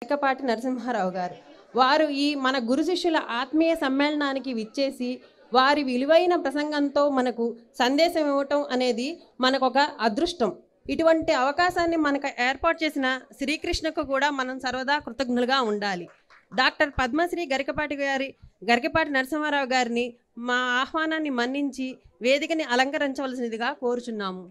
గరికపాటి నరసింహారావు గారు. వారు ఈ మన గురు శిష్యుల ఆత్మీయ సమ్మేళనానికి విచ్చేసి వారి విలువైన ప్రసంగంతో మనకు సందేశం ఇవ్వటం అనేది మనకొక అదృష్టం. ఇటువంటి అవకాశాన్ని మనకు ఏర్పాటు చేసిన శ్రీకృష్ణకు కూడా మనం సర్వదా కృతజ్ఞులుగా ఉండాలి. డాక్టర్ పద్మశ్రీ గరికపాటి నరసింహారావు గారిని మా ఆహ్వానాన్ని మన్నించి వేదికని అలంకరించవలసినదిగా కోరుచున్నాము.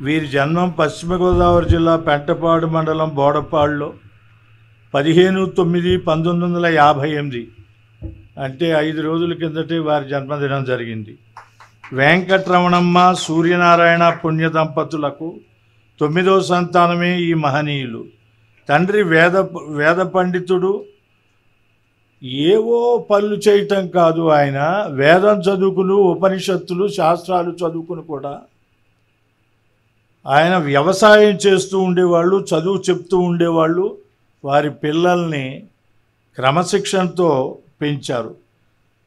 వీరి జన్మం పశ్చిమ గోదావరి జిల్లా పెంటపాడు మండలం బోడపాడులో 15/9/1958 అంటే 5 రోజుల కిందటే వారి జన్మదినం జరిగింది. వెంకటరమణమ్మ సూర్యనారాయణ పుణ్య దంపతులకు 9వ సంతానమే ఈ మహనీయులు. తండ్రి వేద పండితుడు. ఏవో పనులు చేయటం కాదు, ఆయన వేదం చదువుకుని ఉపనిషత్తులు శాస్త్రాలు చదువుకుని కూడా ఆయన వ్యవసాయం చేస్తూ ఉండేవాళ్ళు, చదువు చెప్తూ ఉండేవాళ్ళు. వారి పిల్లల్ని క్రమశిక్షణతో పెంచారు.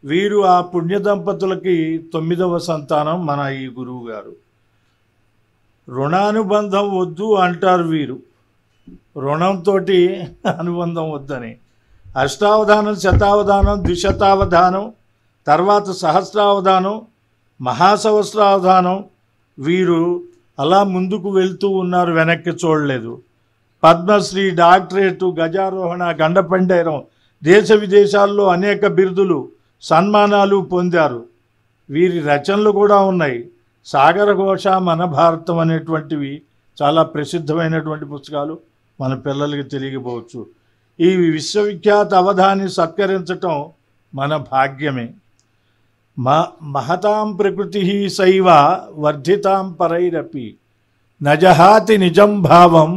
వీరు ఆ పుణ్య దంపతులకి 9వ సంతానం మన ఈ గురువు గారు. రుణానుబంధం వద్దు అంటారు వీరు, రుణంతో అనుబంధం వద్దని. అష్టావధానం, శతావధానం, ద్విశతావధానం, తర్వాత సహస్రావధానం, మహాసహస్రావధానం. వీరు అలా ముందుకు వెళ్తూ ఉన్నారు, వెనక్కి చూడలేదు. పద్మశ్రీ, డాక్టరేటు, గజారోహణ, గండపండేరం, దేశ విదేశాల్లో అనేక బిరుదులు, సన్మానాలు పొందారు. వీరి రచనలు కూడా ఉన్నాయి. సాగరఘోష, మన భారతం అనేటువంటివి చాలా ప్రసిద్ధమైనటువంటి పుస్తకాలు, మన పిల్లలకి తెలియకపోవచ్చు. ఈ విశ్వవిఖ్యాత అవధాన్ని సత్కరించటం మన భాగ్యమే. మహతాం ప్రకృతి శైవ వర్ధితాం పరైరపి నజహాతి నిజం భావం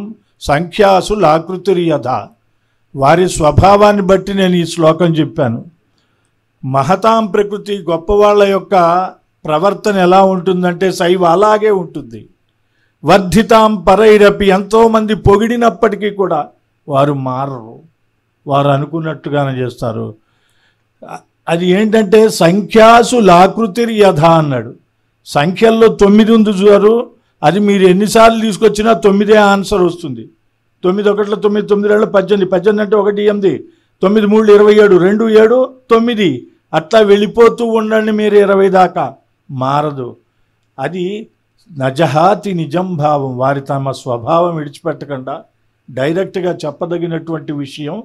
సంఖ్యాసు లాకృతిర్యథ. వారి స్వభావాన్ని బట్టి నేను ఈ శ్లోకం చెప్పాను. మహతాం ప్రకృతి, గొప్పవాళ్ళ యొక్క ప్రవర్తన ఎలా ఉంటుందంటే శైవ అలాగే ఉంటుంది. వర్ధితాం పరైరపి, ఎంతోమంది పొగిడినప్పటికీ కూడా వారు మారరు, వారు అనుకున్నట్టుగానే చేస్తారు. అది ఏంటంటే సంఖ్యాసు లాకృతిర్యథ అన్నాడు. సంఖ్యల్లో 9 ఉంది చూసారు, అది మీరు ఎన్నిసార్లు తీసుకొచ్చినా 9 ఆన్సర్ వస్తుంది. 9 1 9 9 18 18 అంటే 1 8 9 3 27 2 7 9 అట్లా వెళ్ళిపోతూ ఉండండి మీరు 20 దాకా, మారదు. అది నజహాతి నిజం భావం. వారి తమ స్వభావం విడిచిపెట్టకుండా డైరెక్ట్గా చెప్పదగినటువంటి విషయం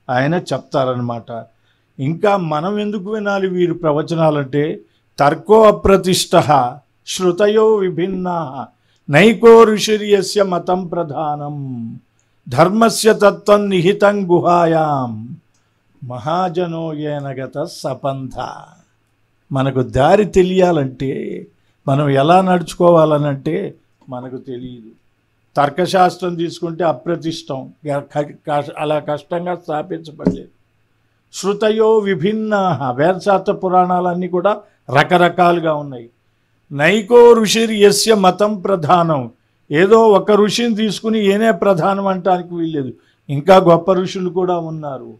ఆయన చెప్తారనమాట. ఇంకా మనం ఎందుకు వినాలి వీరి ప్రవచనాలంటే, తర్కో అప్రతిష్ట శృతయో విభిన్నా నైకో ఋషిర్యస్య మతం ప్రధానం ధర్మస్య తత్వం నిహితం గుహాయాం మహాజనో ఏనగత సపంథ. మనకు దారి తెలియాలంటే, మనం ఎలా నడుచుకోవాలనంటే మనకు తెలియదు. తర్కశాస్త్రం తీసుకుంటే అప్రతిష్టం, అలా కష్టంగా స్థాపించబడలేదు. శృతయో విభిన్న, వేదశాస్త్ర పురాణాలన్నీ కూడా రకరకాలుగా ఉన్నాయి. నైకో ఋషిర్ యస్య మతం ప్రధానం, ఏదో ఒక ఋషిని తీసుకుని ఏనే ప్రధానం అంటానికి వీల్లేదు, ఇంకా గొప్ప ఋషులు కూడా ఉన్నారు.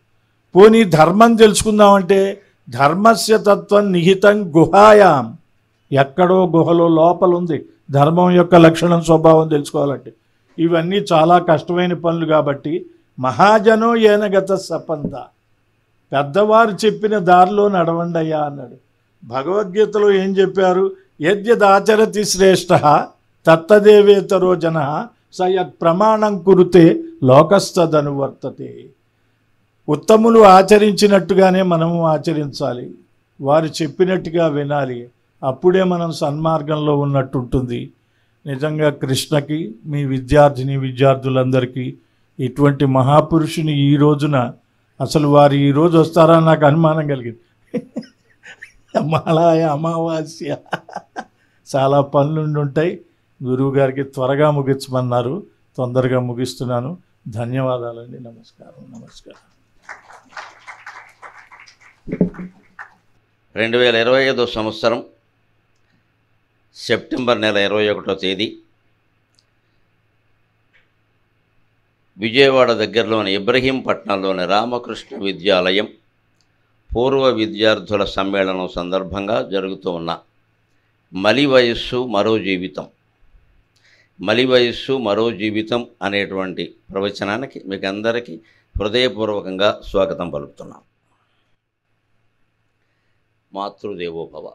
పోనీ ధర్మం తెలుసుకుందామంటే ధర్మస్య తత్వం నిహితం గుహాయాం, ఎక్కడో గుహలో లోపల ఉంది ధర్మం యొక్క లక్షణం, స్వభావం తెలుసుకోవాలంటే. ఇవన్నీ చాలా కష్టమైన పనులు కాబట్టి మహాజనో ఏనగత సపంథ, పెద్దవారు చెప్పిన దారిలో నడవండయ్యా అన్నాడు. భగవద్గీతలో ఏం చెప్పారు? యద్యదాచరతి శ్రేష్ఠ తత్తదేవేతరో జన సయత్ ప్రమాణం కురుతే లోకస్తదనువర్తతే. ఉత్తములు ఆచరించినట్టుగానే మనము ఆచరించాలి, వారు చెప్పినట్టుగా వినాలి. అప్పుడే మనం సన్మార్గంలో ఉన్నట్టుంటుంది. నిజంగా కృష్ణకి, మీ విద్యార్థులందరికీ ఇటువంటి మహాపురుషుని ఈ రోజున, అసలు వారు ఈరోజు వస్తారని నాకు అనుమానం కలిగింది. మహాలయ అమావాస్య, చాలా పనులుండి ఉంటాయి. గురువుగారికి త్వరగా ముగించమన్నారు, తొందరగా ముగిస్తున్నాను. ధన్యవాదాలండి. నమస్కారం. 2025 సంవత్సరం సెప్టెంబర్ నెల 21వ తేదీ విజయవాడ దగ్గరలోని ఇబ్రహీంపట్నంలోని రామకృష్ణ విద్యాలయం పూర్వ విద్యార్థుల సమ్మేళనం సందర్భంగా జరుగుతూ ఉన్న మలి వయస్సు మరో జీవితం అనేటువంటి ప్రవచనానికి మీకు అందరికీ హృదయపూర్వకంగా స్వాగతం పలుకుతున్నాం. మాతృదేవోభవ.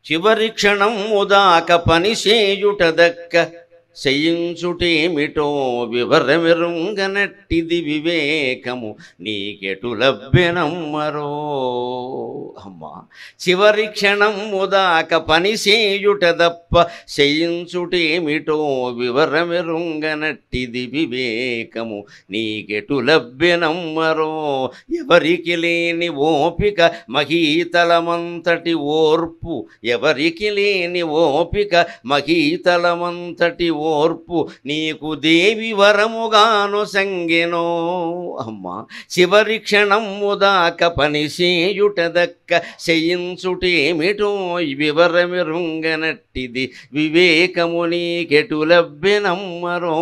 చివరి క్షణం ఉదాక పని చేయుట దక్క శయించుటేమిటో వివరమెరుంగనట్టిది వివేకము నీకెటు లభ్యనమ్మరో. అమ్మా, చివరి క్షణం ఉదాక పని చేయుట దప్ప శయించుటేమిటో వివరమెరుంగనట్టిది వివేకము నీకెటు లభ్యనమ్మరో. ఎవరికి లేని ఓపిక మహీతలమంతటి ఓర్పు, ఎవరికి లేని ఓపిక మహీతలమంతటి ఓర్పు నీకు దేవి వరముగాను సంగెనో. అమ్మా, చివరి క్షణము దాక పని చేయుట దక్క శయించుటేమిటో వివరమెరుంగనట్టిది వివేకము నీకెటు లభ్యనమ్మరో.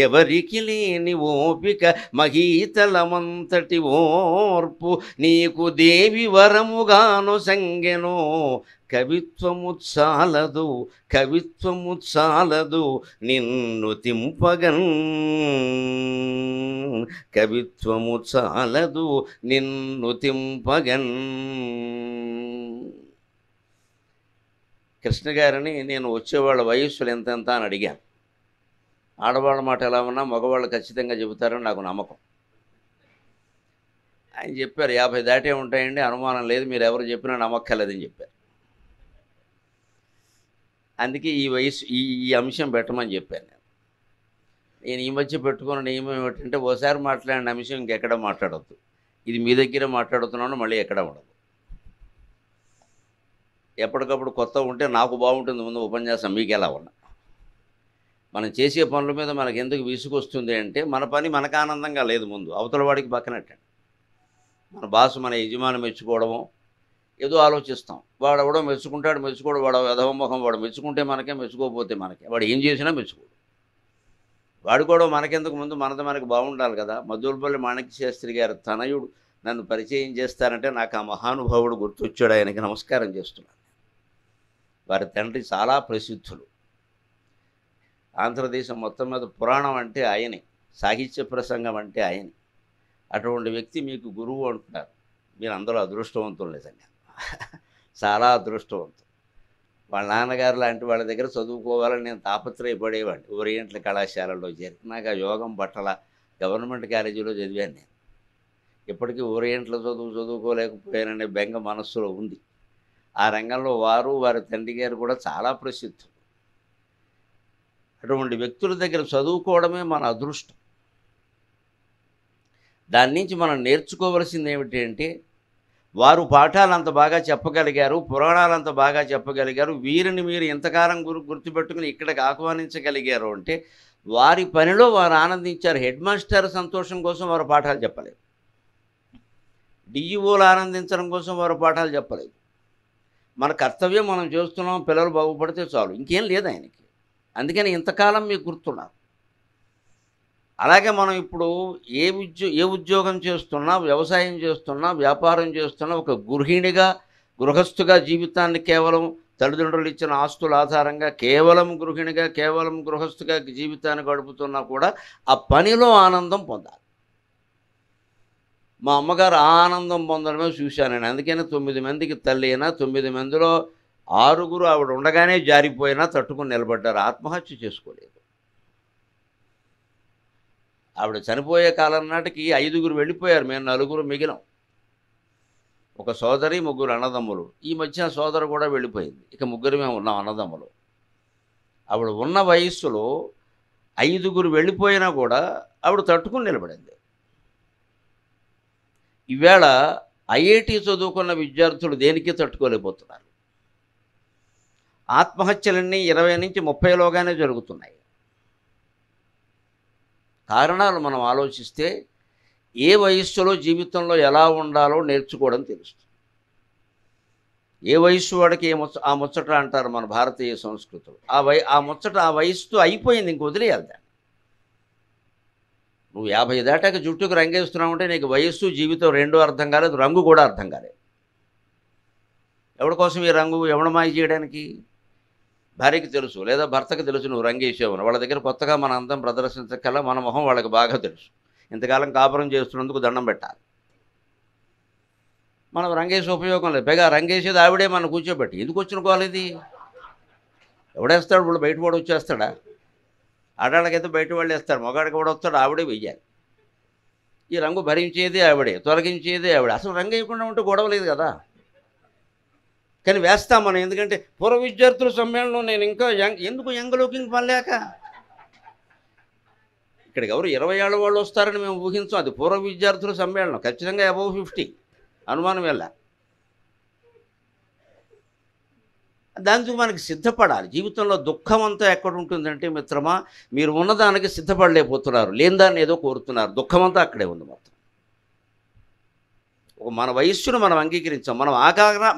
ఎవరికి లేని ఓపిక మహీతలమంతటి ఓర్పు నీకు దేవి వరముగాను సంగెనో. కవిత్వము చాలదు నిన్ను తింపగన్, కవిత్వము చాలదు నిన్ను తింపగన్. కృష్ణ గారిని నేను వచ్చేవాళ్ళ వయస్సులు ఎంతెంత అని అడిగాను. ఆడవాళ్ళ మాట ఎలా ఉన్నా మగవాళ్ళు ఖచ్చితంగా చెబుతారని నాకు నమ్మకం. ఆయన చెప్పారు 50 దాటే ఉంటాయండి, అనుమానం లేదు, మీరు ఎవరు చెప్పినా నమ్మక్కర్లేదని చెప్పారు. అందుకే ఈ వయసు ఈ అంశం పెట్టమని చెప్పాను. నేను ఈ మధ్య పెట్టుకున్న నియమం ఏమిటంటే, ఓసారి మాట్లాడిన అంశం ఇంకెక్కడ మాట్లాడద్దు. ఇది మీ దగ్గర మాట్లాడుతున్నాను, మళ్ళీ ఎక్కడ ఉండదు. ఎప్పటికప్పుడు కొత్త ఉంటే నాకు బాగుంటుంది. ముందు ఉపన్యాసం మీకు ఎలా ఉన్నా, మనం చేసే పనుల మీద మనకు ఎందుకు విసుగొస్తుంది అంటే, మన పని మనకు ఆనందంగా లేదు. ముందు అవతల వాడికి పక్కనట్టండి. మన బాసు మన యజమాని మెచ్చుకోవడమో ఏదో ఆలోచిస్తాం. వాడు ఎవడో మెచ్చుకుంటాడు, మెచ్చుకోడు, వాడు అధమముఖం, వాడు మెచ్చుకుంటే మనకే, మెచ్చుకోకపోతే మనకే. వాడు ఏం చేసినా మెచ్చుకోడు. వాడు కూడా మనకెందుకు, ముందు మనది మనకు బాగుండాలి కదా. మధురపల్లి మాణిక్య శాస్త్రి గారు తనయుడు నన్ను పరిచయం చేస్తారంటే నాకు ఆ మహానుభావుడు గుర్తొచ్చాడు. ఆయనకి నమస్కారం చేస్తున్నాను. వారి తండ్రి చాలా ప్రసిద్ధులు. ఆంధ్రదేశం మొత్తం మీద పురాణం అంటే ఆయనే, సాహిత్య ప్రసంగం అంటే ఆయనే. అటువంటి వ్యక్తి మీకు గురువు అంటున్నారు. మీరు అందరూ అదృష్టవంతులు, నిజంగా చాలా అదృష్టవంతులు. వాళ్ళ నాన్నగారు లాంటి వాళ్ళ దగ్గర చదువుకోవాలని నేను తాపత్రయపడేవాడిని. ఓరియంటల్ కళాశాలలో చేరి నాకు ఆ యోగం పట్టల. గవర్నమెంట్ కాలేజీలో చదివాను నేను. ఇప్పటికీ ఓరియంట్లో చదువుకోలేకపోయాననే బెంగ మనస్సులో ఉంది. ఆ రంగంలో వారి తండ్రి గారు కూడా చాలా ప్రసిద్ధులు. అటువంటి వ్యక్తుల దగ్గర చదువుకోవడమే మన అదృష్టం. దాని నుంచి మనం నేర్చుకోవలసింది ఏమిటి అంటే, వారు పాఠాలు అంత బాగా చెప్పగలిగారు, పురాణాలు అంత బాగా చెప్పగలిగారు, వీరిని మీరు ఎంతకాలం గుర్తుపెట్టుకుని ఇక్కడికి ఆహ్వానించగలిగారు అంటే వారి పనిలో వారు ఆనందించారు. హెడ్ మాస్టర్ సంతోషం కోసం వారు పాఠాలు చెప్పలేదు, డిఈఓలు ఆనందించడం కోసం వారు పాఠాలు చెప్పలేదు. మన కర్తవ్యం మనం చేస్తున్నాం, పిల్లలు బాగుపడితే చాలు, ఇంకేం లేదు ఆయనకి. అందుకని ఇంతకాలం మీకు గుర్తున్నారు. అలాగే మనం ఇప్పుడు ఏ ఉద్యోగం చేస్తున్నా, వ్యవసాయం చేస్తున్నా, వ్యాపారం చేస్తున్నా, ఒక గృహిణిగా, గృహస్థుగా జీవితాన్ని కేవలం తల్లిదండ్రులు ఇచ్చిన ఆస్తుల ఆధారంగా కేవలం గృహిణిగా, కేవలం గృహస్థుగా జీవితాన్ని గడుపుతున్నా కూడా ఆ పనిలో ఆనందం పొందాలి. మా అమ్మగారు ఆనందం పొందడమే చూశాను నేను. అందుకని 9 మందికి తల్లి అయినా 9 మందిలో 6 ఆవిడ ఉండగానే జారిపోయినా తట్టుకుని నిలబడ్డారు. ఆత్మహత్య చేసుకోలేదు. ఆవిడ చనిపోయే కాలం నాటికి 5 వెళ్ళిపోయారు, మేము 4 మిగిలాం. ఒక సోదరి, 3 అన్నదమ్ములు. ఈ మధ్య సోదరు కూడా వెళ్ళిపోయింది. ఇక 3 మేము ఉన్నాం అన్నదమ్ములు. ఆవిడ ఉన్న వయస్సులో 5 వెళ్ళిపోయినా కూడా ఆవిడ తట్టుకుని నిలబడింది. ఈవేళ ఐఐటి చదువుకున్న విద్యార్థులు దేనికి తట్టుకోలేకపోతున్నారు. ఆత్మహత్యలన్నీ 20 నుంచి 30లోగానే జరుగుతున్నాయి. కారణాలు మనం ఆలోచిస్తే ఏ వయస్సులో జీవితంలో ఎలా ఉండాలో నేర్చుకోవడం తెలుస్తుంది. ఏ వయస్సు వాడికి ఆ ముచ్చట అంటారు మన భారతీయ సంస్కృతిలో. ఆ ముచ్చట ఆ వయస్సుతో అయిపోయింది, ఇంక వదిలేయాలి దాన్ని. నువ్వు 50 దాటాక జుట్టుకు రంగేస్తున్నావు అంటే నీకు వయస్సు జీవితం రెండూ అర్థం కాలేదు, రంగు కూడా అర్థం కాలేదు. ఎవడి కోసం ఈ రంగు? ఎవడ మాయ చేయడానికి? భార్యకి తెలుసు లేదా భర్తకి తెలుసు నువ్వు రంగేసావని. వాళ్ళ దగ్గర కొత్తగా మన అందం ప్రదర్శించకల్లా మన మొహం వాళ్ళకి బాగా తెలుసు. ఇంతకాలం కాపురం చేస్తున్నందుకు దండం పెట్టాలి. మనం రంగేసి ఉపయోగం లేదు. పైగా రంగేసేది ఆవిడే మనం కూర్చోబెట్టి. ఎందుకు వచ్చిన గోలేది? ఎవడేస్తాడు? వాళ్ళు బయట వాడు వచ్చేస్తాడా? ఆడాళ్ళకైతే బయట వాళ్ళు వేస్తారు, మగాడికి కూడా వస్తాడు, ఆవిడే వెయ్యాలి. ఈ రంగు భరించేది ఆవిడే, తొలగించేది ఆవిడే. అసలు రంగు వేయకుండా ఉంటే గొడవ లేదు కదా. కానీ వేస్తాం మనం. ఎందుకంటే పూర్వ విద్యార్థుల సమ్మేళనం నేను ఇంకా ఎందుకు యంగ్ లుకింగ్ పనిలేక ఇక్కడికి ఎవరు 20 ఏళ్ళ వాళ్ళు వస్తారని మేము ఊహించాం. అది పూర్వ విద్యార్థుల సమ్మేళనం, ఖచ్చితంగా అబౌవ్ 50, అనుమానం వెళ్ళ. దాంతో మనకి సిద్ధపడాలి. జీవితంలో దుఃఖం అంతా ఎక్కడ ఉంటుందంటే మిత్రమా, మీరు ఉన్నదానికి సిద్ధపడలేకపోతున్నారు, లేని దాన్ని ఏదో కోరుతున్నారు. దుఃఖం అంతా అక్కడే ఉంది మొత్తం. మన వయస్సును మనం అంగీకరించాం,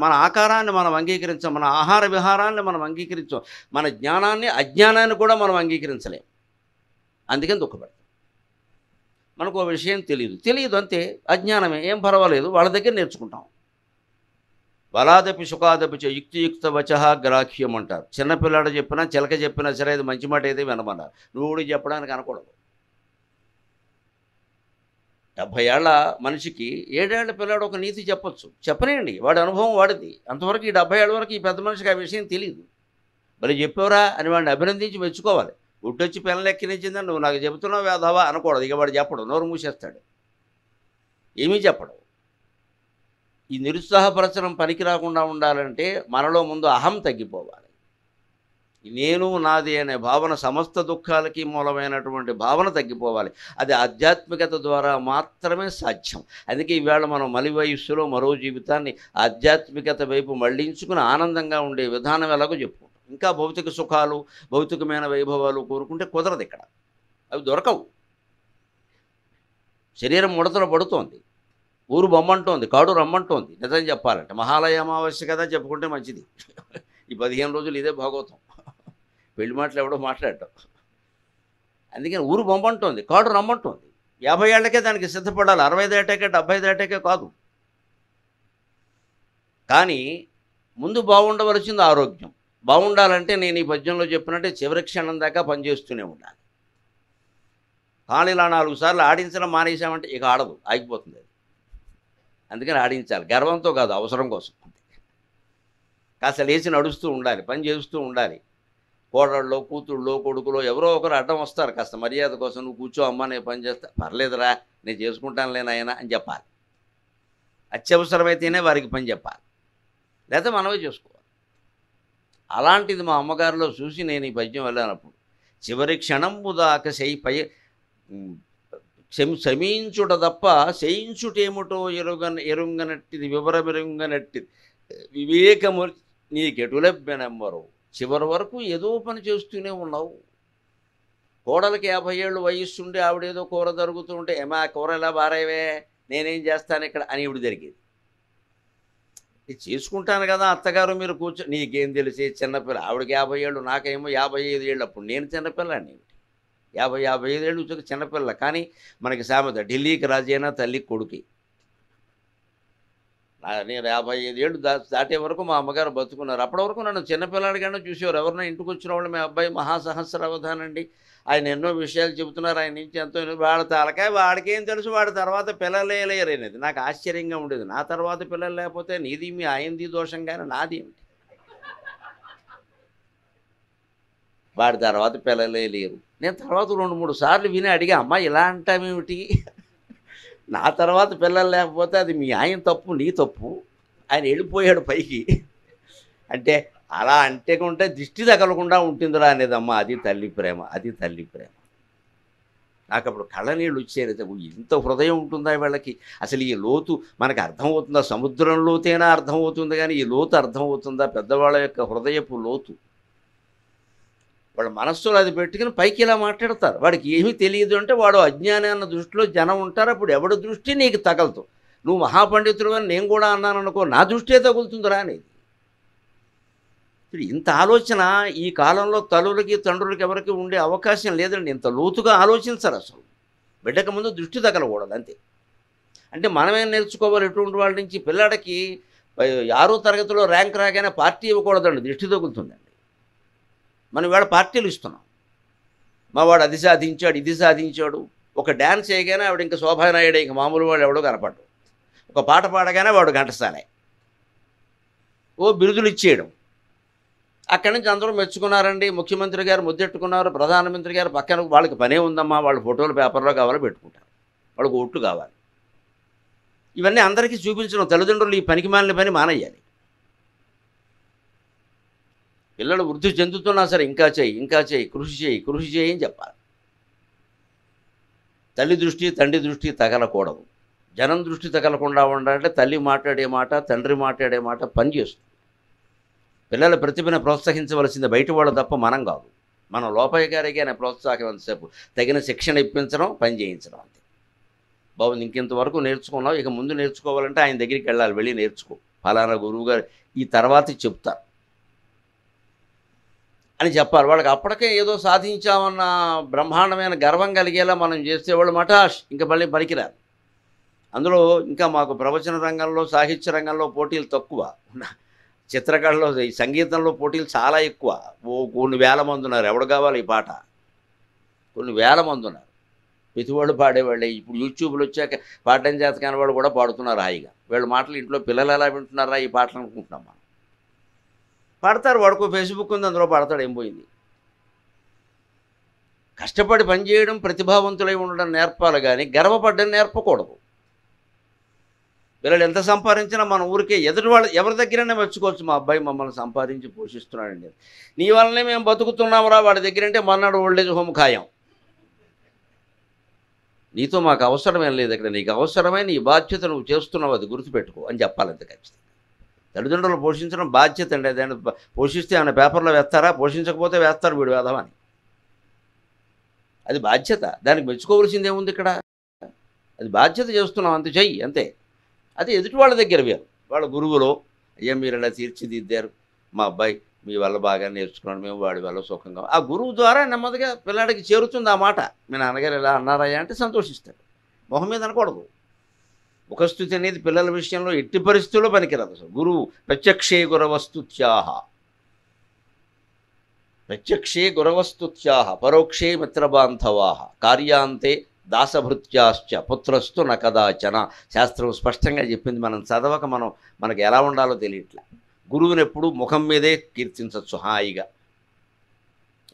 మన ఆకారాన్ని మనం అంగీకరించాం, మన ఆహార విహారాన్ని మనం అంగీకరించాం, మన జ్ఞానాన్ని అజ్ఞానాన్ని కూడా మనం అంగీకరించలేం. అందుకని దుఃఖపడతాం. మనకు ఒక విషయం తెలియదు అంతే, అజ్ఞానమే, ఏం పర్వాలేదు, వాళ్ళ దగ్గర నేర్చుకుంటాం. బలాదపి సుఖాదపి చ యుక్తియుక్త వచః గ్రాహ్యం అంటారు. చిన్నపిల్లాడు చెప్పినా చిలక చెప్పినా సరే అది మంచి మాట అయితే వినమన్నారు. నువ్వు చెప్పడానికి అనకూడదు. 70 ఏళ్ల మనిషికి 7 ఏళ్ల పిల్లాడు ఒక నీతి చెప్పొచ్చు, చెప్పనేయండి, వాడి అనుభవం వాడిది. అంతవరకు ఈ 70 ఏళ్ళ వరకు ఈ పెద్ద మనిషికి ఆ విషయం తెలియదు. మరి చెప్పావురా అని వాడిని అభినందించి మెచ్చుకోవాలి. గుడ్డొచ్చి పిల్లలు ఎక్కినిచ్చిందని నువ్వు నాకు చెబుతున్నావు వేధవా అనకూడదు. ఇక వాడు చెప్పడు, నోరు మూసేస్తాడు, ఏమీ చెప్పడు. ఈ నిరుత్సాహపరచడం పనికి రాకుండా ఉండాలంటే మనలో ముందు అహం తగ్గిపోవాలి. నేను నాది అనే భావన, సమస్త దుఃఖాలకి మూలమైనటువంటి భావన తగ్గిపోవాలి. అది ఆధ్యాత్మికత ద్వారా మాత్రమే సాధ్యం. అందుకే ఈవేళ మనం మలి వయస్సులో మరో జీవితాన్ని ఆధ్యాత్మికత వైపు మళ్లించుకుని ఆనందంగా ఉండే విధానం ఎలాగో చెప్పుకుంటాం. ఇంకా భౌతిక సుఖాలు, భౌతికమైన వైభవాలు కోరుకుంటే కుదరదు. ఇక్కడ అవి దొరకవు. శరీరం ముడతలు పడుతోంది, ఊరు బొమ్మంటోంది, కాడు రమ్మంటోంది. నిజం చెప్పాలంటే మహాలయ అమావాస్య కదా చెప్పుకుంటే మంచిది. ఈ 15 రోజులు ఇదే భాగవతం, పెళ్లి మాటలు ఎవడో మాట్లాడటం. అందుకని ఊరు బొమ్మంటోంది, కాడు రమ్మంటోంది. 50 ఏళ్లకే దానికి సిద్ధపడాలి, 60 దాటాకే 70 దాటాకే కాదు. కానీ ముందు బాగుండవలసింది ఆరోగ్యం. బాగుండాలంటే నేను ఈ పద్యంలో చెప్పినట్టే చివరి క్షణం దాకా పనిచేస్తూనే ఉండాలి. కాళీలా 4 సార్లు ఆడించడం మానేసామంటే ఇక ఆడదు, ఆగిపోతుంది అది. అందుకని ఆడించాలి, గర్వంతో కాదు, అవసరం కోసం. కాస్త లేచి నడుస్తూ ఉండాలి, పని చేస్తూ ఉండాలి. కోడళ్ళలో, కూతుళ్ళో, కొడుకులో ఎవరో ఒకరు అడ్డం వస్తారు, కాస్త మర్యాద కోసం. నువ్వు కూర్చో అమ్మ, నేను పని చేస్తా. పర్లేదురా, నేను చేసుకుంటానులే నాయనా అని చెప్పాలి. అత్యవసరమైతేనే వారికి పని చెప్పాలి, లేకపోతే మనమే చేసుకోవాలి. అలాంటిది మా అమ్మగారిలో చూసి నేను ఈ పద్యం వెళ్ళానప్పుడు, చివరి క్షణంబు దాకా క్షమించుట తప్ప శయించుటేమిటో ఎరుంగనట్టిది వివరమెరుంగనట్టిది వివేకము నీకెటు లభ్యనెమ్మరు. చివరి వరకు ఏదో పని చేస్తూనే ఉన్నావు. కోడలకి 50 ఏళ్ళు వయస్సుండి ఆవిడేదో కూర జరుగుతూ ఉంటే, ఏమా కూర ఎలా బారేవే, నేనేం చేస్తాను ఇక్కడ అని ఇవిడు జరిగేది. ఇది చేసుకుంటాను కదా అత్తగారు, మీరు నీకేం తెలిసి చిన్నపిల్ల. ఆవిడకి 50 ఏళ్ళు, నాకేమో 55 ఏళ్ళు. అప్పుడు నేను చిన్నపిల్లాన్ని. 55 ఏళ్ళు వచ్చాక చిన్నపిల్ల. కానీ మనకి సామెత, ఢిల్లీకి రాజైనా తల్లికి కొడుకి. నేను 55 ఏళ్ళు దాటే వరకు మా అమ్మగారు బతుకున్నారు. అప్పటి వరకు నన్ను చిన్నపిల్లాడిగానే చూసేవారు. ఎవరైనా ఇంటికి వచ్చిన వాళ్ళు, మీ అబ్బాయి మహాసహస్ర అవధానండి, ఆయన ఎన్నో విషయాలు చెబుతున్నారు, ఆయన నుంచి ఎంతో. వాడి తలకాయ వాడికేం తెలుసు, వాడి తర్వాత పిల్లలే లేరనేది నాకు ఆశ్చర్యంగా ఉండేది. నా తర్వాత పిల్లలు లేకపోతే నీది మీ ఆయనది దోషం, కానీ నాది ఏమిటి? వాడి తర్వాత పిల్లలే లేరు. నేను తర్వాత 2-3 సార్లు విని అడిగా, అమ్మ ఇలా అంటామేమిటి, నా తర్వాత పిల్లలు లేకపోతే అది మీ ఆయన తప్పు, నీ తప్పు. ఆయన వెళ్ళిపోయాడు పైకి అంటే, అలా అంటేకుంటే దిష్టి తగలకుండా ఉంటుందిరా అనేదమ్మా. అది తల్లి ప్రేమ, అది తల్లి ప్రేమ. నాకు అప్పుడు కళ్ళనీళ్ళు వచ్చేది. ఇంత హృదయం ఉంటుందా వీళ్ళకి? అసలు ఈ లోతు మనకు అర్థమవుతుందా? సముద్రం లోతైనా అర్థమవుతుంది, కానీ ఈ లోతు అర్థమవుతుందా? పెద్దవాళ్ళ యొక్క హృదయపు లోతు. వాళ్ళ మనస్సులో అది పెట్టుకుని పైకి ఇలా మాట్లాడతారు. వాడికి ఏమీ తెలియదు అంటే వాడు అజ్ఞాని అన్న దృష్టిలో జనం ఉంటారు. అప్పుడు ఎవడి దృష్టి నీకు తగలదు. నువ్వు మహాపండితుడు అని నేను కూడా అన్నాను అనుకో, నా దృష్టే తగులుతుందిరా అనేది. ఇప్పుడు ఇంత ఆలోచన ఈ కాలంలో తల్లులకి తండ్రులకి ఎవరికి ఉండే అవకాశం లేదండి. ఇంత లోతుగా ఆలోచించరు అసలు. బిడ్డకు ముందు దృష్టి తగలకూడదు అంతే. అంటే మనమేం నేర్చుకోవాలి ఎటువంటి వాళ్ళ నుంచి? పిల్లాడికి 6వ తరగతిలో ర్యాంక్ రాగానే పార్టీ ఇవ్వకూడదండి, దృష్టి తగులుతుందండి. మనం ఇవాళ పార్టీలు ఇస్తున్నాం. మా వాడు అది సాధించాడు, ఇది సాధించాడు. ఒక డ్యాన్స్ చేయగానే ఆవిడ ఇంకా శోభానాయుడే, ఇంక మామూలు వాడు ఎవడో కనపడ్డు. ఒక పాట పాడగానే వాడు ఘంటసాలే. ఓ బిరుదులు ఇచ్చేయడం. అక్కడి నుంచి అందరూ మెచ్చుకున్నారండి. ముఖ్యమంత్రి గారు ముద్దెట్టుకున్నారు, ప్రధానమంత్రి గారు పక్కన. వాళ్ళకి పనే ఉందమ్మా, వాళ్ళ ఫోటోలు పేపర్లో కావాలో పెట్టుకుంటారు, వాళ్ళకి ఓట్లు కావాలి. ఇవన్నీ అందరికీ చూపించడం. తల్లిదండ్రులు ఈ పనికిమాలిన పని మానేయాలి. పిల్లలు వృద్ధి చెందుతున్నా సరే ఇంకా చేయి, ఇంకా చేయి, కృషి చేయి, కృషి చేయి అని చెప్పాలి. తల్లి దృష్టి తండ్రి దృష్టి తగలకూడదు. జనం దృష్టి తగలకుండా ఉండాలంటే తల్లి మాట్లాడే మాట, తండ్రి మాట్లాడే మాట పని చేస్తుంది. పిల్లల ప్రతిభను ప్రోత్సహించవలసింది బయట వాళ్ళు తప్ప మనం కాదు. మనం లోపయ్య గారికి ఆయన ప్రోత్సాహం ఎంతసేపు తగిన శిక్షణ ఇప్పించడం, పని చేయించడం అంతే. బాగుంది, ఇంకెంతవరకు నేర్చుకున్నావు, ఇక ముందు నేర్చుకోవాలంటే ఆయన దగ్గరికి వెళ్ళాలి, వెళ్ళి నేర్చుకో, ఫలానా గురువు గారు ఈ తర్వాత చెప్తారు అని చెప్పాలి. వాళ్ళకి అప్పటికే ఏదో సాధించామన్న బ్రహ్మాండమైన గర్వం కలిగేలా మనం చేసేవాళ్ళు మటాష్ ఇంకా మళ్ళీ పనికిరారు. అందులో ఇంకా మాకు ప్రవచన రంగంలో, సాహిత్య రంగంలో పోటీలు తక్కువ. చిత్రకళలో, ఈ సంగీతంలో పోటీలు చాలా ఎక్కువ. కొన్ని వేల మంది ఉన్నారు. ఎవడు కావాలి ఈ పాట? కొన్ని వేల మంది ఉన్నారు. ప్రతివాళ్ళు పాడేవాళ్ళే. ఇప్పుడు యూట్యూబ్లు వచ్చాక పాడడం చేత కాని వాళ్ళు కూడా పాడుతున్నారు హాయిగా. వీళ్ళ మాటలు ఇంట్లో పిల్లలు ఎలా వింటున్నారా ఈ పాటలు అనుకుంటున్నాం మనం. పాడతారు, వాడుకో ఫేస్బుక్ ఉంది, అందులో పాడతాడు, ఏం పోయింది. కష్టపడి పనిచేయడం, ప్రతిభావంతులై ఉండడం నేర్పాలి, కానీ గర్వపడ్డం నేర్పకూడదు. పిల్లలు ఎంత సంపాదించినా మన ఊరికే ఎదుటి వాళ్ళు ఎవరి దగ్గరైనా మెచ్చుకోవచ్చు. మా అబ్బాయి మమ్మల్ని సంపాదించి పోషిస్తున్నాడండి, నీ వల్లనే మేము బతుకుతున్నాంరా వాడి దగ్గర అంటే మన్నాడు ఓల్డేజ్ హోమ్ ఖాయం. నీతో మాకు అవసరమేం లేదు ఇక్కడ, నీకు అవసరమే నీ బాధ్యత నువ్వు చేస్తున్నావు, అది గుర్తుపెట్టుకో అని చెప్పాలంతే ఖచ్చితంగా. తల్లిదండ్రులు పోషించడం బాధ్యత అండి. దాన్ని పోషిస్తే ఏమైనా పేపర్లో వేస్తారా? పోషించకపోతే వేస్తారు వీడు వేదమని. అది బాధ్యత, దానికి మెచ్చుకోవలసింది ఏముంది ఇక్కడ? అది బాధ్యత చేస్తున్నాం, అంతే, చెయ్యి అంతే. అది ఎదుటి వాళ్ళ దగ్గర వేరు. వాళ్ళ గురువులో అయ్యా మీరు ఇలా తీర్చిదిద్దారు, మా అబ్బాయి మీ వల్ల బాగా నేర్చుకున్నాడు, మేము వాడి వల్ల సుఖంగా. ఆ గురువు ద్వారా నెమ్మదిగా పిల్లాడికి చేరుతుంది ఆ మాట. మీ నాన్నగారు ఇలా అన్నారయ్యా అంటే సంతోషిస్తాడు. మొహం మీద అనకూడదు. ముఖస్థుతి అనేది పిల్లల విషయంలో ఎట్టి పరిస్థితుల్లో పనికిరాదు అసలు. గురువు ప్రత్యక్షే గురవస్తుత్యాహ, ప్రత్యక్షే గురవస్తుత్యాహ పరోక్షే మిత్రబాంధవాహ కార్యాంతే దాసభృత్యాశ్చ పుత్రస్తు న కదాచన. శాస్త్రం స్పష్టంగా చెప్పింది. మనం చదవక మనకు ఎలా ఉండాలో తెలియట్లే. గురువుని ఎప్పుడు ముఖం మీదే కీర్తించవచ్చు హాయిగా.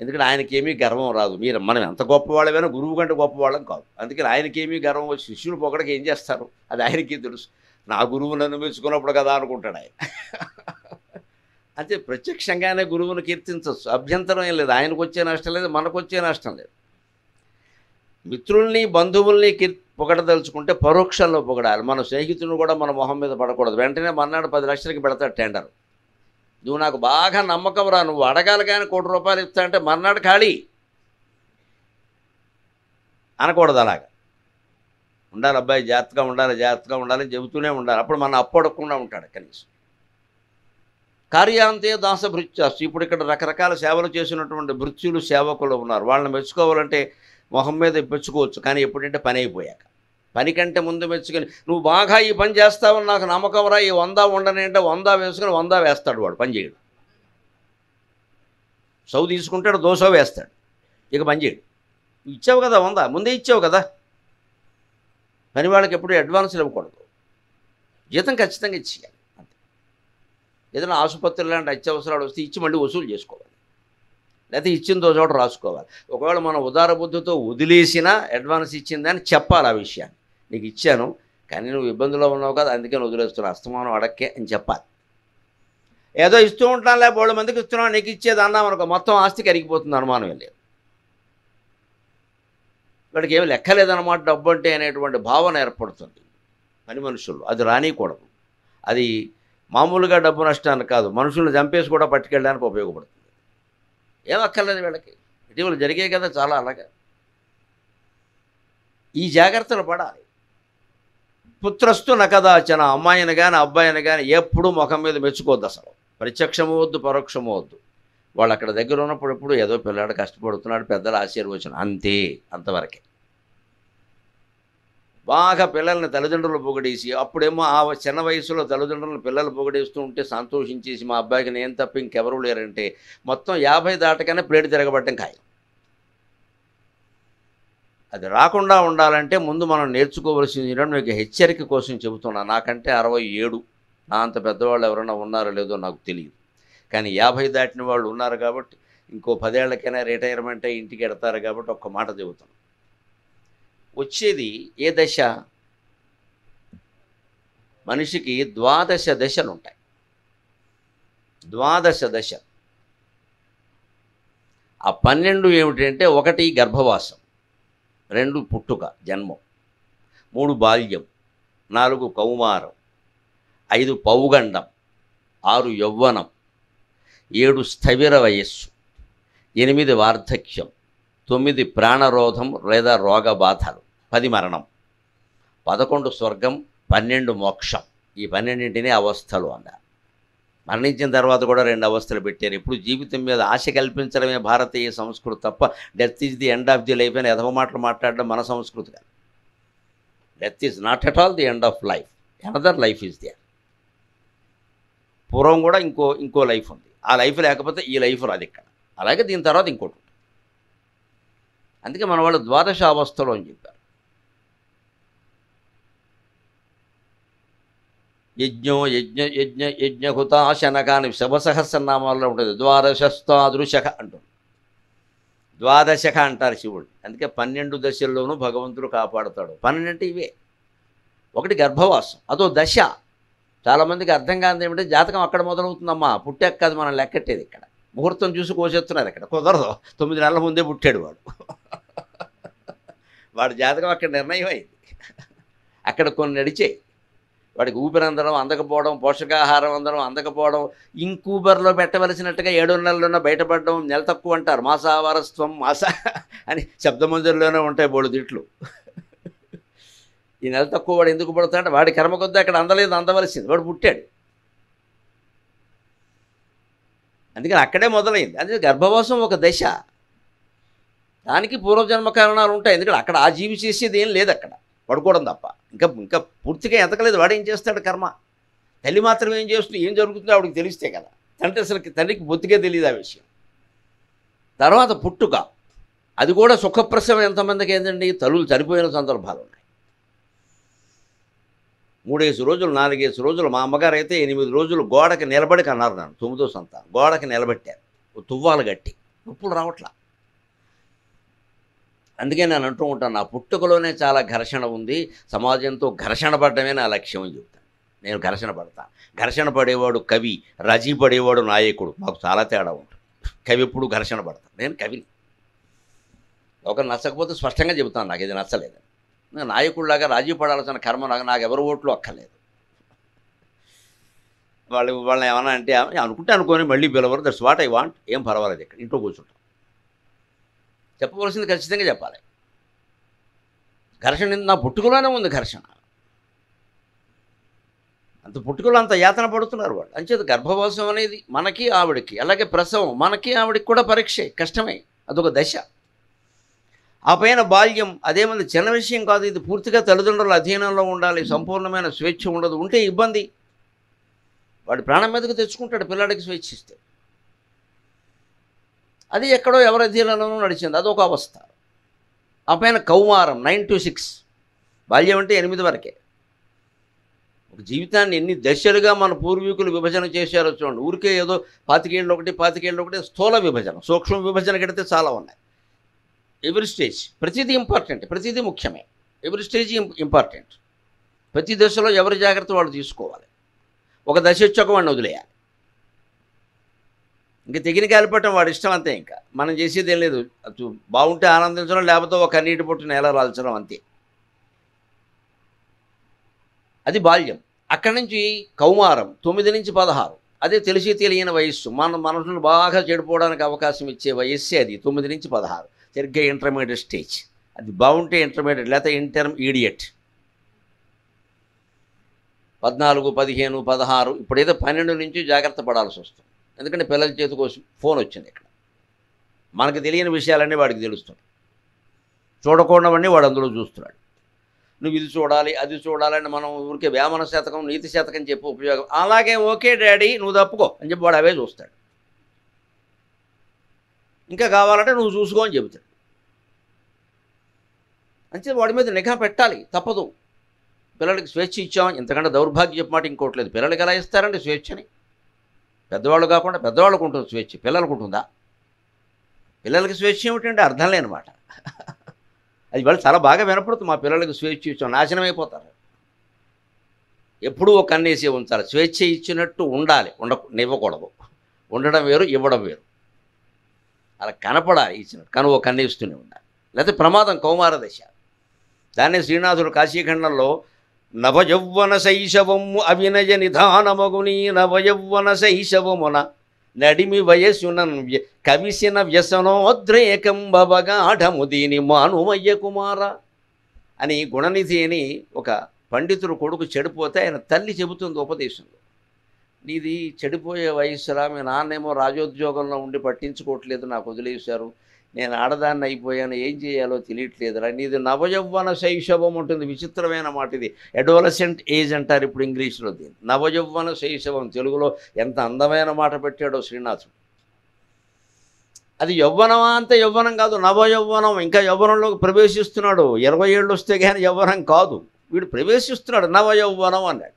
ఎందుకంటే ఆయనకేమీ గర్వం రాదు. మనం ఎంత గొప్పవాళ్ళమైనా గురువు కంటే గొప్పవాళ్ళం కాదు. అందుకని ఆయనకేమీ గర్వం వచ్చి శిష్యులు పొగడకి ఏం చేస్తారు అది ఆయనకి తెలుసు. నా గురువు నన్ను మెచ్చుకున్నప్పుడు కదా అనుకుంటాడు ఆయన. అంతే, ప్రత్యక్షంగానే గురువును కీర్తించవచ్చు, అభ్యంతరం ఏం లేదు. ఆయనకు వచ్చే నష్టం లేదు, మనకు వచ్చే నష్టం లేదు. మిత్రుల్ని బంధువుల్ని పొగడదలుచుకుంటే పరోక్షంలో పొగడాలి. మన స్నేహితుని కూడా మన మొహం మీద పడకూడదు. వెంటనే మన్నాడు 10 లక్షలకి పెడతాడు టెండర్. నువ్వు నాకు బాగా నమ్మకం రా, నువ్వు అడగాలి కానీ ₹1 కోటి ఇస్తా అంటే మర్నాడు ఖాళీ అనకూడదు. అలాగా ఉండాలి. అబ్బాయి జాగ్రత్తగా ఉండాలి, జాగ్రత్తగా ఉండాలని చెబుతూనే ఉండాలి. అప్పుడు మన అప్పు అడగకుండా ఉంటాడు కనీసం. కార్యాంతే దాసభృత్యాస్తు. ఇప్పుడు ఇక్కడ రకరకాల సేవలు చేసినటువంటి భృత్యులు, సేవకులు ఉన్నారు. వాళ్ళని మెచ్చుకోవాలంటే మొహం మీద మెచ్చుకోవచ్చు, కానీ ఎప్పుడంటే పని అయిపోయాక. పని కంటే ముందు మెచ్చుకొని నువ్వు బాగా ఈ పని చేస్తావని నాకు నమ్మకం రా, ఈ 100 ఉండని అంటే 100 వేసుకొని 100 వేస్తాడు వాడు. పని చేయడు. సౌ తీసుకుంటాడు, దోసో వేస్తాడు, ఇక పని చేయడు. ఇచ్చావు కదా 100, ముందే ఇచ్చావు కదా. పని వాళ్ళకి ఎప్పుడు అడ్వాన్సులు ఇవ్వకూడదు, జీతం ఖచ్చితంగా ఇచ్చేయాలి. అంతే. ఏదైనా ఆసుపత్రి లాంటి అత్యవసరాలు వస్తే ఇచ్చి మళ్ళీ వసూలు చేసుకోవాలి, లేకపోతే ఇచ్చిందో చోట రాసుకోవాలి. ఒకవేళ మనం ఉదార బుద్ధితో వదిలేసినా అడ్వాన్స్ ఇచ్చిందని చెప్పాలి. ఆ విషయాన్ని నీకు ఇచ్చాను కానీ నువ్వు ఇబ్బందులో ఉన్నావు కదా అందుకని వదిలేస్తున్నావు, అస్తమానం అడక్కే అని చెప్పాలి. ఏదో ఇస్తూ ఉంటాను లేకపోతే 100 మందికి ఇస్తున్నావు, నీకు ఇచ్చేది అన్నాం అనుకో, మొత్తం ఆస్తి కరిగిపోతుంది, అనుమానం లేదు. వాడికి ఏమి లెక్కలేదన్నమాట డబ్బు అంటే అనేటువంటి భావన ఏర్పడుతుంది పని మనుషుల్లో. అది రానియకూడదు. అది మామూలుగా డబ్బు నష్టాన్ని కాదు, మనుషులను చంపేసి కూడా పట్టుకెళ్ళడానికి ఉపయోగపడుతుంది. ఏం అక్కర్లేదు వీళ్ళకి. ఇటీవల జరిగే కదా చాలా అలాగా. ఈ జాగ్రత్తలు పడాలి. పుత్రస్తు నకదాచన. అమ్మాయిని కానీ అబ్బాయిని కానీ ఎప్పుడూ ముఖం మీద మెచ్చుకోవద్దు అసలు. ప్రత్యక్షము వద్దు, పరోక్షము వద్దు. వాళ్ళు అక్కడ దగ్గర ఉన్నప్పుడు ఎప్పుడు ఏదో పిల్లాడు కష్టపడుతున్నాడు, పెద్దల ఆశీర్వచనం అంతే, అంతవరకే. బాగా పిల్లల్ని తల్లిదండ్రులు పొగిడేసి, అప్పుడేమో ఆ చిన్న వయసులో తల్లిదండ్రులను పిల్లలు పొగిడేస్తూ ఉంటే సంతోషించేసి, మా అబ్బాయికి నేను తప్ప ఇంకెవరూ లేరంటే మొత్తం 50 దాటగానే ప్లేట్ తిరగబట్టం ఖాయం. అది రాకుండా ఉండాలంటే ముందు మనం నేర్చుకోవలసింది, మీకు హెచ్చరిక కోసం చెబుతున్నా. నాకంటే 67, నా అంత పెద్దవాళ్ళు ఎవరైనా ఉన్నారో లేదో నాకు తెలియదు, కానీ 50 దాటిన వాళ్ళు ఉన్నారు కాబట్టి, ఇంకో 10 ఏళ్లకైనా రిటైర్మెంట్ అయ్యి ఇంటికి ఎడతారు కాబట్టి ఒక్క మాట చెబుతాను. వచ్చేది ఏ దశ? మనిషికి 12 దశలు ఉంటాయి. 12 దశ. ఆ 12 ఏమిటంటే, 1 గర్భవాసం, 2 పుట్టుక జన్మం, 3 బాల్యం, 4 కౌమారం, 5 పౌగండం, 6 యౌవనం, 7 స్థవిర వయస్సు, 8 వార్ధక్యం, 9 ప్రాణరోధం లేదా రోగ బాధలు, 10 మరణం, 11 స్వర్గం, 12 మోక్షం. ఈ 12ంటిని అవస్థలు అన్నారు. మరణించిన తర్వాత కూడా 2 అవస్థలు పెట్టారు. ఇప్పుడు జీవితం మీద ఆశ కల్పించడమే భారతీయ సంస్కృతి తప్ప, death is the end of the life అని ఎదవ మాటలు మాట్లాడడం మన సంస్కృతి కాదు. Death is not at all the end of life, another life is there. పూర్వం కూడా ఇంకో లైఫ్ ఉంది, ఆ లైఫ్ లేకపోతే ఈ లైఫ్ రాదు ఇక్కడ. అలాగే దీని తర్వాత ఇంకోటి ఉంటుంది. అందుకే మన వాళ్ళు 12 అవస్థలు అని చెప్పారు. యజ్ఞో యజ్ఞహుతాశనక అని శవసహస్రనామాల్లో ఉంటుంది. 12 అంటుంది. 12 అంటారు శివుడు. అందుకే 12 దశల్లోనూ భగవంతుడు కాపాడుతాడు. 12 అంటే ఇవే. 1 గర్భవాసం, అదో దశ. చాలామందికి అర్థం కాదు ఏమిటంటే, జాతకం అక్కడ మొదలవుతుందమ్మా, పుట్టాక కాదు మనం లెక్కెట్టేది. ఇక్కడ ముహూర్తం చూసి కోసేస్తున్నారు. ఇక్కడ కుదరదు, 9 నెలల ముందే పుట్టాడు వాడు జాతకం అక్కడ నిర్ణయం అయింది. అక్కడ కొన్ని నడిచాయి. వాడికి ఊపిరి అందడం అందకపోవడం, పోషకాహారం అందడం అందకపోవడం, ఇంకూబర్లో పెట్టవలసినట్టుగా 7 నెలల్లోనే బయటపడడం, నెల తక్కువ అంటారు. మాసావారస్త్వం అని శబ్దమంజరిలోనే ఉంటాయి బోడు తిట్లు. ఈ నెల తక్కువ వాడు ఎందుకు పడుతాడు? వాడి కర్మ కొద్ది అక్కడ అందలేదు, అందవలసింది. వాడు పుట్టాడు. అందుకని అక్కడే మొదలైంది. అందుకే గర్భవాసం ఒక దశ. దానికి పూర్వజన్మ కారణాలు ఉంటాయి. ఎందుకంటే అక్కడ ఆ జీవి చేసేది ఏం లేదు, అక్కడ పడుకోవడం తప్ప. ఇంకా పూర్తిగా ఎతకలేదు. వాడు ఏం చేస్తాడు? కర్మ. తల్లి మాత్రం ఏం చేస్తుంది, ఏం జరుగుతుందో ఆవిడకి తెలిస్తే కదా. తండ్రికి బొత్తిగా తెలియదు ఆ విషయం. తర్వాత పుట్టుక, అది కూడా సుఖప్రసవం. ఎంతమందికి ఏంటండి, తల్లులు చనిపోయిన సందర్భాలు ఉన్నాయి. 3 రోజులు 4 రోజులు. మా అమ్మగారు అయితే 8 రోజులు గోడకి నిలబడి కన్నారు నన్ను. 9వ సంతానం గోడకి నిలబెట్టారు, తువ్వాలు గట్టి. నొప్పులు రావట్లా. అందుకే నేను అంటూ ఉంటాను, నా పుట్టుకలోనే చాలా ఘర్షణ ఉంది. సమాజంతో ఘర్షణ పడడమే నా లక్ష్యం అని చెప్తాను. నేను ఘర్షణ పడతాను. ఘర్షణ పడేవాడు కవి, రజీ పడేవాడు నాయకుడు. మాకు చాలా తేడా ఉంటుంది. కవి ఎప్పుడు ఘర్షణ పడతాను. నేను కవిని. ఒకరు నచ్చకపోతే స్పష్టంగా చెబుతాను, నాకు ఇది నచ్చలేదు. నాయకుడిలాగా రాజీ పడాల్సిన కర్మ నాకు ఎవరు ఓట్లు అక్కర్లేదు. వాళ్ళని ఏమన్నా అంటే అనుకుంటే అనుకొని మళ్ళీ పిలవరు. That's what I want. ఏం పర్వాలేదు, ఇక్కడ ఇంట్లో కూర్చుంటాం. చెప్పవలసింది ఖచ్చితంగా చెప్పాలి. ఘర్షణ నా పుట్టుకలోనే ఉంది. ఘర్షణ అంత పుట్టుకలో అంత యాతన పడుతున్నారు వాళ్ళు. అంచేత గర్భవాసం అనేది మనకి ఆవిడకి, అలాగే ప్రసవం మనకి ఆవిడకి కూడా పరీక్షే, కష్టమే. అదొక దశ. ఆ పైన బాల్యం, అదేమంది చిన్న విషయం కాదు. ఇది పూర్తిగా తల్లిదండ్రుల అధీనంలో ఉండాలి. సంపూర్ణమైన స్వేచ్ఛ ఉండదు. ఉంటే ఇబ్బంది. వాడి ప్రాణం మీదకు తెచ్చుకుంటాడు పిల్లాడికి స్వేచ్ఛ ఇస్తే. అది ఎక్కడో ఎవరి అధీనంలోనూ నడిచింది. అదొక అవస్థ. ఆ పైన కౌమారం 9 to 6. బాల్యం అంటే 8 వరకే. ఒక జీవితాన్ని ఎన్ని దశలుగా మన పూర్వీకులు విభజన చేశారో చూడండి. ఊరికే ఏదో 25 ఏళ్ళు ఒకటి స్థూల విభజన, సూక్ష్మ విభజన కడితే చాలా ఉన్నాయి. ఎవ్రీ స్టేజ్ ప్రతిదీ ఇంపార్టెంట్, ప్రతిదీ ముఖ్యమే. Every stage important. ప్రతి దశలో ఎవరి జాగ్రత్త వాళ్ళు తీసుకోవాలి. ఒక దశ వచ్చాక వాడిని వదిలేయాలి. ఇంకా తెగిన కాలిపట్టం వాడి ఇష్టం అంతే. ఇంకా మనం చేసేది ఏం లేదు. బాగుంటే ఆనందించడం, లేకపోతే ఒక కన్నీటి పొట్టు నేల రాల్చడం అంతే. అది బాల్యం. అక్కడి నుంచి కౌమారం 9 నుంచి 16. అదే తెలిసి తెలియని వయస్సు. మనసును బాగా చెడిపోవడానికి అవకాశం ఇచ్చే వయస్సే అది. 9 నుంచి 16 సరిగ్గా ఇంటర్మీడియట్ స్టేజ్. అది బాగుంటే ఇంటర్మీడియట్, లేకపోతే ఇంటర్మీడియట్. 14, 15, 16 ఇప్పుడైతే 12 నుంచి జాగ్రత్త పడాల్సి వస్తుంది. ఎందుకంటే పిల్లల చేతికి ఫోన్ వచ్చింది. ఇక్కడ మనకు తెలియని విషయాలన్నీ వాడికి తెలుస్తుంది. చూడకూడవన్నీ వాడు అందులో చూస్తున్నాడు. నువ్వు ఇది చూడాలి అది చూడాలని మనం ఊరికే వేమన శతకం నీతి శతకం చెప్పి ఉపయోగం. అలాగే ఓకే డాడీ నువ్వు తప్పుకో అని చెప్పి వాడు అవే చూస్తాడు. ఇంకా కావాలంటే నువ్వు చూసుకో అని చెబుతాడు. అంతే వాడి మీద నిఘా పెట్టాలి, తప్పదు. పిల్లలకి స్వేచ్ఛ ఇచ్చాం, ఇంతకంటే దౌర్భాగ్యం చెప్పమాట ఇంకోటి లేదు. పిల్లలకి ఎలా ఇస్తారండి స్వేచ్ఛని? పెద్దవాళ్ళు కాకుండా పెద్దవాళ్ళకు ఉంటుంది స్వేచ్ఛ, పిల్లలకు ఉంటుందా? పిల్లలకి స్వేచ్ఛ ఏమిటంటే అర్థం లేనమాట. అది వాళ్ళు చాలా బాగా వినపడుతుంది. మా పిల్లలకి స్వేచ్ఛ ఇచ్చాం, నాశనం అయిపోతారు. ఎప్పుడూ ఒక కన్నేసి ఉంచాలి. స్వేచ్ఛ ఇచ్చినట్టు ఉండాలి, ఇవ్వకూడదు. ఉండడం వేరు, ఇవ్వడం వేరు. అలా కనపడాలి ఇచ్చినట్టు, కానీ ఒక కన్నేస్తూనే ఉండాలి. లేకపోతే ప్రమాదం, కౌమార దశ. దాన్నే శ్రీనాథుడు కాశీఖండంలో నవయౌవన శైశవము అవినయ నిధానమగుని నవయౌవన శైశవమున నడిమి వయస్సున కవిసిన వ్యసనోద్రేకం బవగాఢము దీని మానుమయ్య కుమార అని గుణనిధి అని ఒక పండితుడు కొడుకు చెడిపోతే ఆయన తల్లి చెబుతుంది ఉపదేశంలో, నీది చెడిపోయే వయస్సురా, మీ నాన్నేమో రాజోద్యోగంలో ఉండి పట్టించుకోవట్లేదు, నాకు వదిలేశారు, నేను ఆడదాన్ని అయిపోయాను, ఏం చేయాలో తెలియట్లేదురా, నీది నవయౌవన శైశవం ఉంటుంది. విచిత్రమైన మాట ఇది, అడోలసెంట్ ఏజ్ అంటారు ఇప్పుడు ఇంగ్లీష్లో దీన్ని. నవయౌవన శైశవం, తెలుగులో ఎంత అందమైన మాట పెట్టాడో శ్రీనాథుడు. అది యవ్వనమా అంటే యవ్వనం కాదు, నవయౌవనం. ఇంకా యవ్వనంలోకి ప్రవేశిస్తున్నాడు. 20 ఏళ్ళు వస్తే కానీ యవ్వనం కాదు, వీడు ప్రవేశిస్తున్నాడు, నవయౌవనం అన్నాడు.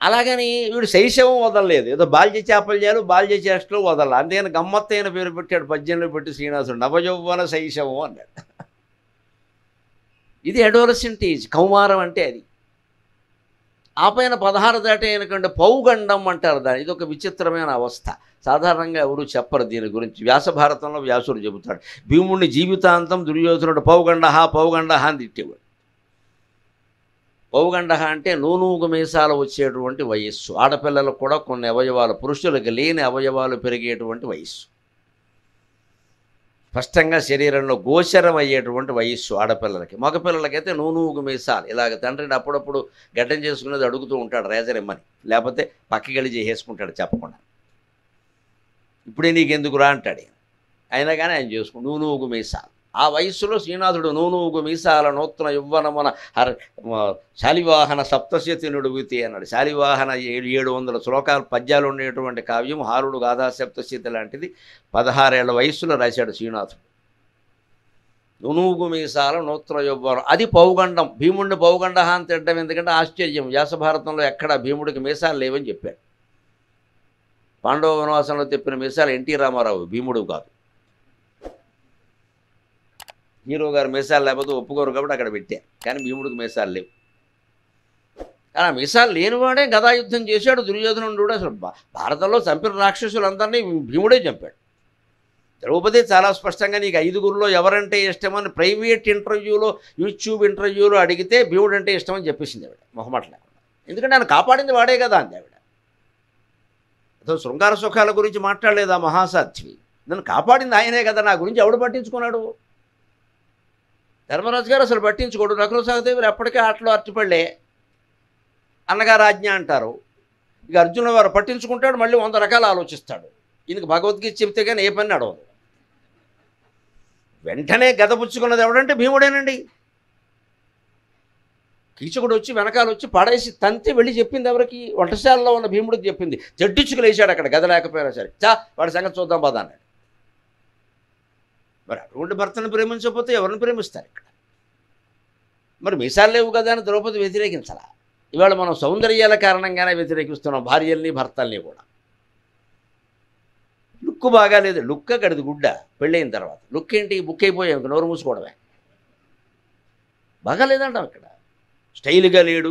అలాగని వీడు శైశవం వదలలేదు, ఏదో బాల్య చాపల్యాలు బాల్య చేష్టలు వదల. అంతేగాని గమ్మత్తైన పేరు పెట్టాడు పద్యంలో పెట్టి శ్రీనివాసుడు, నవయౌవన శైశవం అన్నాడు. ఇది అడోలసెంట్ ఏజ్, కౌమారం అంటే అది. ఆ పైన 16 దాటే ఎందుకంటే పౌగండం అంటారు దాన్ని. ఇది ఒక విచిత్రమైన అవస్థ, సాధారణంగా ఎవరు చెప్పరు దీని గురించి. వ్యాసభారతంలో వ్యాసుడు చెబుతాడు, భీముడిని జీవితాంతం దుర్యోధనుడు పౌగండ అని తిట్టేవాడు. పౌగండ అంటే నూనూగు మీసాలు వచ్చేటువంటి వయస్సు. ఆడపిల్లలకు కూడా కొన్ని అవయవాలు, పురుషులకు లేని అవయవాలు పెరిగేటువంటి వయస్సు. స్పష్టంగా శరీరంలో గోచరం అయ్యేటువంటి వయస్సు ఆడపిల్లలకి. మగపిల్లలకైతే నూనూగు మీసాలు. ఇలాగ తండ్రిని అప్పుడప్పుడు గడ్డం చేసుకునేది అడుగుతూ ఉంటాడు రేజరిమ్మని, లేకపోతే పక్కకెళ్ళి చేసేసుకుంటాడు చెప్పకుండా. ఇప్పుడే నీకెందుకు రా అంటాడు. అయినా కానీ ఆయన చేసుకుంటూ నూనూగు మీసాలు. ఆ వయస్సులో శ్రీనాథుడు నూనూగు మీసాల నూతన యవ్వనమున శాలివాహన సప్తశతి నుడుగుతి అన్నాడు. శాలివాహన 700 శ్లోకాలు పద్యాలు ఉండేటువంటి కావ్యం హారుడు గాథా సప్తశతి లాంటిది 16 ఏళ్ల వయస్సులో రాశాడు శ్రీనాథుడు. నూనూగు మీసాల నూతన యవ్వనం, అది పౌగండం. భీముడిని పౌగండ అని తిట్టడం ఎందుకంటే ఆశ్చర్యం, వ్యాసభారతంలో ఎక్కడ భీముడికి మీసాలు లేవని చెప్పాడు. పాండవ వనవాసంలో తెప్పిన మీసాలు ఎన్టీ రామారావు, భీముడు కాదు. హీరో గారు మీసాలు లేకపోతే ఒప్పుకోరు కాబట్టి అక్కడ పెట్టారు, కానీ భీముడికి మీసాలు లేవు. కానీ ఆ మీసాలు లేనివాడే గదాయుద్ధం చేశాడు దుర్యోధనుడు. అసలు భారతంలో చంపిన రాక్షసులందరినీ భీముడే చంపాడు. ద్రౌపది చాలా స్పష్టంగా నీకు 5గురిలో ఎవరంటే ఇష్టమని ప్రైవేట్ ఇంటర్వ్యూలో, యూట్యూబ్ ఇంటర్వ్యూలో అడిగితే భీముడు అంటే ఇష్టమని చెప్పేసింది ఆవిడ మొహమాట లేకుండా. ఎందుకంటే ఆయన కాపాడింది వాడే కదా అంది ఆవిడ. అదో శృంగార సుఖాల గురించి మాట్లాడలేదు ఆ మహాసాధ్వి, నన్ను కాపాడింది ఆయనే కదా, నా గురించి ఎవడు పట్టించుకున్నాడు? ధర్మరాజు గారు అసలు పట్టించుకోడు. నకుల సహదేవులు ఎప్పటికీ ఆటలో అట్టిపళ్ళే, అన్నగారు ఆజ్ఞ అంటారు. ఇక అర్జునుల వారు పట్టించుకుంటాడు, మళ్ళీ 100 రకాలు ఆలోచిస్తాడు. ఈయనకి భగవద్గీత చెప్తే కానీ ఏ పని నడవదు. వెంటనే గద పుచ్చుకున్నది ఎవడంటే భీముడేనండి. కీచకుడు వచ్చి వెనకాల వచ్చి పడేసి తంతి వెళ్ళి చెప్పింది ఎవరికి? వంటశాలలో ఉన్న భీముడికి చెప్పింది. జడ్డిచ్చుకు లేచాడు అక్కడ, గద లేకపోయినా సరే. వాడి సంగతి చూద్దాం పద అన్నాడు. మరి అటువంటి భర్తను ప్రేమించకపోతే ఎవరిని ప్రేమిస్తారు ఇక్కడ? మరి మీసాలు లేవు కదా అని ద్రౌపది వ్యతిరేకించాలా? ఇవాళ మనం సౌందర్యాల కారణంగానే వ్యతిరేకిస్తున్నాం భార్యల్ని భర్తల్ని కూడా. లుక్ బాగాలేదు, లుక్ గడిది గుడ్డ. పెళ్ళైన తర్వాత లుక్ ఏంటి? బుక్ అయిపోయాం, నోరు మూసుకోవడమే. బాగాలేదంటాం ఇక్కడ. స్టైల్గా లేడు,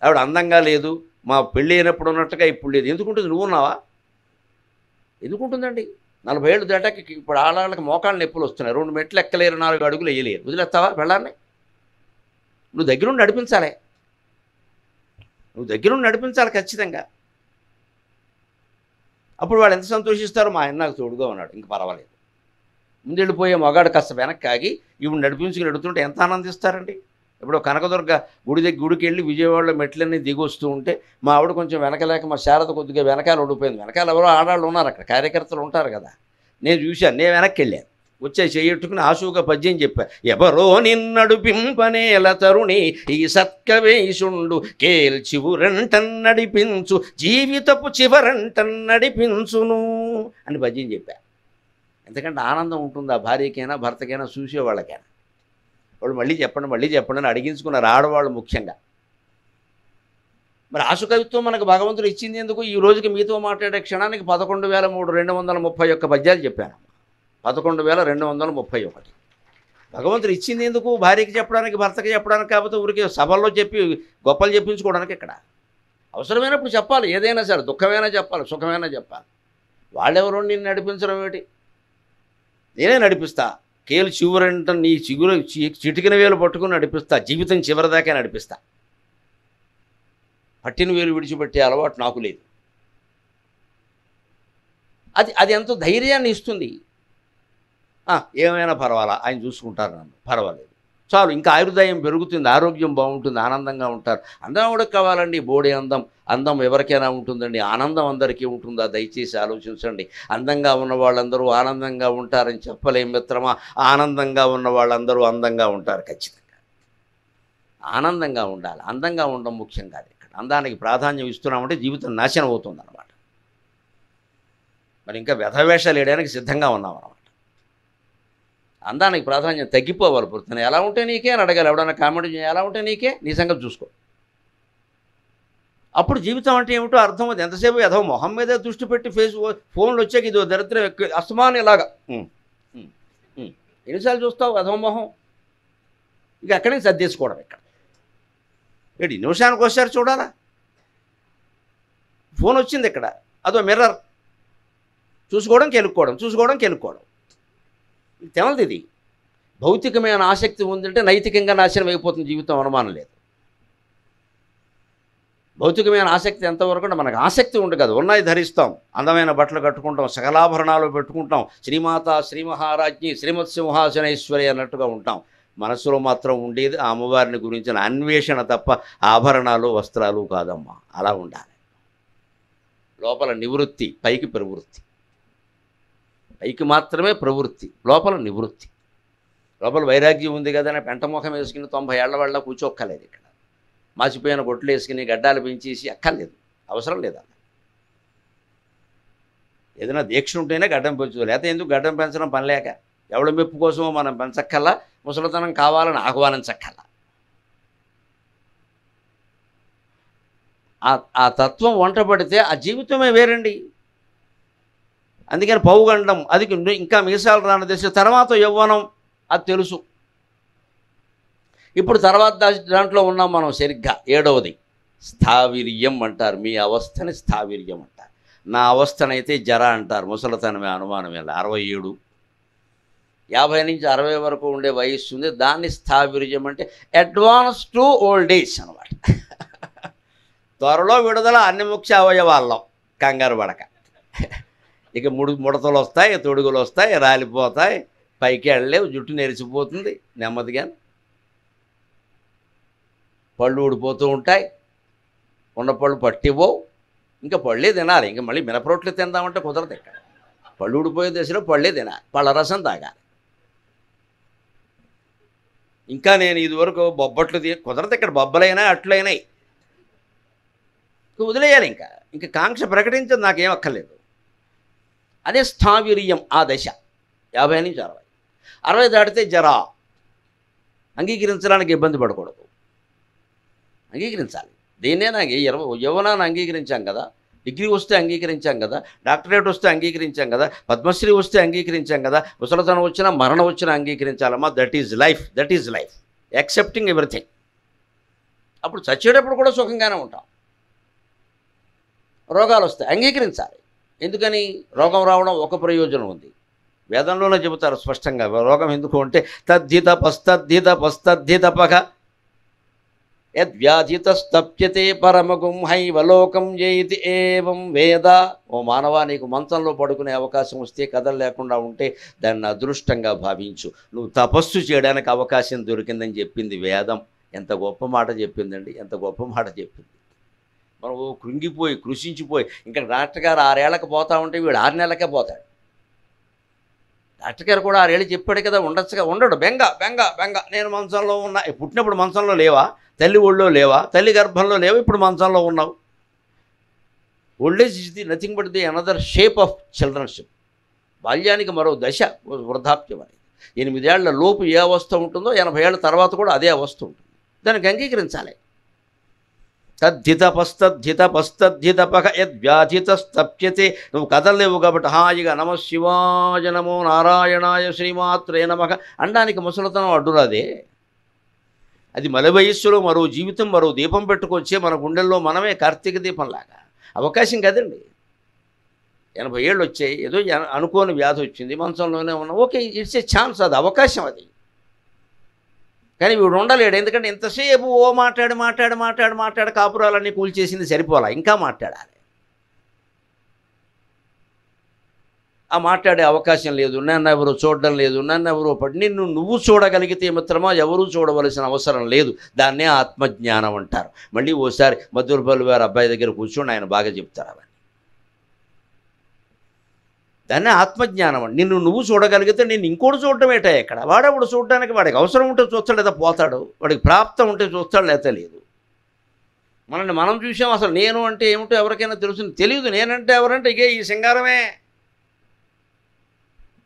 ఆవిడ అందంగా లేదు, మా పెళ్ళి అయినప్పుడు ఉన్నట్టుగా ఇప్పుడు లేదు. ఎందుకుంటుంది? నువ్వు ఉన్నావా? ఎందుకుంటుందండి? 40 ఏళ్ళు దాటాక ఇప్పుడు ఆడవాళ్ళకి మోకాళ్ళ నొప్పులు వస్తున్నాయి. 2 మెట్లు ఎక్కలేరు, 4 అడుగులు వేయలేరు. వదిలేస్తావా పెళ్ళాన్ని? నువ్వు దగ్గరుండి నడిపించాలి, నువ్వు దగ్గరుండి నడిపించాలి ఖచ్చితంగా. అప్పుడు వాళ్ళు ఎంత సంతోషిస్తారో, మా ఆయన నాకు తోడుగా ఉన్నాడు, ఇంక పర్వాలేదు. ముందెళ్ళిపోయే మగాడు కాస్త వెనక్కి ఆగి ఇవి నడిపించుకుని ఎడుతుంటే ఎంత ఆనందిస్తారండి. ఇప్పుడు కనకదుర్గ గుడికి వెళ్ళి విజయవాడలో మెట్లన్నీ దిగి వస్తూ ఉంటే మా ఆవిడ కొంచెం వెనకలేక మా శారద కొద్దిగా వెనకాల ఉండిపోయింది. వెనకాల ఎవరో ఆడాళ్ళు ఉన్నారు, అక్కడ కార్యకర్తలు ఉంటారు కదా. నేను చూశాను, నేను వెనక్కి వెళ్ళాను. వచ్చే చెయ్యట్టుకుని ఆశువుగా పద్యం చెప్పా. ఎవరో నిన్నడుపింపనేల తరుణి ఈ సత్కవేశుండు కేల్చివురంటన్ నడిపించు జీవితపు చివరంటన్ నడిపించును అని పద్యం చెప్పా. ఎందుకంటే ఆనందం ఉంటుంది ఆ భార్యకైనా భర్తకైనా చూసేవాళ్ళకైనా. వాళ్ళు మళ్ళీ చెప్పండి అని అడిగించుకున్నారు ఆడవాళ్ళు ముఖ్యంగా. మరి ఆశు కవిత్వం మనకు భగవంతుడు ఇచ్చింది ఎందుకు? ఈ రోజుకి మీతో మాట్లాడే క్షణానికి 11,231 పద్యాలు చెప్పాను. 11,231 భగవంతుడు ఇచ్చింది ఎందుకు? భార్యకి చెప్పడానికి, భర్తకి చెప్పడానికి, కాకపోతే ఊరికి సభల్లో చెప్పి గొప్పలు చెప్పించుకోవడానికి. ఇక్కడ అవసరమైనప్పుడు చెప్పాలి, ఏదైనా సరే, దుఃఖమైనా చెప్పాలి, సుఖమైనా చెప్పాలి. వాళ్ళెవరో నిన్ను నడిపించడం ఏమిటి? నేనే నడిపిస్తా. కేలు చివరంట నీ చిటికిన వేలు పట్టుకుని నడిపిస్తా, జీవితం చివరిదాకా నడిపిస్తా. పట్టిన వేలు విడిచిపెట్టే అలవాటు నాకు లేదు. అది ఎంతో ధైర్యాన్ని ఇస్తుంది. ఏమైనా పర్వాలా, ఆయన చూసుకుంటారు నన్ను, పర్వాలేదు, చాలు. ఇంకా ఆయుర్దాయం పెరుగుతుంది, ఆరోగ్యం బాగుంటుంది, ఆనందంగా ఉంటారు. అందం కూడా కావాలండి, బోడి అందం ఎవరికైనా ఉంటుందండి, ఆనందం అందరికీ ఉంటుందా? దయచేసి ఆలోచించండి. అందంగా ఉన్న వాళ్ళందరూ ఆనందంగా ఉంటారని చెప్పలేం మిత్రమా. ఆనందంగా ఉన్న వాళ్ళందరూ అందంగా ఉంటారు ఖచ్చితంగా. ఆనందంగా ఉండాలి, అందంగా ఉండడం ముఖ్యం కాదు. ఇక్కడ అందానికి ప్రాధాన్యం ఇస్తున్నామంటే జీవితం నాశనం అవుతుంది అన్నమాట. మరి ఇంకా వ్యధవేషాలు వేయడానికి సిద్ధంగా ఉన్నాం అన్నమాట. అందానికి ప్రాధాన్యం తగ్గిపోవాలి. పుడుతున్నాయి ఎలా ఉంటే నీకే అని అడగాలి. ఎవడన్నా కామెంట్ ఎలా ఉంటే నీకే, నీ సంగతి చూసుకో. అప్పుడు జీవితం అంటే ఏమిటో అర్థం అవుతుంది. ఎంతసేపు ఏదో మొహం మీదే దృష్టి పెట్టి ఫోన్లు వచ్చాక ఇది దరిద్రం ఎక్కువ, అస్తమానం ఇలాగా ఎన్నిసార్లు చూస్తావు అధో మొహం? ఇక అక్కడే సర్దేసుకోవడం. ఇక్కడ ఏంటి నిమిషానికి ఒకసారి చూడాలా? ఫోన్ వచ్చింది ఇక్కడ, అదో మిర్రర్, చూసుకోవడం కెలుక్కోవడం. తెమలది ఇది. భౌతికమైన ఆసక్తి ఉందంటే నైతికంగా నాశనం అయిపోతుంది జీవితం, అనుమానం లేదు. భౌతికమైన ఆసక్తి ఎంతవరకు అంటే మనకు ఆసక్తి ఉండదు కదా, ఉన్నాయి ధరిస్తాం, అందమైన బట్టలు కట్టుకుంటాం, సకలాభరణాలు పెట్టుకుంటాం, శ్రీమాత శ్రీ మహారాజ్ఞి శ్రీమత్ సింహాసనేశ్వరి అన్నట్టుగా ఉంటాం. మనసులో మాత్రం ఉండేది ఆ అమ్మవారిని గురించిన అన్వేషణ తప్ప ఆభరణాలు వస్త్రాలు కాదమ్మా. అలా ఉండాలి. లోపల నివృత్తి, పైకి ప్రవృత్తి. పైకి మాత్రమే ప్రవృత్తి, లోపల నివృత్తి. లోపల వైరాగ్యం ఉంది కదా అని పెంటముఖం వేసుకుని 90 ఏళ్ల వాళ్ళ కూర్చోక్కర్లేదు. ఇక్కడ మాసిపోయిన గొట్లు వేసుకుని గడ్డాలు పెంచేసి అక్కర్లేదు, అవసరం లేదా. ఏదైనా దీక్ష ఉంటేనే గడ్డం పెంచుకోవాలి, లేకపోతే ఎందుకు గడ్డం పెంచడం పని లేక. ఎవడ మెప్పు కోసమో మనం పెంచక్కల్లా, ముసలితనం కావాలని ఆహ్వానించక్కల్లా. ఆ తత్వం వంట పడితే ఆ జీవితమే వేరండి. అందుకని పౌగండం, అది ఇంకా మీసాలు రాని దశ, తర్వాత యవ్వనం, అది తెలుసు. ఇప్పుడు తర్వాత దాంట్లో ఉన్నాం మనం సరిగ్గా. 7వది స్థావీర్యం అంటారు. మీ అవస్థని స్థావీర్యం అంటారు. నా అవస్థనైతే జర అంటారు. ముసలితనమే, అనుమానమే. 67, 50 నుంచి 60 వరకు ఉండే వయస్సు ఉంది, దాన్ని స్థావీర్యం అంటే అడ్వాన్స్ టు ఓల్డ్ ఏజ్ అనమాట. త్వరలో విడుదల అన్ని ముఖ్య అవయవాల్లో, కంగారు పడక. ఇక ముడతలు వస్తాయి, తొడుగులు వస్తాయి, రాలిపోతాయి, పైకి వెళ్ళలేవు, జుట్టు నెరిసిపోతుంది నెమ్మదిగా, పళ్ళు ఊడిపోతూ ఉంటాయి, ఉన్న పళ్ళు పట్టివ్వవు, ఇంకా పళ్ళే తినాలి. ఇంకా మళ్ళీ మినపరొట్లు తిందామంటే కుదరదు. ఇక్కడ పళ్ళు ఊడిపోయే దశలో పళ్ళే తినాలి, పళ్ళ రసం తాగాలి. ఇంకా నేను ఇదివరకు బొబ్బట్లు కుదరదు. ఇక్కడ బొబ్బలైనా అట్లయినాయి, వదిలేయాలి. ఇంకా కాంక్ష ప్రకటించదు, నాకేం అక్కర్లేదు. అదే స్థావీర్యం. ఆ దశ 50 నుంచి 60. 60 దాటితే జరా. అంగీకరించడానికి ఇబ్బంది పడకూడదు, అంగీకరించాలి. దీన్నే నాకు యవ్వనాన్ని అంగీకరించాం కదా, డిగ్రీ వస్తే అంగీకరించాం కదా, డాక్టరేట్ వస్తే అంగీకరించాం కదా, పద్మశ్రీ వస్తే అంగీకరించాం కదా, ముసలితనం వచ్చినా మరణం వచ్చినా అంగీకరించాలమ్మా. That is life, accepting everything. అప్పుడు చచ్చేటప్పుడు కూడా సుఖంగానే ఉంటాం. రోగాలు వస్తాయి, అంగీకరించాలి. ఎందుకని? రోగం రావడం ఒక ప్రయోజనం ఉంది. వేదంలోనే చెబుతారు స్పష్టంగా. రోగం ఎందుకు అంటే తద్ధితపస్తద్ధితపస్తద్ధితపక యద్వ్యాధితస్తప్యతే పరమగుం హైవలోకం జయతి ఏవం వేద. ఓ మానవా, నీకు మంచంలో పడుకునే అవకాశం వస్తే, కథలు లేకుండా ఉంటే దాన్ని అదృష్టంగా భావించు. నువ్వు తపస్సు చేయడానికి అవకాశం దొరికిందని చెప్పింది వేదం. ఎంత గొప్ప మాట చెప్పిందండి, ఎంత గొప్ప మాట చెప్పింది. మనం కృంగిపోయి కృషించిపోయి ఇంకా డాక్టర్ గారు 6 ఏళ్ళకి పోతా ఉంటే వీడు 6 నెలలకే పోతాడు. డాక్టర్ గారు కూడా 6 ఏళ్ళు చెప్పాడు కదా, ఉండొచ్చుగా. ఉండడు. బెంగ బెంగ బెంగ. నేను మంచంలో ఉన్నా. పుట్టినప్పుడు మంచంలో లేవా? తల్లి ఒళ్ళో లేవా? తల్లి గర్భంలో లేవా? ఇప్పుడు మంచంలో ఉన్నావు. Old age is the nothing but the another shape of childrenship. బాల్యానికి మరో దశ వృద్ధాప్యం అనేది. 8 ఏళ్ల లోపు ఏ అవస్థ ఉంటుందో 80 ఏళ్ల తర్వాత కూడా అదే అవస్థ ఉంటుంది. దానికి అంగీకరించాలి. తద్ధితపస్తద్ధితపస్తద్ధితపక యద్వ్యాధితస్తప్యతే. నువ్వు కదలలేవు కాబట్టి హాయిగా నమ శివాయ నమో నారాయణాయ శ్రీమాత్రే నమః అనడానికి ముసలితనం అడ్డురాదే. అది మలి వయస్సులో మరో జీవితం, మరో దీపం పెట్టుకొచ్చే మన గుండెల్లో మనమే కార్తీక దీపంలాగా అవకాశం కదండి. 80 ఏళ్ళు వచ్చాయి, ఏదో అనుకోని వ్యాధి వచ్చింది, మంచంలోనే ఉన్నాం. ఓకే, ఇట్స్ ఏ ఛాన్స్, అది అవకాశం అది. కానీ వీడు ఉండలేడు. ఎందుకంటే ఇంతసేపు మాట్లాడి కాపురాలన్నీ కూల్చేసింది సరిపోలా, ఇంకా మాట్లాడాలి. ఆ మాట్లాడే అవకాశం లేదు. నన్ను ఎవరు చూడడం లేదు, నన్ను ఎవరు నిన్ను నువ్వు చూడగలిగితే మిత్రమా ఎవరూ చూడవలసిన అవసరం లేదు. దాన్నే ఆత్మజ్ఞానం అంటారు. మళ్ళీ ఓసారి మధురపల్లి వారి అబ్బాయి దగ్గర కూర్చొని ఆయన బాగా చెప్తారు అవన్నీ. దాన్నే ఆత్మజ్ఞానం అండి. నిన్ను నువ్వు చూడగలిగితే నిన్ను ఇంకోటి చూడటం ఏటా ఎక్కడ? వాడెప్పుడు చూడడానికి వాడికి అవసరం ఉంటే చూస్తాడు, లేదా పోతాడు. వాడికి ప్రాప్తం ఉంటే చూస్తాడు, లేదా లేదు. మనల్ని మనం చూసాం. అసలు నేను అంటే ఏమిటో ఎవరికైనా తెలియదు. నేనంటే ఎవరంటే ఇకే ఈ సింగారమే.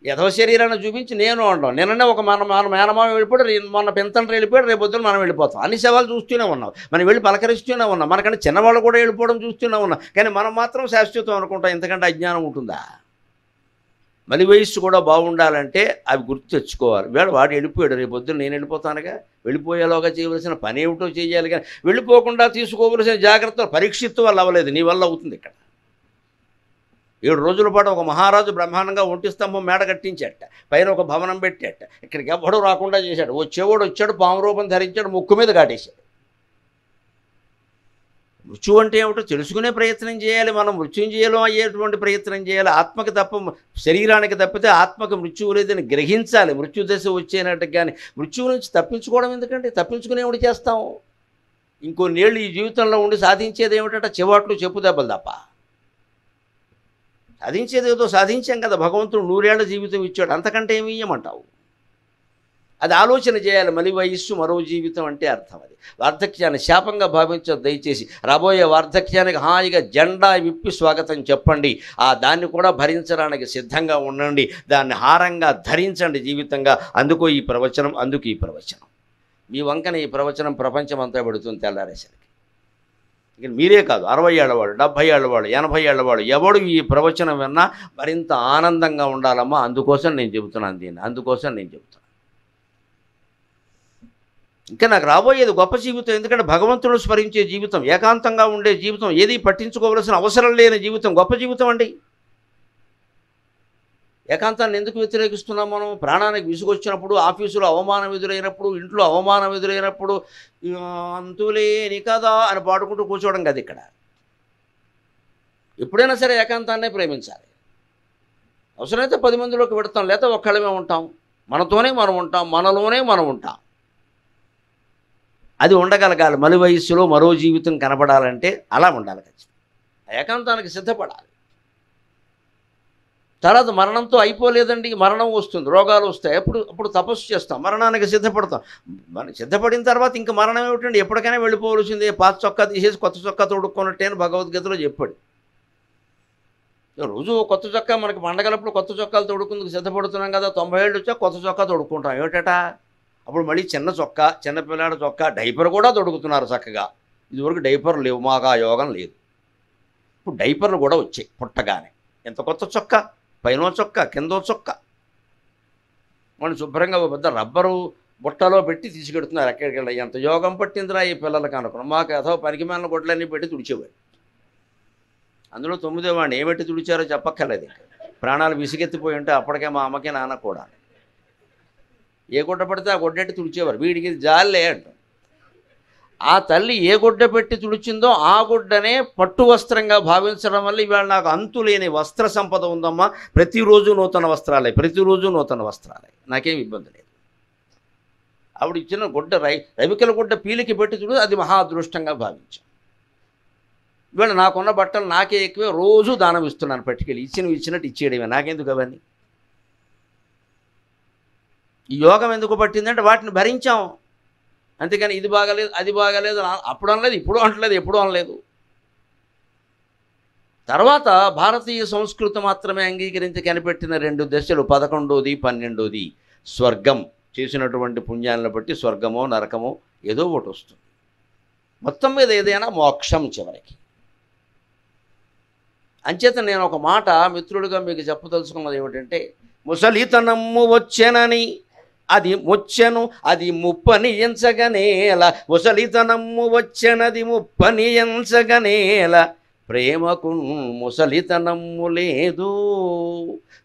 యథవ శరీరాన్ని చూపించి నేను అంటాం. నేనన్నా ఒక మన మేనమామ వెళ్ళిపోయాడు, మొన్న పెంతండ్రి వెళ్ళిపోయాడు, రేపు పొద్దున మనం వెళ్ళిపోతాం. అన్ని సవాలు చూస్తూనే ఉన్నాం. మనం వెళ్ళి పలకరిస్తూనే ఉన్నాం. మనకంటే చిన్నవాళ్ళు కూడా వెళ్ళిపోవడం చూస్తూనే ఉన్నాం. కానీ మనం మాత్రం శాశ్వతం అనుకుంటాం. ఎంతకంటే అజ్ఞానం ఉంటుందా? మలి వయస్సు కూడా బాగుండాలంటే అవి గుర్తు తెచ్చుకోవాలి. వాడు వెళ్ళిపోయాడు, రేపు పొద్దున నేను వెళ్ళిపోతానుగా. వెళ్ళిపోయేలాగా చేయవలసిన పని ఏమిటో చేయాలి. కానీ వెళ్ళిపోకుండా తీసుకోవలసిన జాగ్రత్తలు పరీక్షిత్తు వల్ల అవ్వలేదు, నీ వల్ల అవుతుంది. ఇక్కడ 7 రోజుల పాటు ఒక మహారాజు బ్రహ్మాండంగా ఒంటి స్తంభం మేడ కట్టించాట, పైన ఒక భవనం పెట్టాట. ఇక్కడికి ఎవ్వడూ రాకుండా చేశాడు. వచ్చేవాడు వచ్చాడు, పాము రూపం ధరించాడు, ముక్కు మీద కాటేశాడు. మృత్యు అంటే ఏమిటో తెలుసుకునే ప్రయత్నం చేయాలి. మనం మృత్యుంజయంలో అయ్యేటువంటి ప్రయత్నం చేయాలి. ఆత్మకి తప్ప శరీరానికి తప్పితే ఆత్మకు మృత్యువు లేదని గ్రహించాలి. మృత్యు దశ వచ్చేనట్టు. కానీ మృత్యువు నుంచి తప్పించుకోవడం ఎందుకంటే? తప్పించుకునేవాడు చేస్తాం. ఇంకొన్నేళ్ళు ఈ జీవితంలో ఉండి సాధించేది ఏమిటంటే చివాట్లు, చెప్పు దెబ్బలు తప్ప. సాధించేదేదో సాధించాం కదా. భగవంతుడు 100 ఏళ్ల జీవితం ఇచ్చాడు, అంతకంటే ఏమి ఇయ్యమంటావు? అది ఆలోచన చేయాలి. మలి వయస్సు మరో జీవితం అంటే అర్థం అది. వార్ధక్యాన్ని శాపంగా భావించదు దయచేసి. రాబోయే వార్ధక్యానికి హాయిగా జెండా విప్పి స్వాగతం చెప్పండి. దాన్ని కూడా భరించడానికి సిద్ధంగా ఉండండి. దాన్ని హారంగా ధరించండి జీవితంగా. అందుకు ఈ ప్రవచనం. మీ వంకన ఈ ప్రవచనం ప్రపంచం అంతా పెడుతుంది తెల్లారేసరికి. ఇక మీరే కాదు, 60 ఏళ్ళవాళ్ళు, 70 ఏళ్ళవాళ్ళు, 80 ఏళ్ళవాళ్ళు ఎవడు ఈ ప్రవచనం విన్నా మరింత ఆనందంగా ఉండాలమ్మా. అందుకోసం నేను చెబుతున్నాను. ఇంకా నాకు రాబోయేది గొప్ప జీవితం. ఎందుకంటే భగవంతుడు స్మరించే జీవితం, ఏకాంతంగా ఉండే జీవితం, ఏది పట్టించుకోవలసిన అవసరం లేని జీవితం గొప్ప జీవితం అండి. ఏకాంతాన్ని ఎందుకు వ్యతిరేకిస్తున్నాం మనం? ప్రాణానికి విసుగొచ్చినప్పుడు, ఆఫీసులో అవమానం ఎదురైనప్పుడు, ఇంట్లో అవమానం ఎదురైనప్పుడు అంతులేని కదా అని పాడుకుంటూ కూర్చోవడం కదా. ఇక్కడ ఎప్పుడైనా సరే ఏకాంతాన్నే ప్రేమించాలి. అవసరమైతే 10 మందిలోకి పెడతాం, లేకపోతే ఒక్కళ్ళమే ఉంటాం. మనతోనే మనం ఉంటాం, మనలోనే మనం ఉంటాం. అది ఉండగలగాలి. మలి వయస్సులో మరో జీవితం కనపడాలంటే అలా ఉండాలి. ఖచ్చితంగా ఏకాంతానికి సిద్ధపడాలి. తర్వాత మరణంతో అయిపోలేదండి. మరణం వస్తుంది, రోగాలు వస్తాయి. అప్పుడు తపస్సు చేస్తాం, మరణానికి సిద్ధపడతాం. మనం సిద్ధపడిన తర్వాత ఇంక మరణం ఏమిటండి? ఎప్పటికైనా వెళ్ళిపోవలసిందే. పాత చొక్కా తీసేసి కొత్త చొక్కా తొడుక్కున్నట్టే అని భగవద్గీతలో చెప్పాడు. రోజు కొత్త చొక్కా, మనకి పండగలప్పుడు కొత్త చొక్కాలు తొడుక్కుందుకు సిద్ధపడుతున్నాం కదా. 90 ఏళ్ళు వచ్చా కొత్త చొక్కా తొడుక్కుంటాం. ఏమిటట? అప్పుడు మళ్ళీ చిన్న చొక్కా, చిన్నపిల్లాడి చొక్కా, డైపర్ కూడా తొడుగుతున్నారు చక్కగా. ఇదివరకు డైపర్లు లేవు, మాకు ఆ యోగం లేదు. ఇప్పుడు డైపర్లు కూడా వచ్చాయి పుట్టగానే. ఎంత కొత్త చొక్కా, పైన చొక్కా, కిందో చొక్కా. మనం శుభ్రంగా పెద్ద రబ్బరు బుట్టలో పెట్టి తీసుకెడుతున్నారు ఎక్కడికి వెళ్ళి. ఎంత యోగం పట్టిందిరా ఈ పిల్లలకి అనుకున్నాం. మాకు ఏదో పనికిమాలిన గుడ్లన్నీ పెట్టి తుడిచేవాడు. అందులో 9వ వాడిని ఏమిటి తుడిచారో చెప్పక్కర్లేదు. ప్రాణాలు విసిగెత్తిపోయి ఉంటే అప్పటికే మా అమ్మకి నాన్న కూడా ఏ గుడ్డ పడితే ఆ గుడ్డెట్టి తుడిచేవారు. వీడికి జాలే అంటాం. ఆ తల్లి ఏ గుడ్డ పెట్టి తుడిచిందో ఆ గుడ్డనే పట్టు వస్త్రంగా భావించడం వల్ల ఇవాళ నాకు అంతులేని వస్త్ర సంపద ఉందమ్మా. ప్రతిరోజు నూతన వస్త్రాలే, నాకేం ఇబ్బంది లేదు. ఆవిడ ఇచ్చిన గుడ్డ రవికల గుడ్డ పీలికి పెట్టి చూడు, అది మహా అదృష్టంగా భావించాం. ఇవాళ నాకున్న బట్టలు నాకే ఎక్కువే, రోజు దానం ఇస్తున్నాను పట్టుకెళ్ళి, ఇచ్చినట్టు ఇచ్చేయడమే, నాకెందుకు అవన్నీ. ఈ యోగం ఎందుకు పట్టిందంటే వాటిని భరించాం, అంతేకాని ఇది బాగాలేదు అది బాగాలేదు అప్పుడు అనలేదు, ఇప్పుడు అనట్లేదు, ఎప్పుడూ అనలేదు. తర్వాత భారతీయ సంస్కృతి మాత్రమే అంగీకరించి కనిపెట్టిన 2 దశలు, 11వ 12వ స్వర్గం. చేసినటువంటి పుణ్యాలను బట్టి స్వర్గమో నరకమో ఏదో ఒకటి వస్తుంది. మొత్తం మీద ఏదైనా మోక్షం చివరికి. అంచేత నేను ఒక మాట మిత్రుడిగా మీకు చెప్పదలుచుకున్నది ఏమిటంటే, ముసలితనమ్ము వచ్చెనని అది ముచ్చెను అది ముప్పని ఎంచగనేల, ముసలితనమ్ము వచ్చెనది ముప్పని ఎంచగనేల, ప్రేమకు ముసలితనమ్ము లేదు,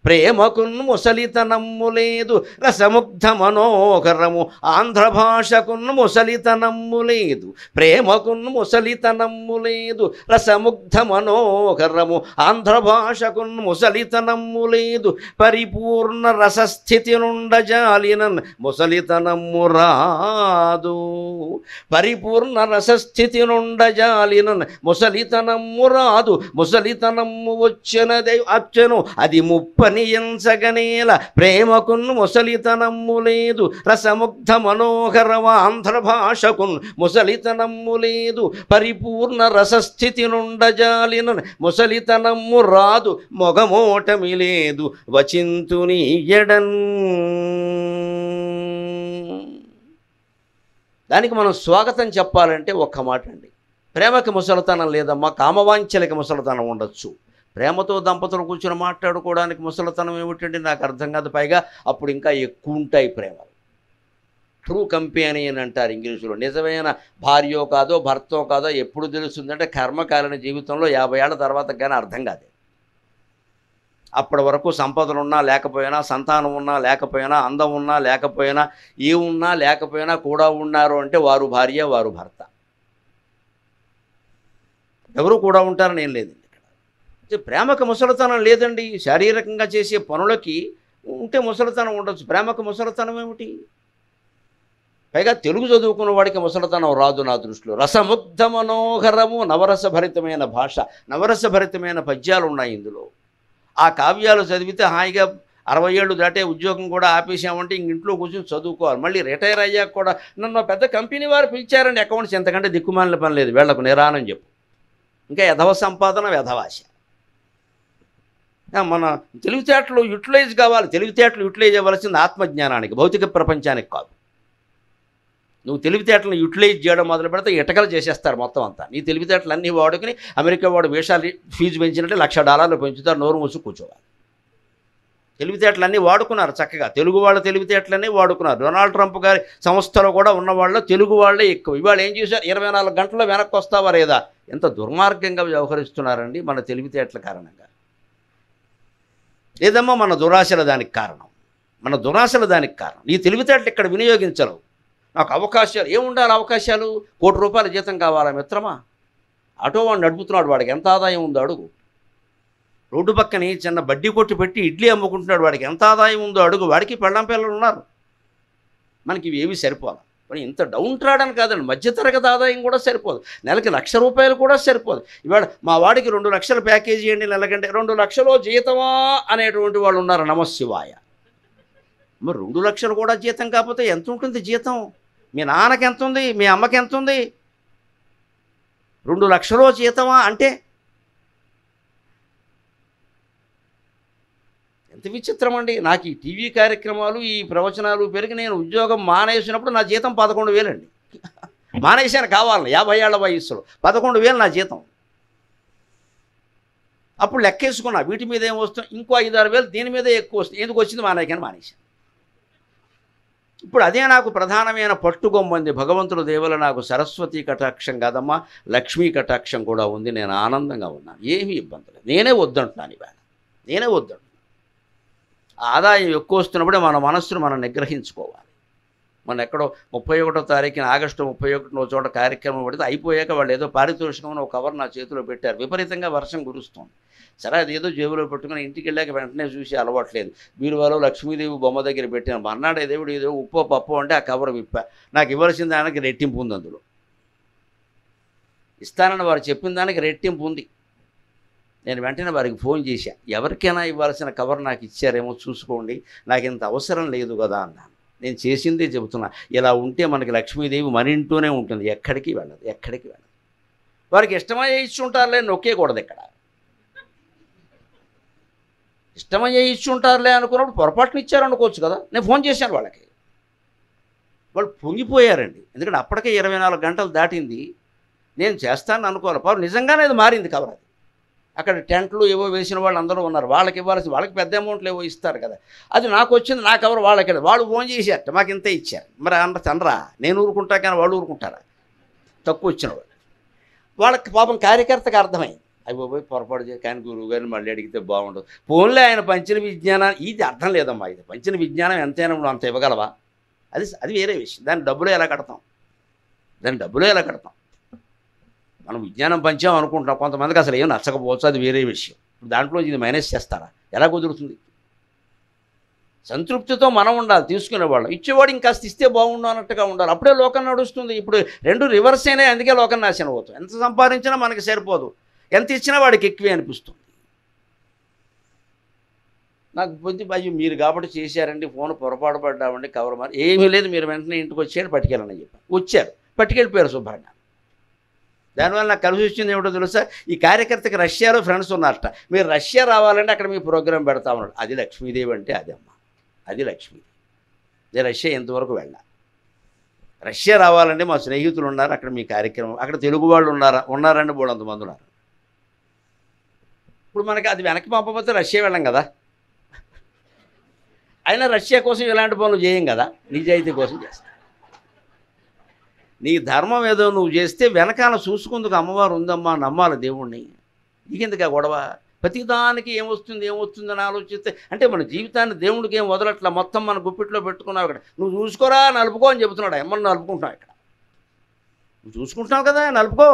ప్రేమకు ముసలితనమ్ము లేదు, రసముగ్ధ మనోహరము ఆంధ్ర భాషకు ముసలితనమ్ము లేదు, ప్రేమకు ముసలితనమ్ము లేదు, రసముగ్ధ మనోహరము ఆంధ్ర భాషకు ముసలితనమ్ము లేదు, పరిపూర్ణ రసస్థితి నుండజాలినన్ ముసలితనమ్ము రాదు, పరిపూర్ణ రసస్థితి నుండజాలినన్ ముసలితనమ్ము రాదు, ముసలితనమ్ము వచ్చెను అది ముప్పని ఎంచగనేల, ప్రేమకున్ ముసలితనమ్ము లేదు, రసముగ్ధ మనోహరవ ఆంధ్ర భాషకున్ ముసలితనమ్ము లేదు, పరిపూర్ణ రసస్థితి నుండజాలిన ముసలితనమ్ము రాదు, మొగమోటమి లేదు వచింతుని ఎడన్. దానికి మనం స్వాగతం చెప్పాలంటే ఒక్క మాట అండి, ప్రేమకి ముసలితనం లేదమ్మా, కామవాంఛలకి ముసలితనం ఉండొచ్చు. ప్రేమతో దంపతులు కూర్చొని మాట్లాడుకోవడానికి ముసలితనం ఏమిటండి నాకు అర్థం కాదు. పైగా అప్పుడు ఇంకా ఎక్కువ ఉంటాయి ప్రేమలు. ట్రూ కంపానియన్ అంటారు ఇంగ్లీషులో. నిజమైన భార్యో కాదో భర్తో కాదో ఎప్పుడు తెలుస్తుందంటే కర్మకాలిన జీవితంలో 50 ఏళ్ల తర్వాత కానీ అర్థం కాదు. అప్పటి వరకు సంపదలు ఉన్నా లేకపోయినా, సంతానం ఉన్నా లేకపోయినా, అందం ఉన్నా లేకపోయినా, ఏమున్నా లేకపోయినా కూడా ఉన్నారు అంటే వారు భార్య వారు భర్త. ఎవరు కూడా ఉంటారని ఏం లేదండి. ప్రేమకు ముసలితనం లేదండి. శారీరకంగా చేసే పనులకి ఉంటే ముసలితనం ఉండొచ్చు, ప్రేమకు ముసలితనం ఏమిటి? పైగా తెలుగు చదువుకున్న వాడికి ముసలితనం రాదు నా దృష్టిలో. రసముగ్ధ మనోహరము, నవరసభరితమైన భాష, నవరసభరితమైన పద్యాలు ఉన్నాయి ఇందులో. ఆ కావ్యాలు చదివితే హాయిగా 60 ఏళ్ళు దాటే ఉద్యోగం కూడా ఆపేసామంటే ఇంట్లో కూర్చొని చదువుకోవాలి. మళ్ళీ రిటైర్ అయ్యాక కూడా నన్ను పెద్ద కంపెనీ వారు పిలిచారండి అకౌంట్స్, ఎంతకంటే దిక్కుమాలిన పని లేదు, వీళ్లకు నిరానని చెప్పు. ఇంకా యధవ సంపాదన వ్యధవాశ. మన తెలివితేటలు యూటిలైజ్ కావాలి. తెలివితేటలు యూటిలైజ్ అవ్వాల్సింది ఆత్మజ్ఞానానికి, భౌతిక ప్రపంచానికి కాదు. నువ్వు తెలివితేటలను యూటిలైజ్ చేయడం మొదలు పెడితే ఇటకలు చేసేస్తారు మొత్తం అంతా. నీ తెలివితేటలు అన్నీ వాడుకుని అమెరికా వాడు వేషాలు ఫీజు పెంచినట్టే $1,00,000 పెంచుతారు, నోరు మూసి కూర్చోవాలి. తెలివితేటలన్నీ వాడుకున్నారు చక్కగా, తెలుగు వాళ్ళ తెలివితేటలన్నీ వాడుకున్నారు. డొనాల్డ్ ట్రంప్ గారి సంస్థలో కూడా ఉన్న వాళ్ళు తెలుగు వాళ్ళే ఎక్కువ. ఇవాళ ఏం చేశారు, 24 గంటల్లో వెనక్కి వస్తావా లేదా? ఎంత దుర్మార్గంగా వ్యవహరిస్తున్నారండి మన తెలివితేటల కారణంగా. లేదమ్మా మన దురాశల దానికి కారణం, మన దురాశల దానికి కారణం. నీ తెలివితేటలు ఇక్కడ వినియోగించరు. నాకు అవకాశాలు ఏముండాలి? అవకాశాలు ₹1 కోటి జీతం కావాలా మిత్రమా? ఆటో వాడు నడుపుతున్నాడు, వాడికి ఎంత ఆదాయం ఉందో అడుగు. రోడ్డు పక్కని చిన్న బడ్డీ కొట్టు పెట్టి ఇడ్లీ అమ్ముకుంటున్నాడు, వాడికి ఎంత ఆదాయం ఉందో అడుగు. వాడికి పెళ్ళం పిల్లలు ఉన్నారు. మనకి ఇవి ఏవి సరిపోదు. మరి ఇంత డౌన్ ట్రాడని కాదండి, మధ్యతరగతి ఆదాయం కూడా సరిపోదు. నెలకి ₹1,00,000 కూడా సరిపోదు. ఇవాళ మా వాడికి 2 లక్షల ప్యాకేజీ అండి నెలకంటే, 2 లక్షలు జీతమా అనేటువంటి వాళ్ళు ఉన్నారు. నమశివాయ. మరి 2 లక్షలు కూడా జీతం కాకపోతే ఎంత ఉంటుంది జీతం? మీ నాన్నకి ఎంత ఉంది, మీ అమ్మకి ఎంత ఉంది? 2 లక్షలు జీతమా అంటే ఎంత విచిత్రం అండి. నాకు ఈ టీవీ కార్యక్రమాలు, ఈ ప్రవచనాలు పెరిగి నేను ఉద్యోగం మానేసినప్పుడు నా జీతం 11,000 అండి. మానేశాను కావాలని 50 ఏళ్ల వయస్సులో 11,000 నా జీతం. అప్పుడు లెక్కేసుకున్నా వీటి మీద ఏమొస్తుంది, ఇంకో 5-6 వేలు దీని మీదే ఎక్కువ వస్తుంది, ఎందుకు వచ్చింది మానేకని మానేశాను. ఇప్పుడు అదే నాకు ప్రధానమైన పట్టుగొమ్మంది. భగవంతుడు దేవుల నాకు సరస్వతీ కటాక్షం కాదమ్మా, లక్ష్మీ కటాక్షం కూడా ఉంది. నేను ఆనందంగా ఉన్నాను, ఏమీ ఇబ్బంది లేదు. నేనే వద్దంటున్నాను ఇవాళ, నేనే వద్దంటున్నాను. ఆదాయం ఎక్కువ వస్తున్నప్పుడే మన మనస్సును మనం నిగ్రహించుకోవాలి. మన ఎక్కడో 31వ తారీఖున ఆగస్టు 31 చోట కార్యక్రమం పెడితే అయిపోయాక వాళ్ళు ఏదో పారితోషికం ఒక కవర్ నా చేతిలో పెట్టారు. విపరీతంగా వర్షం కురుస్తుంది. సరే అది ఏదో జేబులో పెట్టుకుని ఇంటికి వెళ్ళాక వెంటనే చూసి అలవాట్లేదు. బీరువాలో లక్ష్మీదేవి బొమ్మ దగ్గర పెట్టాను. మర్నాడు దేవుడు ఏదో ఉప్పో పప్పు అంటే ఆ కవర్ విప్పా. నాకు ఇవ్వాల్సిన దానికి రెట్టింపు ఉంది. అందులో ఇస్తానని వారు చెప్పిన దానికి రెట్టింపు ఉంది. నేను వెంటనే వారికి ఫోన్ చేశా, ఎవరికైనా ఇవ్వాల్సిన కవర్ నాకు ఇచ్చారేమో చూసుకోండి, నాకు ఇంత అవసరం లేదు కదా అన్నాను. నేను చేసిందే చెబుతున్నా. ఇలా ఉంటే మనకి లక్ష్మీదేవి మన ఇంట్లోనే ఉంటుంది, ఎక్కడికి వెళ్ళదు, ఎక్కడికి వెళ్ళదు. వారికి ఇష్టమయ్యే ఇచ్చి ఉంటారులే, నొక్కేయకూడదు. ఇక్కడ ఇష్టమయ్యే ఇచ్చి ఉంటారులే అనుకున్నప్పుడు పొరపాటున ఇచ్చారు అనుకోవచ్చు కదా. నేను ఫోన్ చేశాను వాళ్ళకి, వాళ్ళు పొంగిపోయారండి. ఎందుకంటే అప్పటికే 24 గంటలు దాటింది. నేను చేస్తాను అనుకోవాలి. పాపం నిజంగానే అది మారింది కవర్. అది అక్కడ టెంట్లు ఏవో వేసిన వాళ్ళు అందరూ ఉన్నారు. వాళ్ళకి ఇవ్వాల్సి, వాళ్ళకి పెద్ద అమౌంట్లు ఏవో ఇస్తారు కదా. అది నాకు వచ్చింది, నా కవర్ వాళ్ళకి. వాళ్ళు ఫోన్ చేశారట, మాకు ఇంతే ఇచ్చారు. మరి అనరా, నేను ఊరుకుంటా కానీ వాళ్ళు ఊరుకుంటారా? తక్కువ వచ్చిన వాళ్ళు. వాళ్ళకి పాపం కార్యకర్తకు అర్థమైంది, అయిపోయి పొరపాటు చేసి కానీ గురువు గారిని మళ్ళీ అడిగితే బాగుండదు. ఫోన్లే ఆయన పంచిన విజ్ఞానం ఇది అర్థం లేదమ్మా. ఇది పంచిన విజ్ఞానం ఎంతైనా నువ్వు అంత ఇవ్వగలవా? అది వేరే విషయం. దాని డబ్బులు ఎలా కడతాం? మనం విజ్ఞానం పంచాం అనుకుంటున్నాం. కొంతమందికి అసలు ఏం నచ్చకపోవచ్చు, అది వేరే విషయం. దాంట్లో ఇది మైనస్ చేస్తారా? ఎలా కుదురుతుంది? సంతృప్తితో మనం ఉండాలి తీసుకునేవాళ్ళం. ఇచ్చేవాడు ఇంకాస్త ఇస్తే బాగుండు అన్నట్టుగా ఉండాలి. అప్పుడే లోకం నడుస్తుంది. ఇప్పుడు రెండు రివర్స్ అయినాయి, అందుకే లోకం నాశనం అవుతుంది. ఎంత సంపాదించినా మనకి సరిపోదు, ఎంత ఇచ్చినా వాడికి ఎక్కువే అనిపిస్తుంది. నాకు పొద్దు అయ్యో మీరు కాబట్టి చేశారండి, ఫోన్ పొరపాటు పడ్డామండి, కవర్ మరి ఏమీ లేదు, మీరు వెంటనే ఇంటికి వచ్చేయండి పట్టుకెళ్ళని చెప్పాను. వచ్చారు, పట్టుకెళ్ళిపోయారు శుభ్రంగా. దానివల్ల నాకు కలిసి వచ్చింది ఏమిటో తెలుసా? ఈ కార్యకర్తకి రష్యాలో ఫ్రెండ్స్ ఉన్నారట. మీరు రష్యా రావాలంటే అక్కడ మీ ప్రోగ్రాం పెడతా ఉన్నాడు. అది లక్ష్మీదేవి అంటే అదే అమ్మ, అది లక్ష్మీదేవి. నేను రష్యా ఎంతవరకు వెళ్ళా. రష్యా రావాలంటే మా స్నేహితులు ఉన్నారు, అక్కడ మీ కార్యక్రమం, అక్కడ తెలుగు వాళ్ళు ఉన్నారండి, బోడంతమంది ఉన్నారు. ఇప్పుడు మనకి అది వెనక్కి పంపకపోతే రష్యా వెళ్ళం కదా. అయినా రష్యా కోసం ఇలాంటి పనులు చేయం కదా, నిజాయితీ కోసం చేస్తాం. నీ ధర్మం ఏదో నువ్వు చేస్తే వెనకాల చూసుకుందుకు అమ్మవారు ఉందమ్మా, నమ్మాలి దేవుణ్ణి. నీకెందుకు గొడవ? ప్రతిదానికి ఏమొస్తుందని ఆలోచిస్తే అంటే మన జీవితాన్ని దేవుడికి ఏం వదలట్లా, మొత్తం మన గుప్పిట్లో పెట్టుకున్నావు. ఇక్కడ నువ్వు చూసుకోరా, నలుపుకో అని చెబుతున్నాడు. ఎమ్మని నలుపుకుంటున్నావు, ఇక్కడ నువ్వు చూసుకుంటున్నావు కదా, నలుపుకో.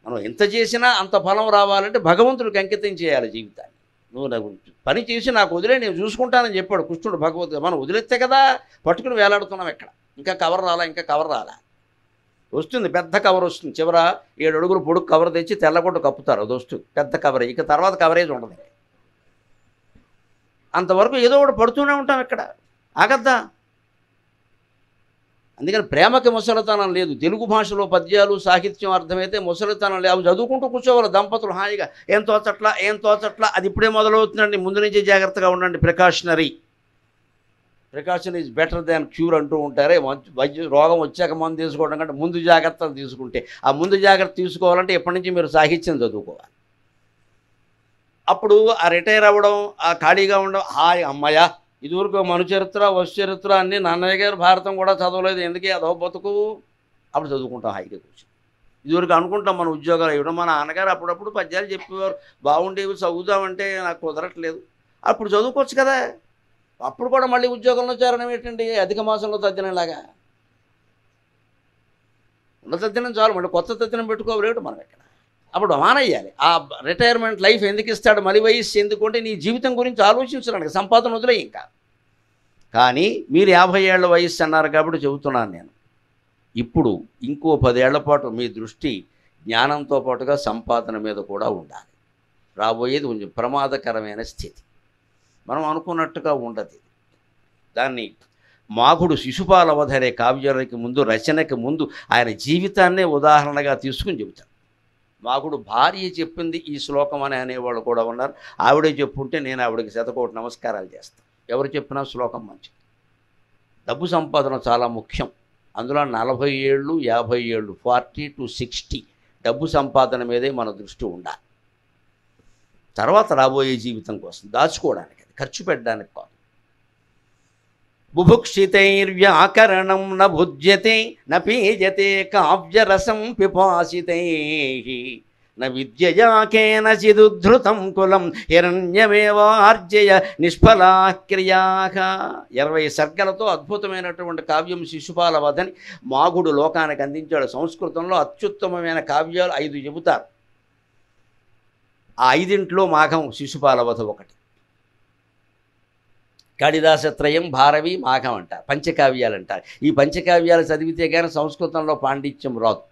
మనం ఎంత చేసినా అంత ఫలం రావాలంటే భగవంతుడికి అంకితం చేయాలి జీవితాన్ని. నువ్వు నాకు పని చేసి నాకు వదిలే, నేను చూసుకుంటానని చెప్పాడు కృష్ణుడు భగవద్గీత. మనం వదిలేస్తే కదా పట్టుకుని వేలాడుతున్నాం. ఎక్కడ ఇంకా కవర్ రాలా, వస్తుంది పెద్ద కవర్ వస్తుంది. చివర 7 అడుగులు పొడుగు కవర్ తెచ్చి తెల్లగొట్టు కప్పుతారు, అది వస్తుంది పెద్ద కవరే. ఇక తర్వాత కవరేజ్ ఉండదు. అంతవరకు ఏదో ఒకటి పడుతూనే ఉంటాం, ఇక్కడ ఆగద్దా. అందుకని ప్రేమకి ముసలితనం లేదు. తెలుగు భాషలో పద్యాలు సాహిత్యం అర్థమైతే ముసలితనం లేదు. అవి చదువుకుంటూ కూర్చోవాలి దంపతులు హాయిగా. ఏం తోచట్లా అది ఇప్పుడే మొదలవుతుందండి. ముందు నుంచే జాగ్రత్తగా ఉండండి. Precaution is better than cure అంటూ ఉంటారే. రోగం వచ్చాక మందు తీసుకోవడం కంటే ముందు జాగ్రత్తలు తీసుకుంటే, ఆ ముందు జాగ్రత్త తీసుకోవాలంటే ఎప్పటి నుంచి మీరు సాహిత్యం చదువుకోవాలి. అప్పుడు ఆ రిటైర్ అవ్వడం, ఆ ఖాళీగా ఉండడం, హాయ్ అమ్మయ్య, ఇదివరకు మను చరిత్ర వస్తు చరిత్ర అన్నీ నాన్నయ్య గారు భారతం కూడా చదవలేదు, ఎందుకే అదో బతుకు. అప్పుడు చదువుకుంటాం హాయిగా కూర్చొని. ఇదివరకు అనుకుంటాం మన ఉద్యోగాలు ఇవ్వడం. మా నాన్నగారు అప్పుడప్పుడు పద్యాలు చెప్పేవారు, బాగుండేవి, చదువుదామంటే నాకు కుదరట్లేదు. అప్పుడు చదువుకోవచ్చు కదా. అప్పుడు కూడా మళ్ళీ ఉద్యోగంలో చేరడం ఏంటండి, అధిక మాసంలో తద్దినంలాగా. ఉన్న తద్దినం చాలు, మళ్ళీ కొత్త తద్దినం పెట్టుకోలేడు మనం ఇక్కడ. అప్పుడు మానేయాలి. ఆ రిటైర్మెంట్ లైఫ్ ఎందుకు ఇస్తాడు, మళ్ళీ వయస్సు ఎందుకంటే నీ జీవితం గురించి ఆలోచించడానికి. సంపాదన వదిలే ఇంకా. కానీ మీరు 50 ఏళ్ల వయస్సు అన్నారు కాబట్టి చెబుతున్నాను నేను. ఇప్పుడు ఇంకో 10 ఏళ్ల పాటు మీ దృష్టి జ్ఞానంతో పాటుగా సంపాదన మీద కూడా ఉండాలి. రాబోయేది కొంచెం ప్రమాదకరమైన స్థితి. మనం అనుకున్నట్టుగా ఉండదు. దాన్ని మాఘుడు శిశుపాలవధరే కావ్యానికి ముందు, రచనకి ముందు ఆయన జీవితాన్నే ఉదాహరణగా తీసుకుని చెబుతాడు. మాఘుడు భార్య చెప్పింది ఈ శ్లోకం అని అనేవాళ్ళు కూడా ఉన్నారు. ఆవిడే చెప్పుంటే నేను ఆవిడకి 100 నమస్కారాలు చేస్తాను. ఎవరు చెప్పినా శ్లోకం మంచిది. డబ్బు సంపాదన చాలా ముఖ్యం. అందులో 40 ఏళ్ళు 50 ఏళ్ళు 40 to 60 డబ్బు సంపాదన మీదే మన దృష్టి ఉండాలి. తర్వాత రాబోయే జీవితం కోసం దాచుకోవడానికి, అది ఖర్చు పెట్టడానికి కాదు. బుభుక్షితైర్వ్యాకరణం న భుజ్యతే న పీజతే కావ్యరసం పిపాసితై న విద్యయా కేనచిదుద్ధృతం కులం హిరణ్యమేవార్జయ నిష్ఫలా క్రియాః. 20 సర్గలతో అద్భుతమైనటువంటి కావ్యం శిశుపాల వధని మాగుడు లోకానికి అందించాడు. సంస్కృతంలో అత్యుత్తమమైన కావ్యాలు 5 చెబుతారు. ఆ 5 మాఘం శిశుపాల వధ ఒకటి. కాళిదాసత్రయం, భారవి, మాఘం అంటారు, పంచకావ్యాలు అంటారు. ఈ పంచకావ్యాలు చదివితే కానీ సంస్కృతంలో పాండిత్యం రాదు.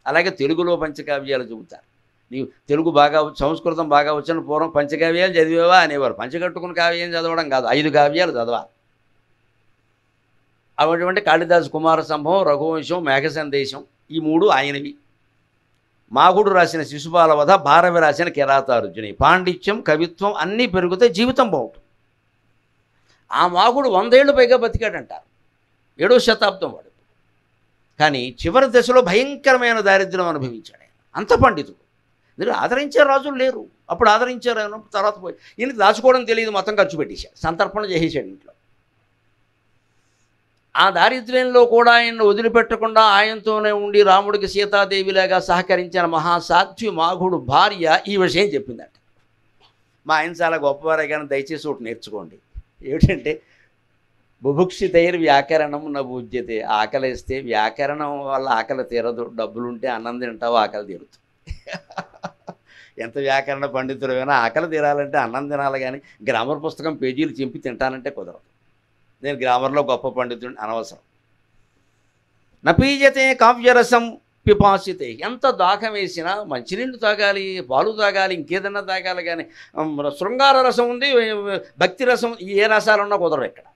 అలాగే తెలుగులో పంచకావ్యాలు చెబుతారు. నీవు తెలుగు బాగా సంస్కృతం బాగా వచ్చిన పూర్వం పంచకావ్యాలు చదివేవా అనేవారు. పంచకట్టుకుని కావ్యం చదవడం కాదు, 5 కావ్యాలు చదవాలి. అటువంటి కాళిదాసు కుమార సంభవం, రఘువంశం, మేఘ సందేశం ఈ 3 ఆయనవి. మాగుడు రాసిన శిశుపాల వధ, భారవి రాసిన కిరాతార్జుని. పాండిత్యం, కవిత్వం అన్నీ పెరిగితే జీవితం బాగుంటుంది. ఆ మాగుడు 100 ఏళ్ళు పైగా బతికాడంటారు. 7వ శతాబ్దం వాడు. కానీ చివరి దశలో భయంకరమైన దారిద్ర్యం అనుభవించాడు. అంత పండితుడు. మీరు ఆదరించే రాజులు లేరు. అప్పుడు ఆదరించారు, తర్వాత పోయి ఈయనకి దాచుకోవడం తెలియదు, మొత్తం ఖర్చు పెట్టేశాడు, సంతర్పణ చేసేసాడు ఇంట్లో. ఆ దారిద్ర్యంలో కూడా ఆయన్ని వదిలిపెట్టకుండా ఆయనతోనే ఉండి రాముడికి సీతాదేవిలాగా సహకరించిన మహాసాధ్వి మాఘుడు భార్య ఈ విషయం చెప్పిందట. మా ఆయన చాలా గొప్పవారే కానీ దయచేసి ఒకటి నేర్చుకోండి. ఏమిటంటే బుభుక్షితైర్ వ్యాకరణం నభూజ్యతే. ఆకలిస్తే వ్యాకరణం వల్ల ఆకలి తీరదు, డబ్బులుంటే అన్నం తింటావు ఆకలి తీరుతుంది. ఎంత వ్యాకరణ పండితుడైనా ఆకలి తీరాలంటే అన్నం తినాలి, కానీ గ్రామర్ పుస్తకం పేజీలు చింపి తింటానంటే కుదరదు. నేను గ్రామర్లో గొప్ప పండితుడిని అనవసరం. నపీజతే కావ్యరసం పిపాసితే. ఎంత దాహం వేసినా మంచినీళ్ళు తాగాలి, పాలు తాగాలి, ఇంకేదన్నా తాగాలి, కానీ శృంగార రసం ఉంది, భక్తి రసం, ఏ రసాలు ఉన్నా కుదరవు ఇక్కడ.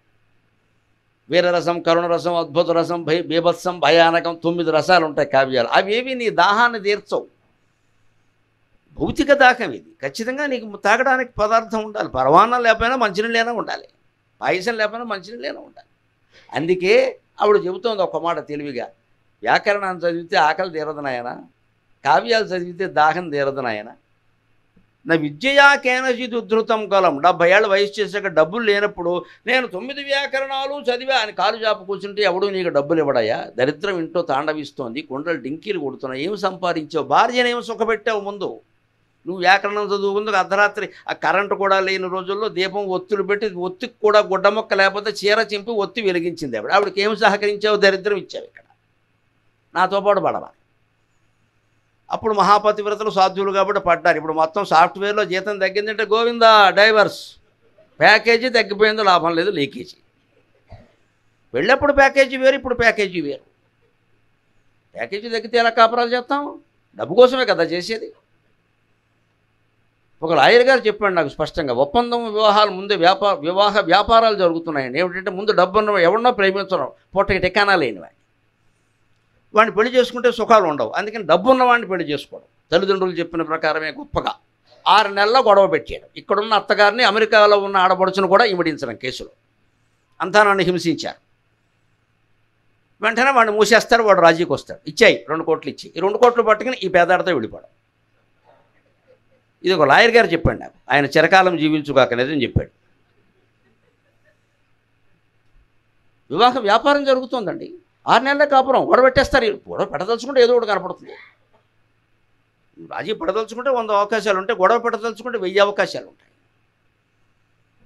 వీరరసం, కరుణ రసం, అద్భుత రసం, బీభత్సం, భయానకం 9 రసాలు ఉంటాయి కావ్యాలు. అవేవి నీ దాహాన్ని తీర్చవు. భౌతిక దాహం ఇది. ఖచ్చితంగా నీకు తాగడానికి పదార్థం ఉండాలి. పరమాన్నం లేకపోయినా మంచినీళ్ళైనా ఉండాలి, పాయసం లేకపోయినా మంచినీళ్ళైనా ఉండాలి. అందుకే ఆవిడ చెబుతోంది ఒక మాట తెలివిగా, వ్యాకరణాన్ని చదివితే ఆకలి తీరదు నాయన, కావ్యాలు చదివితే దాహం తీరదు నాయన. నా విద్యయా కేనచిత్ ఉద్ధృతం కలం. 70 ఏళ్ళ వయసు చేశాక డబ్బులు లేనప్పుడు నేను 9 వ్యాకరణాలు చదివా అని కాలు చాపు కూర్చుంటే ఎవడు నీకు డబ్బులు ఇవ్వడాయా? దరిద్రం ఇంట్లో తాండవిస్తోంది, కుండలు డింకీలు కొడుతున్నావు, ఏమి సంపాదించావు? భార్యనేమి సుఖపెట్టావు? ముందు నువ్వు వ్యాకరణం చదువుకుందుకు అర్ధరాత్రి ఆ కరెంటు కూడా లేని రోజుల్లో దీపం ఒత్తులు పెట్టి, ఒత్తికి కూడా గుడ్డ మొక్క లేకపోతే చీర చింపి ఒత్తి వెలిగించింది ఆవిడకి ఏమి సహకరించావు? దరిద్రం ఇచ్చావు. ఇక్కడ నాతో పాటు పడవాలి. అప్పుడు మహాపతివ్రతలు సాధ్యులు కాబట్టి పడ్డారు. ఇప్పుడు మొత్తం సాఫ్ట్వేర్లో జీతం తగ్గిందంటే గోవిందా డైవర్స్, ప్యాకేజీ తగ్గిపోయిందో లాభం లేదు, లీకేజీ. వెళ్ళప్పుడు ప్యాకేజీ వేరు, ఇప్పుడు ప్యాకేజీ వేరు. ప్యాకేజీ తగ్గితే ఎలా కాపురాలు చేస్తాం? డబ్బు కోసమే కదా చేసేది. ఒక లాయర్ గారు చెప్పాడు నాకు స్పష్టంగా, ఒప్పందం వివాహాలు ముందే వివాహ వ్యాపారాలు జరుగుతున్నాయండి. ఏమిటంటే ముందు డబ్బున్న ఎవరినో ప్రేమించడం, పూటకి టెకానా లేని వాడిని పెళ్లి చేసుకుంటే సుఖాలు ఉండవు. అందుకని డబ్బు ఉన్నవాడిని పెళ్లి చేసుకోవడం. తల్లిదండ్రులు చెప్పిన ప్రకారమే గొప్పగా 6 నెలల్లో గొడవ పెట్టాడు. ఇక్కడున్న అత్తగారిని అమెరికాలో ఉన్న ఆడపడుచును కూడా ఇమిడించడం కేసులో. అంతా నన్ను హింసించారు. వెంటనే వాడిని మూసేస్తారు, వాడు రాజీకి వస్తాడు. ఇచ్చాయి 2 కోట్లు ఇచ్చి, ఈ 2 కోట్లు పట్టుకుని ఈ పేదాడితో వెళ్ళిపోవడం. ఇది ఒక లాయర్ గారు చెప్పాడు నాకు. ఆయన చిరకాలం జీవించుగాకనేది అని చెప్పాడు. వివాహ వ్యాపారం జరుగుతుందండి. 6 నెలల కాపురం గొడవ పెట్టేస్తారు. గొడవ పెట్టదలుచుకుంటే ఏదో ఒకటి కనపడుతుంది. రాజీ పడదలుచుకుంటే 100 అవకాశాలు ఉంటాయి, గొడవ పెట్టదలుచుకుంటే 1000 అవకాశాలు ఉంటాయి.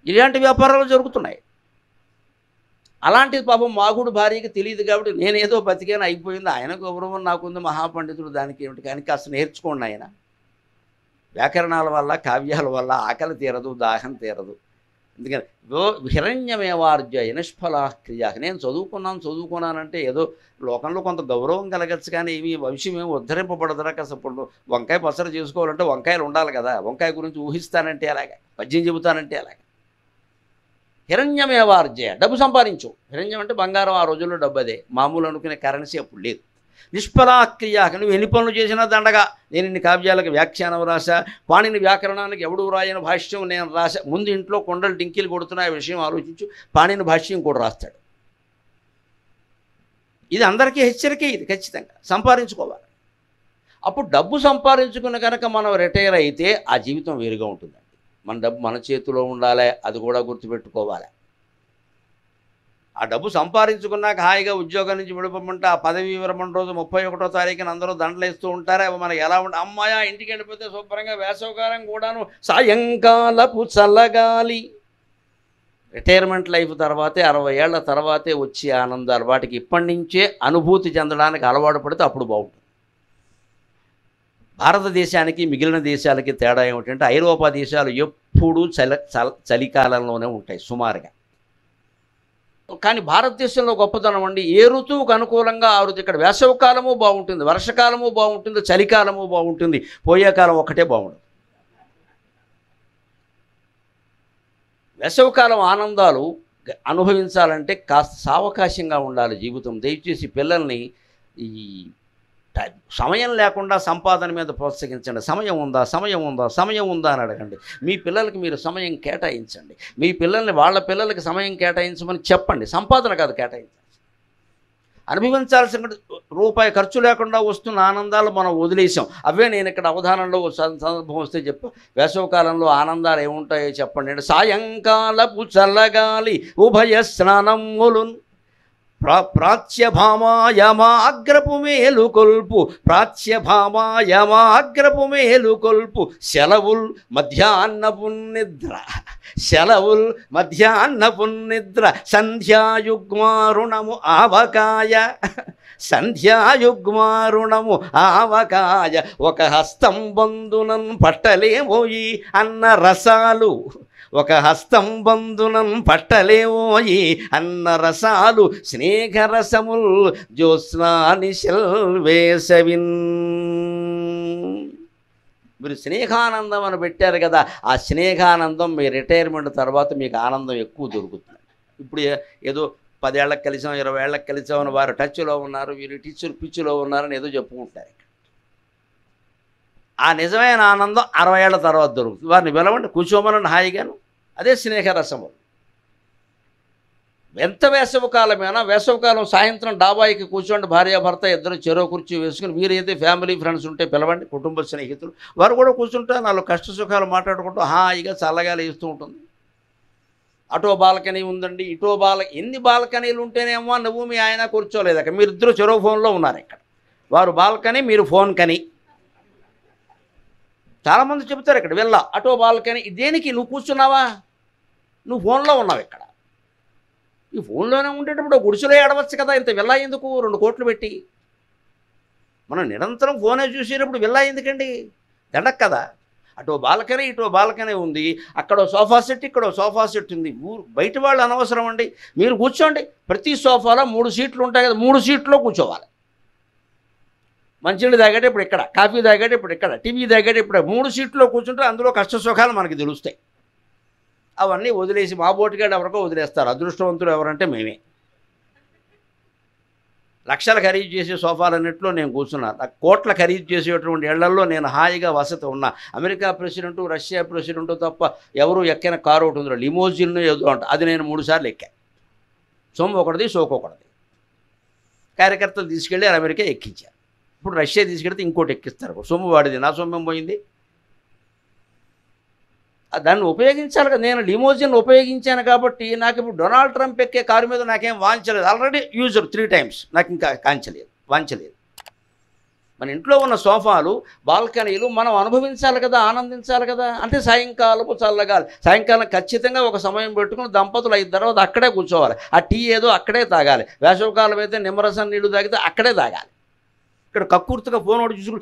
ఇలాంటి వ్యాపారాలు జరుగుతున్నాయి. అలాంటిది పాపం మాగుడు భార్యకి తెలియదు కాబట్టి నేనేదో బతికాను అయిపోయింది, ఆయన గౌరవం నాకుంది, మహాపండితుడు, దానికి ఏమిటి. కానీ కాస్త నేర్చుకోండి ఆయన. వ్యాకరణాల వల్ల, కావ్యాల వల్ల ఆకలి తీరదు, దాహం తీరదు. ఎందుకని హిరణ్యమేవార్జయ నిష్ఫలా క్రియా. నేను చదువుకున్నానంటే ఏదో లోకంలో కొంత గౌరవం కలగచ్చు, కానీ ఏమి వంశం ఏమి ఉద్ధరింపబడదురా. కసప్పుడు వంకాయ పచ్చడి చేసుకోవాలంటే వంకాయలు ఉండాలి కదా. వంకాయ గురించి ఊహిస్తానంటే అలాగే, పద్యం చెబుతానంటే అలాగే. హిరణ్యమేవార్జయ, డబ్బు సంపాదించు. హిరణ్యం అంటే బంగారం, ఆ రోజుల్లో డబ్బు అదే. మామూలు అనుకునే కరెన్సీ అప్పుడు లేదు. నిష్ఫలా క్రియా, నువ్వు ఎన్ని పనులు చేసినా దండగా. నేను ఇన్ని కావ్యాలకు వ్యాఖ్యానం రాశా, పాణిని వ్యాకరణానికి ఎవడు రాయని భాష్యం నేను రాశా. ముందు ఇంట్లో కొండలు డింకీలు కొడుతున్నా విషయం ఆలోచించు, పాణిని భాష్యం కూడా రాస్తాడు. ఇది అందరికీ హెచ్చరికే. ఇది ఖచ్చితంగా సంపాదించుకోవాలి. అప్పుడు డబ్బు సంపాదించుకున్న కనుక మనం రిటైర్ అయితే ఆ జీవితం వేరుగా ఉంటుందండి. మన డబ్బు మన చేతిలో ఉండాలి, అది కూడా గుర్తుపెట్టుకోవాలి. ఆ డబ్బు సంపాదించుకున్నాక హాయిగా ఉద్యోగం నుంచి విడిపోమంటే ఆ పదవి విరమణ రోజు 31వ తారీఖున అందరూ దండలేస్తూ ఉంటారే, అవి మనకి ఎలా ఉంటుంది, అమ్మాయ ఇంటికి వెళ్ళిపోతే శుభ్రంగా వేసవకాలం కూడాను సాయంకాలపు చల్లగాలి. రిటైర్మెంట్ లైఫ్ తర్వాతే 60 ఏళ్ల తర్వాతే వచ్చే ఆనందాలు, వాటికి ఇప్పటి నుంచే అనుభూతి చెందడానికి అలవాటు పడితే అప్పుడు బాగుంటుంది. భారతదేశానికి మిగిలిన దేశాలకి తేడా ఏమిటంటే ఐరోపా దేశాలు ఎప్పుడూ చలికాలంలోనే ఉంటాయి సుమారుగా. కానీ భారతదేశంలో గొప్పతనం అండి, ఏ ఋతువుకు అనుకూలంగా ఆ ఋతువు. ఇక్కడ వేసవికాలము బాగుంటుంది, వర్షకాలము బాగుంటుంది, చలికాలము బాగుంటుంది, పోయే కాలం ఒక్కటే బాగుంటుంది. వేసవికాలం ఆనందాలు అనుభవించాలంటే కాస్త సావకాశంగా ఉండాలి జీవితం. దయచేసి పిల్లల్ని ఈ సమయం లేకుండా సంపాదన మీద ప్రోత్సహించండి. సమయం ఉందా సమయం ఉందా సమయం ఉందా అని అడగండి. మీ పిల్లలకి మీరు సమయం కేటాయించండి. మీ పిల్లల్ని వాళ్ళ పిల్లలకి సమయం కేటాయించమని చెప్పండి. సంపాదన కాదు కేటాయించాలి. అనుభవించాల్సిన రూపాయి ఖర్చు లేకుండా వస్తున్న ఆనందాలు మనం వదిలేసాం. అవే నేను ఇక్కడ అవధానంలో సందర్భం వస్తే చెప్పు. వేసవకాలంలో ఆనందాలు ఏముంటాయో చెప్పండి. సాయంకాలపు చల్లగాలి ఉభయ స్నానములున్ ప్రాచ్యభామాయమాగ్రపు మేలు కొల్పు, ప్రాచ్యభామాయమాగ్రపు మేలు కొల్పు, సెలవుల్ మధ్యాహ్నపు నిద్ర, సెలవుల్ మధ్యాహ్నపు నిద్ర, సంధ్యాయుగ్మారుణము ఆవకాయ, సంధ్యాయుగ్మారుణము ఆవకాయ, ఒక హస్తం బంధునం పట్టలేమోయి అన్న రసాలు, ఒక హస్తం బంధునం పట్టలేమోయి అన్న రసాలు, స్నేహరసముల్ జ్యోత్స్నానిశల్ వేసవిన్. మీరు స్నేహానందం అని పెట్టారు కదా, ఆ స్నేహానందం మీ రిటైర్మెంట్ తర్వాత మీకు ఆనందం ఎక్కువ దొరుకుతుంది. ఇప్పుడు ఏదో 10 ఏళ్ళకి కలిసాం 20 ఏళ్ళకి కలిసామని వారు టచ్లో ఉన్నారు, వీరు టీచర్ పిచ్చిలో ఉన్నారని ఏదో చెప్పుకుంటారు. ఆ నిజమైన ఆనందం 60 ఏళ్ల తర్వాత దొరుకుతుంది. వారిని పిలవండి, కూర్చోమనండి హాయిగాను. అదే స్నేహరసము. ఎంత వేసవకాలమైనా వేసవకాలం సాయంత్రం డాబాయికి కూర్చోండి, భార్యాభర్త ఇద్దరు చెరో కుర్చీ వేసుకుని. వీరైతే ఫ్యామిలీ ఫ్రెండ్స్ ఉంటే పిలవండి, కుటుంబ స్నేహితులు, వారు కూడా కూర్చుంటే నాలుగు కష్ట సుఖాలు మాట్లాడుకుంటూ హాయిగా చల్లగా లేస్తూ ఉంటుంది. అటో బాల్కనీ ఉందండి, ఇటో ఎన్ని బాల్కనీలు ఉంటేనేమో నువ్వు మీ ఆయన కూర్చోలేదు అక్కడ. మీరిద్దరు చెరో ఫోన్లో ఉన్నారు ఇక్కడ. వారు బాల్కనీ, మీరు ఫోన్ కని. చాలామంది చెబుతారు ఇక్కడ వెళ్ళా అటో బాల్కనీ. దేనికి నువ్వు కూర్చున్నావా? నువ్వు ఫోన్లో ఉన్నావు ఇక్కడ. ఈ ఫోన్లోనే ఉండేటప్పుడు గుడిసెలో ఏడవచ్చు కదా, ఇంత వెళ్ళా ఎందుకు 2 కోట్లు పెట్టి? మనం నిరంతరం ఫోనే చూసేటప్పుడు వెళ్ళా ఎందుకండి? దండక్ కదా. అటో బాల్కనీ ఇటో బాల్కనీ ఉంది, అక్కడ సోఫా సెట్ ఇక్కడ సోఫా సెట్ ఉంది. బయట వాళ్ళు అనవసరం అండి. మీరు కూర్చోండి, ప్రతి సోఫాలో 3 సీట్లు ఉంటాయి కదా, 3 సీట్లో కూర్చోవాలి. మంచినీళ్ళు తాగేట ఇప్పుడు ఇక్కడ, కాఫీ తాగేట ఇప్పుడు ఇక్కడ, టీవీ తాగేట ఇప్పుడు 3 సీట్లో కూర్చుంటే అందులో కష్ట సుఖాలు మనకి తెలుస్తాయి. అవన్నీ వదిలేసి మా బోటిగాడు ఎవరికో వదిలేస్తారు. అదృష్టవంతులు ఎవరంటే మేమే. లక్షలు ఖరీదు చేసే సోఫాలన్నింటిలో నేను కూర్చున్నాను. కోట్ల ఖరీదు చేసేటువంటి ఇళ్లల్లో నేను హాయిగా వసతి ఉన్నా. అమెరికా ప్రెసిడెంటు, రష్యా ప్రెసిడెంటు తప్ప ఎవరు ఎక్కిన కారు ఒకటి ఉంది, లిమోజిన్ ఏదో అంట. అది నేను 3 సార్లు ఎక్కా. సొమ్ము ఒకటిది, సోకొకటిది. కార్యకర్తలు తీసుకెళ్ళి అమెరికా ఎక్కించారు. ఇప్పుడు రష్యా తీసుకెళ్తే ఇంకోటి ఎక్కిస్తారు. సొమ్ము వాడిది, నా సొమ్ము పోయింది. దాన్ని ఉపయోగించాలి కదా. నేను లిమోజిన్ ఉపయోగించాను కాబట్టి నాకు ఇప్పుడు డొనాల్డ్ ట్రంప్ ఎక్కే కారు మీద నాకేం వాంచలేదు. ఆల్రెడీ యూజర్ 3 times, నాకు ఇంకా వాంచలేదు. మన ఇంట్లో ఉన్న సోఫాలు, బాల్కనీలు మనం అనుభవించాలి కదా, ఆనందించాలి కదా. అంటే సాయంకాలపు చల్లగాలి. సాయంకాలం ఖచ్చితంగా ఒక సమయం పెట్టుకుని దంపతులు 5 తర్వాత అక్కడే కూర్చోవాలి. ఆ టీ ఏదో అక్కడే తాగాలి. వేసవకాలం అయితే నిమ్మరసం నీళ్లు తాగితే అక్కడే తాగాలి. ఇక్కడ కక్కుర్తిగా ఫోన్ ఒకటి చూసుకుని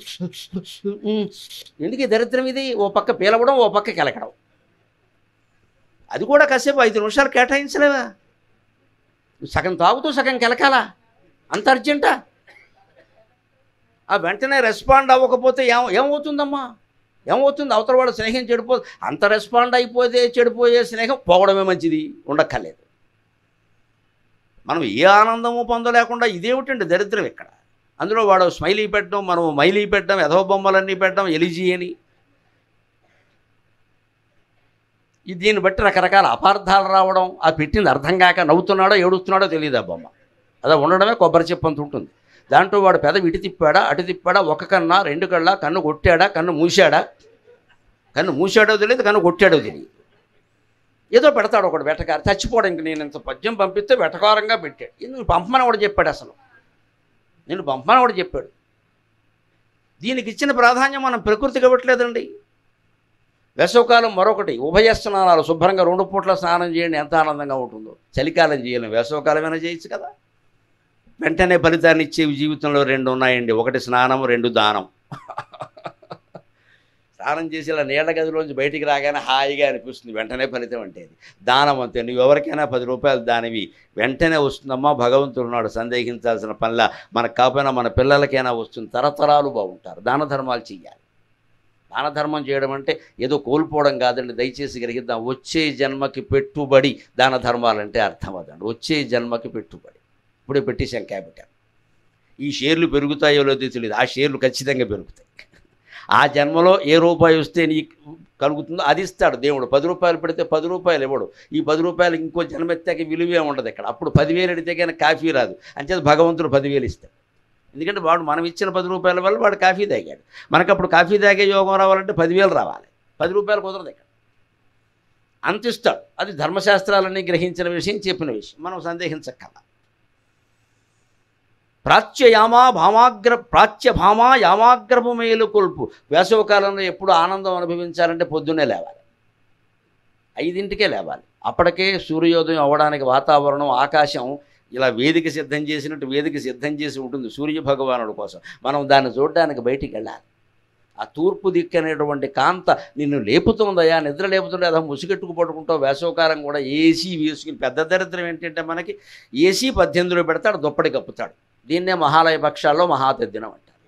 ఎందుకు దరిద్రం ఇది? ఓ పక్క పీలవడం, ఓ పక్క కెలకడం. అది కూడా కాసేపు 5 నిమిషాలు కేటాయించలేవా? సగం తాగుతూ సగం కెలకాలా? అంత అర్జెంటా? ఆ వెంటనే రెస్పాండ్ అవ్వకపోతే ఏమవుతుందమ్మా? ఏమవుతుంది? అవతల వాడు స్నేహం అంత రెస్పాండ్ అయిపోతే చెడిపోయే స్నేహం పోవడమే మంచిది, ఉండక్కర్లేదు. మనం ఏ ఆనందము పొందలేకుండా ఇదేమిటండి దరిద్రం ఇక్కడ. అందులో వాడు స్మైలీ పెట్టడం, మనం మైలీ పెట్టడం, ఎదవ బొమ్మలన్నీ పెట్టడం, ఎలిజీ అని. దీన్ని బట్టి రకరకాల అపార్థాలు రావడం, ఆ పెట్టింది అర్థం కాక నవ్వుతున్నాడో ఏడుస్తున్నాడో తెలియదు ఆ బొమ్మ. అలా ఉండడమే కొబ్బరి చెప్పంత ఉంటుంది. దాంట్లో వాడు పెదవి ఇటు తిప్పాడా అటు తిప్పాడా, ఒక కన్నా 2 కళ్ళ, కన్ను కొట్టాడా కన్ను మూసాడా, కన్ను మూసాడో తెలియదు, కన్ను కొట్టాడో తెలియదు. ఏదో పెడతాడు ఒకడు వెటకారం, చచ్చిపోవడం. ఇంక నేను ఇంత పద్యం పంపిస్తే వెటకారంగా పెట్టాడు. నువ్వు పంపమని కూడా చెప్పాడు, అసలు నేను పంపమని కూడా చెప్పాడు. దీనికి ఇచ్చిన ప్రాధాన్యం మనం ప్రకృతికి ఇవ్వట్లేదండి. వేసవకాలం మరొకటి, ఉభయ స్నానాలు. శుభ్రంగా 2 పూట్ల స్నానం చేయండి, ఎంత ఆనందంగా ఉంటుందో. చలికాలం చేయలేం, వేసవకాలమైనా చేయొచ్చు కదా. వెంటనే ఫలితాన్ని ఇచ్చేవి జీవితంలో 2 ఉన్నాయండి. 1 స్నానం, 2 దానం. స్నానం చేసి ఇలా నీళ్ల గదిలోంచి బయటికి రాగానే హాయిగా అనిపిస్తుంది, వెంటనే ఫలితం అంటే అది. దానం అంతే, నువ్వు ఎవరికైనా 10 రూపాయలు దానివి, వెంటనే వస్తుందమ్మా, భగవంతుడు ఉన్నాడు, సందేహించాల్సిన పనిలా. మనకు కాకపోయినా మన పిల్లలకైనా వస్తుంది, తరతరాలు బాగుంటారు. దాన ధర్మాలు చెయ్యాలి. దాన ధర్మం చేయడం అంటే ఏదో కోల్పోవడం కాదండి, దయచేసి గ్రహిద్దాం. వచ్చే జన్మకి పెట్టుబడి దాన ధర్మాలంటే అర్థం అదండి. వచ్చే జన్మకి పెట్టుబడి. ఇప్పుడే పెట్టేశాం క్యాపిటల్. ఈ షేర్లు పెరుగుతాయో లేదో తెలియదు, ఆ షేర్లు ఖచ్చితంగా పెరుగుతాయి. ఆ జన్మలో ఏ రూపాయి వస్తే నీకు కలుగుతుందో అది ఇస్తాడు దేవుడు. 10 రూపాయలు పెడితే 10 రూపాయలు ఇవ్వడు. ఈ 10 రూపాయలు ఇంకో జన్మెత్తాక విలువే ఉండదు ఇక్కడ. అప్పుడు 10,000 అడితే కానీ కాఫీ రాదు, అంచేది భగవంతుడు 10,000 ఇస్తాడు. ఎందుకంటే వాడు మనం ఇచ్చిన 10 రూపాయల వల్ల వాడు కాఫీ తాగాడు. మనకు అప్పుడు కాఫీ తాగే యోగం రావాలంటే 10,000 రావాలి. 10 రూపాయలు కుదరదు ఇక్కడ, అంత ఇస్తాడు. అది ధర్మశాస్త్రాలన్నీ గ్రహించిన విషయం, చెప్పిన విషయం, మనం సందేహించక్కర్లా. ప్రాచ్య భామా యామాగ్రపు మేలు కొల్పు. వేసవకాలంలో ఎప్పుడు ఆనందం అనుభవించాలంటే పొద్దున్నే లేవాలి, 5ంటికే లేవాలి. అప్పటికే సూర్యోదయం అవ్వడానికి వాతావరణం, ఆకాశం ఇలా వేదిక సిద్ధం చేసినట్టు వేదిక సిద్ధం చేసి ఉంటుంది సూర్య భగవానుడి కోసం. మనం దాన్ని చూడడానికి బయటికి వెళ్ళాలి. ఆ తూర్పు దిక్కు అనేటువంటి కాంత నిన్ను లేపుతుందయా, నిద్ర లేపుతుండే అదా ముసుగెట్టుకు పడుకుంటావు. వేసవకాలం కూడా ఏసీ వేసుకుని, పెద్ద దరిద్రం ఏంటంటే మనకి ఏసీ 18లో పెడతాడు, దుప్పటి కప్పుతాడు. దీన్నే మహాలయ పక్షాల్లో మహాతద్దినం అంటారు.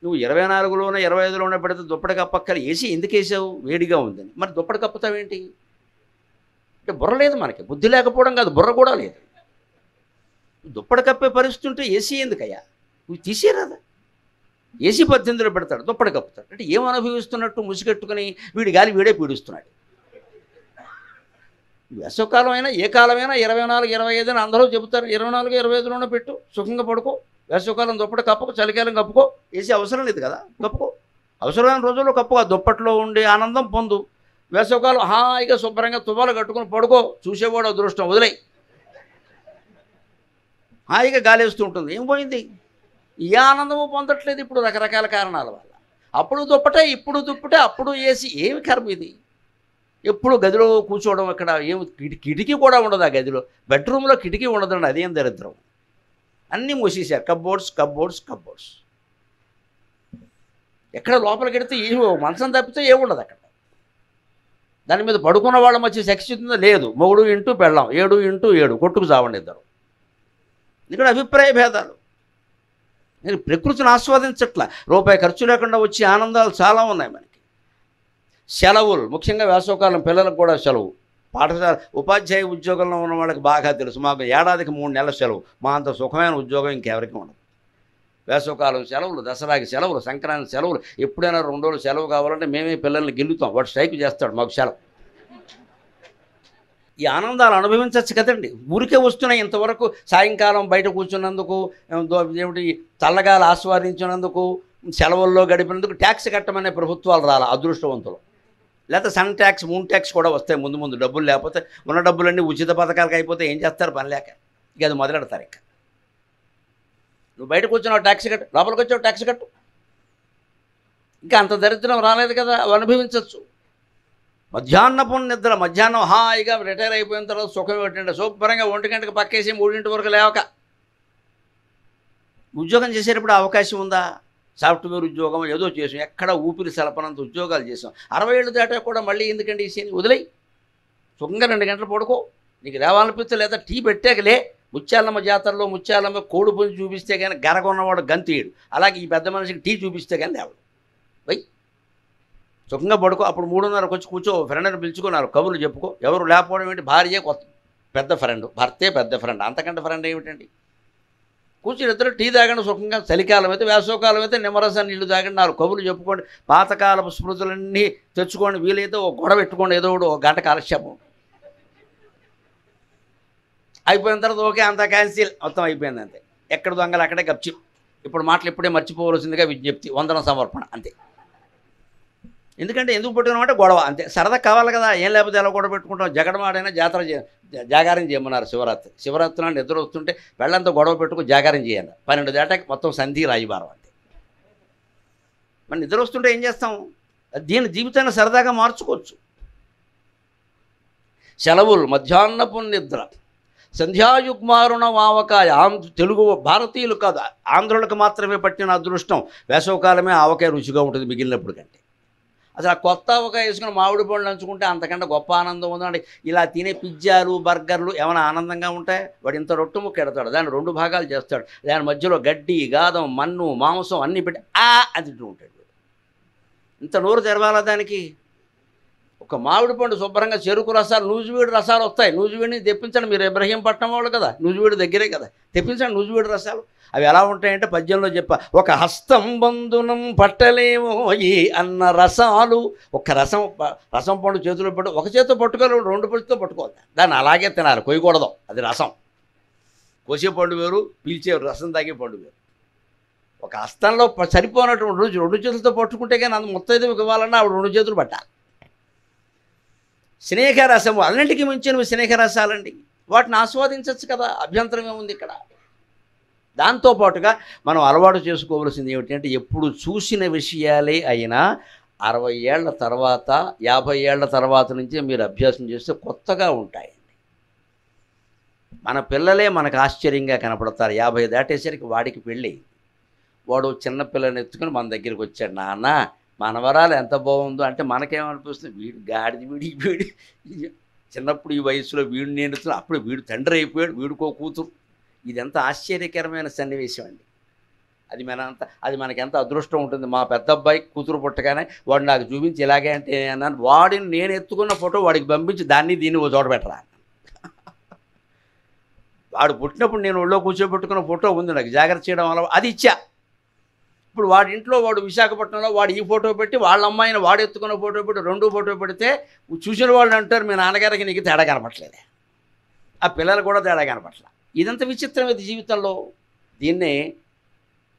నువ్వు 24లోనే 25లోనే పెడితే దుప్పటి కప్పక్కలు. ఏసీ ఎందుకు వేసావు? వేడిగా ఉందని. మరి దుప్పటి కప్పుతావేంటి అంటే బుర్ర లేదు మనకి, బుద్ధి లేకపోవడం కాదు, బుర్ర కూడా లేదు. దుప్పటి కప్పే పరిస్థితి ఉంటే ఏసీ ఎందుకయ్యా? నువ్వు తీసేరాదా? ఏసీ 18లో పెడతాడు, దుప్పటి కప్పుతాడు. అంటే ఏం అనుభవిస్తున్నట్టు? ముసుగెట్టుకుని వీడి గాలి వీడే పీడిస్తున్నాడు. వేసవకాలం అయినా ఏ కాలమైనా 24, 25 అని అందరూ చెబుతారు. 24, 25లోనే పెట్టు, సుఖంగా పడుకో. వేసవకాలం దుప్పటి కప్పుకో, చలికాలం కప్పుకో. ఏసీ అవసరం లేదు కదా, కప్పుకో. అవసరమైన రోజుల్లో కప్పుకో, ఆ దుప్పట్లో ఉండే ఆనందం పొందు. వేసవకాలం హాయిగా శుభ్రంగా తువ్వాలు కట్టుకుని పడుకో. చూసేవాడు అదృష్టం, వదిలేయి. హాయిగా గాలేస్తూ ఉంటుంది. ఏం పోయింది? ఏ ఆనందము పొందట్లేదు ఇప్పుడు, రకరకాల కారణాల వల్ల. అప్పుడు దుప్పటే, ఇప్పుడు దుప్పటే, అప్పుడు ఏసీ. ఏమి కర్మ ఇది? ఎప్పుడు గదిలో కూర్చోవడం, అక్కడ ఏమి కిటికీ కూడా ఉండదు. ఆ గదిలో బెడ్రూమ్లో కిటికీ ఉండదండి, అదేం దరిద్రం. అన్నీ మూసేశారు, కబ్బోర్డ్స్ కబ్బోర్డ్స్ కబ్బోర్డ్స్. ఎక్కడ లోపలికి వెడితే ఏ మంచం తప్పితే ఏముండదు అక్కడ. దాని మీద పడుకున్న వాళ్ళ మధ్య సెక్స్ ఉందో లేదు. మొగుడు ఇంటూ పెళ్ళాం, 7x7 కొట్టుకు చావండి ఇద్దరు. ఇక్కడ అభిప్రాయ భేదాలు. నేను ప్రకృతిని ఆస్వాదించట్లా. రూపాయి ఖర్చు లేకుండా వచ్చే ఆనందాలు చాలా ఉన్నాయి మనకి. సెలవులు, ముఖ్యంగా వేసవకాలం పిల్లలకు కూడా సెలవు. పాఠశాల ఉపాధ్యాయ ఉద్యోగంలో ఉన్న వాళ్ళకి బాగా తెలుసు. మాకు ఏడాదికి 3 నెలల సెలవు. మా అంత సుఖమైన ఉద్యోగం ఇంకెవరికి ఉండదు. వేసవకాలం సెలవులు, దసరాకి సెలవులు, సంక్రాంతి సెలవులు. ఎప్పుడైనా 2 రోజులు సెలవు కావాలంటే మేమే పిల్లల్ని గెలుతాం. వాడు స్ట్రైక్ చేస్తాడు, మాకు సెలవు. ఈ ఆనందాలు అనుభవించవచ్చు కదండి. ఊరికే వస్తున్నాయి. ఇంతవరకు సాయంకాలం బయట కూర్చున్నందుకు, ఏమిటి చల్లగాలు ఆస్వాదించినందుకు, సెలవుల్లో గడిపినందుకు ట్యాక్స్ కట్టమనే ప్రభుత్వాలు రాలా అదృష్టవంతులు. లేకపోతే సన్ ట్యాక్స్, మూన్ ట్యాక్స్ కూడా వస్తాయి ముందు ముందు. డబ్బులు లేకపోతే ఉన్న డబ్బులన్నీ ఉచిత పథకాలకు అయిపోతే ఏం చేస్తారు? పని లేక ఇక అది మొదలెడతారు. ఇక నువ్వు బయటకు వచ్చినావు ట్యాక్స్ కట్టు, లోపలికి వచ్చావు ట్యాక్స్ కట్టు. ఇంకా అంత దరిద్రం రాలేదు కదా, అవి అనుభవించవచ్చు. మధ్యాహ్నపు నిద్ర, మధ్యాహ్నం హాయిగా రిటైర్ అయిపోయిన తర్వాత సుఖం ఏంటంటే శుభ్రంగా 1 గంటకు పక్కేసి 3 వరకు లేవక ఉద్యోగం చేసేటప్పుడు అవకాశం ఉందా? సాఫ్ట్వేర్ ఉద్యోగం ఏదో చేసాం, ఎక్కడ ఊపిరి సలపనంత ఉద్యోగాలు చేసాం. 60 ఏళ్ళు దాటా కూడా మళ్ళీ ఎందుకంటే ఈ సీని వదిలేయి, సుఖంగా 2 గంటలు పడుకో. నీకు లేవాలనిపిస్తే లేదా టీ పెట్టాకలే. ముత్యాలమ్మ జాతరలో ముత్యాలమ్మ కోడి పుంజు చూపిస్తే కానీ గరగొన్నవాడు గంతేయడు. అలాగే ఈ పెద్ద మనిషికి టీ చూపిస్తే కానీ లేవడు. వై సుఖంగా పడుకో. అప్పుడు 3:30కి వచ్చి కూర్చో, ఫ్రెండ్ని పిలుచుకున్నారు, కబుర్లు చెప్పుకో. ఎవరు లేకపోవడం ఏంటి? భార్యే పెద్ద ఫ్రెండ్, భర్తే పెద్ద ఫ్రెండ్, అంతకంటే ఫ్రెండ్ ఏమిటండి? కూర్చుని ఇద్దరు టీ తాగండి సుఖంగా. చలికాలం అయితే, వేసవకాలం అయితే నిమ్మరసం నీళ్ళు తాగండి, 4 కబుర్లు చెప్పుకోండి, పాతకాలపు స్మృతులన్నీ తెచ్చుకోండి. వీలైతే ఒక గొడవ పెట్టుకోండి, ఏదో ఒకటి 1 గంట కాలక్షేపం. అయిపోయిన తర్వాత ఓకే, అంతా క్యాన్సిల్, మొత్తం అయిపోయింది అంతే. ఎక్కడ దొంగలు అక్కడే గప్చి. ఇప్పుడు మాటలు ఇప్పుడే మర్చిపోవలసిందిగా విజ్ఞప్తి, వందన సమర్పణ అంతే. ఎందుకంటే ఎందుకు పెట్టుకున్నామంటే గొడవ, అంతే. సరదా కావాలి కదా, ఏం లేకపోతే ఎలా గొడవ పెట్టుకుంటాం. జగడమాడైనా జాగారం చేయమన్నారు శివరాత్రి నాడు నిద్ర వస్తుంటే వెళ్ళంతా గొడవ పెట్టుకుని జాగారం చేయాలి. 12 దాటాకి మొత్తం సంధి రాయిబారం అంతే. మరి నిద్ర వస్తుంటే ఏం చేస్తాం? దీని జీవితాన్ని సరదాగా మార్చుకోవచ్చు. సెలవులు, మధ్యాహ్నపు నిద్ర, సంధ్యాయుగ్మారుణ ఆవకాయ. తెలుగు భారతీయులు కాదు, ఆంధ్రులకు మాత్రమే పట్టిన అదృష్టం. వేసవకాలమే ఆవకాయ రుచిగా ఉంటుంది మిగిలినప్పుడు కంటే. అసలు ఆ కొత్త ఆవకాయ వేసుకుని మామిడి పండ్లు నంచుకుంటే అంతకంటే గొప్ప ఆనందం ఉందండి. ఇలా తినే పిజ్జాలు, బర్గర్లు ఏమైనా ఆనందంగా ఉంటాయి? వాడు ఇంత రొట్టు ముక్క ఎడతాడు, దాన్ని 2 భాగాలు చేస్తాడు, దాని మధ్యలో గడ్డి, గాదం, మన్ను, మాంసం అన్నీ పెట్టి అని తింటూ ఉంటాడు. ఇంత నోరు తెరవాలా దానికి? ఒక మామిడి పండు శుభ్రంగా చెరుకు రసాలు, నూజివీడు రసాలు వస్తాయి. నూజివీడిని తెప్పించండి, మీరు ఇబ్రహీంపట్నం వాళ్ళు కదా, నూజివీడు దగ్గరే కదా, తెప్పించండి నూజివీడు రసాలు. అవి ఎలా ఉంటాయంటే పద్యంలో చెప్పా, ఒక హస్తం బంధునం పట్టలేమో ఈ అన్న రసాలు. ఒక రసం పండు చేతిలో పట్టు, ఒక చేతితో పట్టుకోవాలి, 2 చేతితో పట్టుకోవాలి. దాన్ని అలాగే తినాలి, కొయ్యకూడదు. అది రసం. కోసే పండు వేరు, పీల్చే రసం తాగే పండు వేరు. ఒక హస్తంలో సరిపోనటువంటి 2 చేతులతో పట్టుకుంటే కానీ అంత మొత్తం ఇవ్వాలన్నా ఆవిడ 2 చేతులు పట్టాలి. స్నేహరసము, అన్నింటికి మించినవి స్నేహరసాలండి. వాటిని ఆస్వాదించవచ్చు కదా, అభ్యంతరం ఏముంది ఇక్కడ? దాంతోపాటుగా మనం అలవాటు చేసుకోవలసింది ఏమిటంటే, ఎప్పుడు చూసిన విషయాలే అయినా 60 ఏళ్ల తర్వాత 50 ఏళ్ల తర్వాత నుంచే మీరు అభ్యాసం చేస్తే కొత్తగా ఉంటాయండి. మన పిల్లలే మనకు ఆశ్చర్యంగా కనపడతారు. 50 దాటేసరికి వాడికి పెళ్ళి, వాడు చిన్నపిల్లని ఎత్తుకుని మన దగ్గరికి వచ్చాడు, నాన్న మనవరాలు ఎంత బాగుందో అంటే మనకేమనిపిస్తుంది, వీడు గాడిది, వీడి చిన్నప్పుడు ఈ వయసులో వీడు నేర్చుకున్నా, అప్పుడు వీడు తండ్రి అయిపోయాడు, వీడికో కూతురు. ఇదెంత ఆశ్చర్యకరమైన సన్నివేశం అండి. అది మనకెంత అదృష్టం ఉంటుంది. మా పెద్ద అబ్బాయి కూతురు పుట్టగానే వాడు నాకు చూపించి ఇలాగే అంటే అన్నాను, వాడిని నేను ఎత్తుకున్న ఫోటో వాడికి పంపించి దీన్ని ఓ చోట పెట్టరా. వాడు పుట్టినప్పుడు నేను ఒళ్ళో కూర్చోబెట్టుకున్న ఫోటో ఉంది, నాకు జాగ్రత్త చేయడం వల్ల అది ఇచ్చా. ఇప్పుడు వాడి ఇంట్లో వాడు విశాఖపట్నంలో వాడు ఈ ఫోటో పెట్టి వాళ్ళ అమ్మాయిని వాడు ఎత్తుకున్న ఫోటో పెట్టి 2 ఫోటో పెడితే చూసిన వాళ్ళు అంటారు, మీ నాన్నగారికి నీకు తేడా కనపట్లేదే. ఆ పిల్లలు కూడా తేడా కనపట్లే. ఇదంత విచిత్రమైన జీవితంలో. దీన్నే